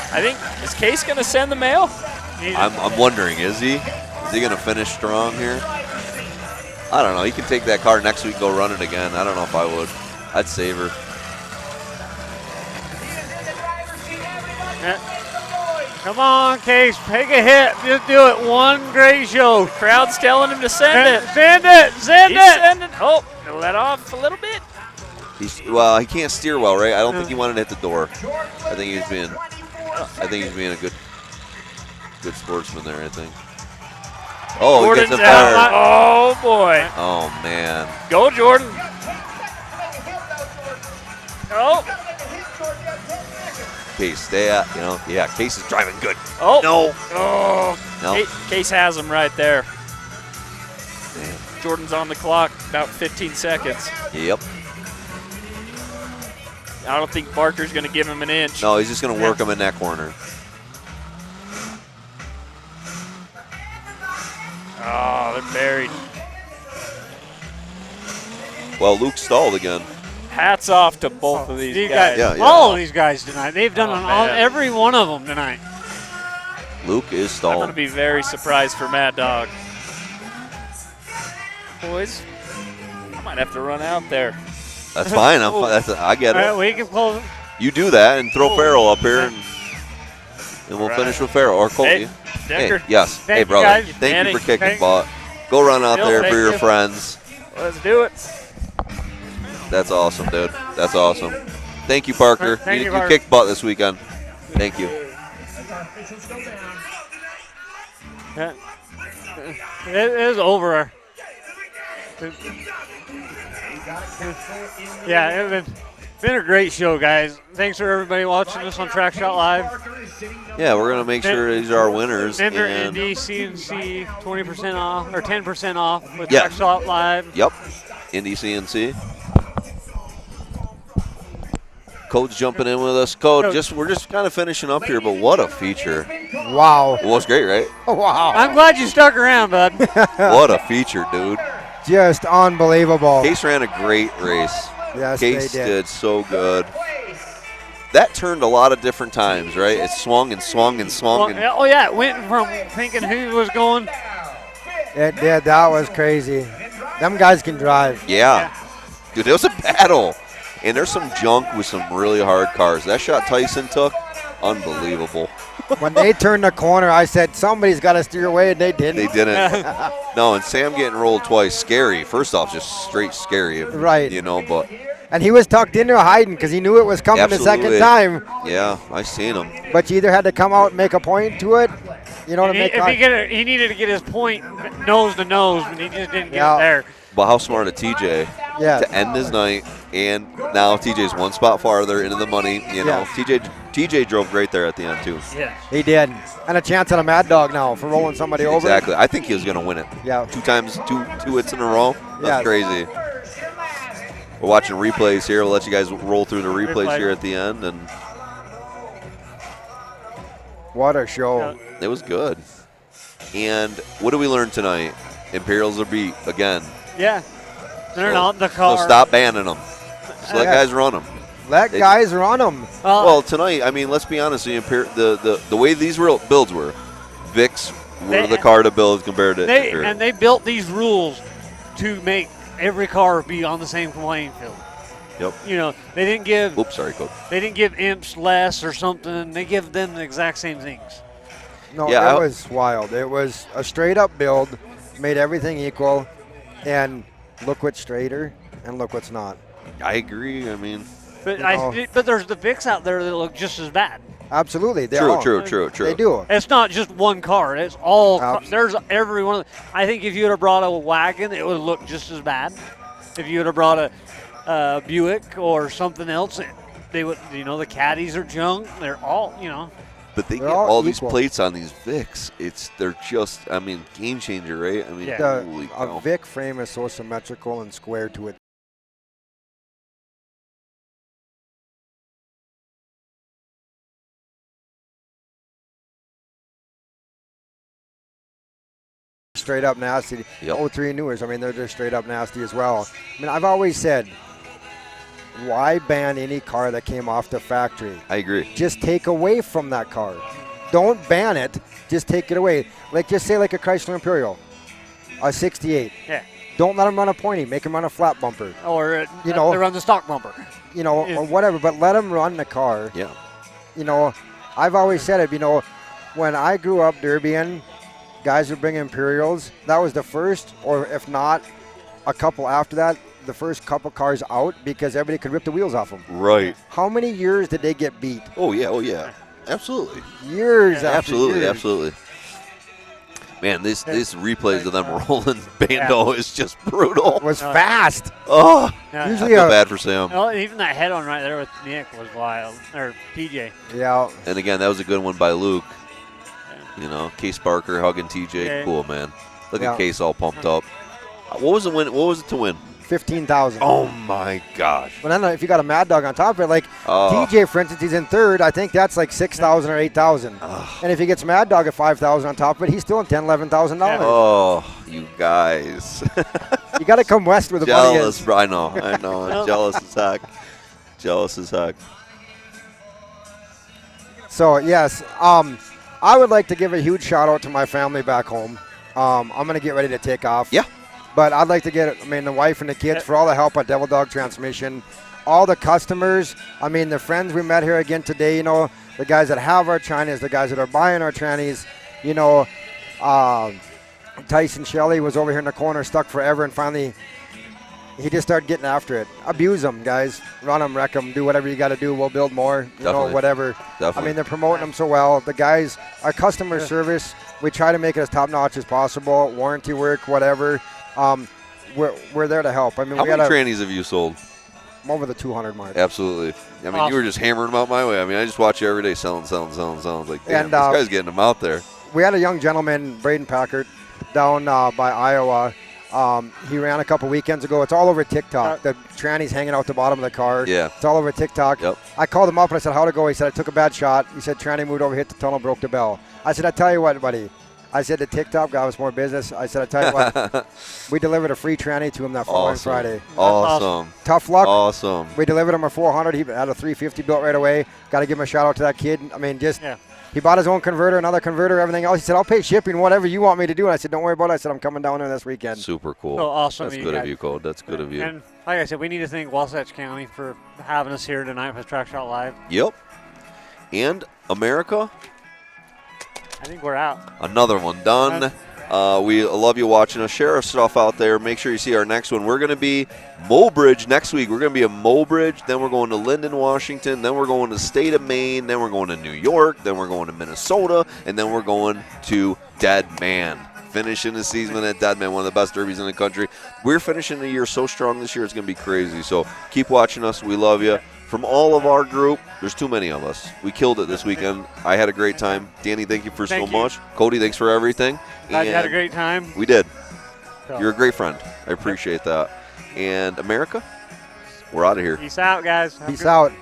I think, is Case going to send the mail? I'm wondering, is he? Is he going to finish strong here? I don't know. He can take that car next week and go run it again. I don't know if I would. I'd save her. Come on, Case. Take a hit. Just do it. One great show. Crowd's telling him to send it. Send it. Send He's it. sending. Oh, let off a little bit. Well, he can't steer well, right? I don't think he wanted to hit the door. I think he's being a good sportsman there, I think. Oh, Jordan's he gets a fire. Oh, boy. Oh, man. Go, Jordan. Oh. Case, stay at, yeah, Case is driving good. Oh. No. Oh. No. Case has him right there. Man. Jordan's on the clock, about 15 seconds. Yep. I don't think Barker's going to give him an inch. No, he's just going to work him in that corner. Oh, they're buried. Well, Luke stalled again. Hats off to both of these guys. Yeah, yeah. All of these guys tonight. They've done man. every one of them tonight. Luke is I'm going stalled. to be very surprised for Mad Dog. Boys, I might have to run out there. That's fine. I get All right, it. we can close. You do that and throw Farrell up here, and we'll finish with Farrell or Colby. Hey, Decker. Yes. Thank Hey, you, brother. guys. Thank Manny, you for kicking thank- butt. Go run out Bill, there thank for your you. friends. Let's do it. That's awesome, dude. That's awesome. Thank you, Parker. Thank you, You Parker. kicked butt this weekend. Thank you. Yeah. It is over. Yeah, it's been a great show, guys. Thanks for everybody watching us on TrackShot Live. Yeah, we're gonna make sure these are our winners. Enter and Indy CNC 20% off or 10% off with Yeah. TrackShot Live. Yep. Indy CNC. Code's jumping in with us. Code, we're just kind of finishing up here, but what a feature. Wow. It was great, right? Wow. I'm glad you stuck around, bud. What a feature, dude. Just unbelievable. Case ran a great race. Yes, Case they did. did so good. That turned a lot of different times, right? It swung and swung and swung. And Oh, yeah, it went from thinking who was going. It did. That was crazy. Them guys can drive. yeah. Dude, it was a battle. And there's some junk with some really hard cars. That shot Tyson took, unbelievable. When they turned the corner, I said, somebody's got to steer away, and they didn't. They didn't. No, and Sam getting rolled twice, scary. First off, just straight scary. Right. But. And he was tucked in there hiding because he knew it was coming the second Absolutely. time. Yeah, I seen him. But you either had to come out and make a point to it, to make He needed to get his point nose to nose, but he just didn't get Yeah. it there. But how smart of TJ Yeah. to end his night, and now TJ's one spot farther into the money. Yeah. TJ drove great there at the end too. Yeah. He did. And a chance at a Mad Dog now for rolling somebody over. Exactly. I think he was going to win it. Yeah. Two hits in a row. That's Yeah. crazy. We're watching replays here. We'll let you guys roll through the replays Replay. here at the end, and What a show. It was good. And what did we learn tonight? Imperials are beat again. Yeah. They're not the car. So stop banning them. Just let guys run them. Let guys run them. Well, tonight, I mean, let's be honest. The way these builds were, Vicks were the car to build compared to Imperial. And they built these rules to make every car be on the same playing field. Yep. You know, they didn't give. Oops, sorry, Coach. They didn't give imps less or something. They give them the exact same things. No, it was wild. It was a straight up build, made everything equal, and look what's straighter and look what's not. I agree. I mean, but but there's the Vicks out there that look just as bad. Absolutely, True. They do. It's not just one car. It's all. There's every one. I think if you would have brought a wagon, it would look just as bad. If you would have brought a Buick or something else, they would. You know, the caddies are junk. They're all. You know. But they get all these plates on these Vicks. They're just. I mean, game changer, right? I mean, holy cow. A Vic frame is so symmetrical and square to it. Straight up nasty. 03 Newers, I mean, they're just straight up nasty as well. I mean, I've always said, why ban any car that came off the factory? I agree. Just take away from that car. Don't ban it, just take it away. Like, just say like a Chrysler Imperial, a 68. Yeah. Don't let them run a pointy, make them run a flat bumper. Or they run the stock bumper. You know, or whatever, but let them run the car. Yeah. You know, I've always said it, you know, when I grew up derbying, guys would bring Imperials. That was the first, or if not, a couple after that, the first couple cars out because everybody could rip the wheels off them. Right. How many years did they get beat? Oh yeah. Absolutely. Years after Absolutely, years. absolutely. Man, this replays of them rolling Bando is just brutal. It was fast. Oh, usually I feel bad for Sam. Well, even that head on right there with Nick was wild, or PJ. Yeah. And again, that was a good one by Luke. You know, Case Barker hugging TJ. Yeah. Cool, man. Look Yeah. at Case all pumped up. What was the win? What was it to win? 15,000. Oh my gosh. But I don't know if you got a Mad Dog on top of it. Like Oh. TJ, for instance, he's in third. I think that's like 6,000 or 8,000. And if he gets Mad Dog at 5,000 on top of it, he's still in $10,000, $11,000. Oh, you guys. You got to come west where the money Jealous, is. bro. I know. Jealous as heck. Jealous as heck. So yes, I would like to give a huge shout out to my family back home. I'm gonna get ready to take off. Yeah. But I'd like to get, the wife and the kids for all the help at Devil Dog Transmission, all the customers. I mean, the friends we met here again today. You know, the guys that have our Chinese, the guys that are buying our trannies. You know, Tyson Shelley was over here in the corner, stuck forever, and finally he just started getting after it. Abuse them, guys. Run them, wreck them, do whatever you got to do. We'll build more, you know, whatever. Definitely. I mean, they're promoting them so well. The guys, our customer service, we try to make it as top-notch as possible. Warranty work, whatever. We're there to help. I mean, How we many got trannies have you sold? over the 200 mark. Absolutely. I mean, you were just hammering them out my way. I mean, I just watch you every day selling. Like, damn, And, this guy's getting them out there. We had a young gentleman, Braden Packard, down by Iowa. He ran a couple weekends ago. It's all over TikTok. The tranny's hanging out the bottom of the car. Yeah. It's all over TikTok. Yep. I called him up and I said, how'd it go? He said, I took a bad shot. He said, tranny moved over, hit the tunnel, broke the bell. I said, I tell you what, buddy. I said, the TikTok got us more business. I said, I tell you what, we delivered a free tranny to him that following Friday. Awesome. Tough luck. Awesome. We delivered him a 400. He had a 350 built right away. Got to give him a shout out to that kid. I mean, just he bought his own converter, another converter, everything else. He said, I'll pay shipping, whatever you want me to do. And I said, don't worry about it. I said, I'm coming down there this weekend. Super cool. Oh, awesome. That's good of you, Cole. That's good of you. And like I said, we need to thank Wasatch County for having us here tonight with TrackShot Live. Yep. And America, I think we're out. another one done. We love you watching us. Share our stuff out there. Make sure you see our next one. We're going to be Mobridge next week. We're going to be at Mobridge. Then we're going to Linden, Washington. Then we're going to the state of Maine. Then we're going to New York. Then we're going to Minnesota. And then we're going to Dead Man. Finishing the season at Dead Man, one of the best derbies in the country. We're finishing the year so strong this year. It's going to be crazy. So keep watching us. We love you. From all of our group, there's too many of us. We killed it this weekend. I had a great time. Danny, thank you for so much. Cody, thanks for everything. Glad you had a great time. We did. So. You're a great friend. I appreciate that. And America, we're out of here. Peace out, guys. Peace out.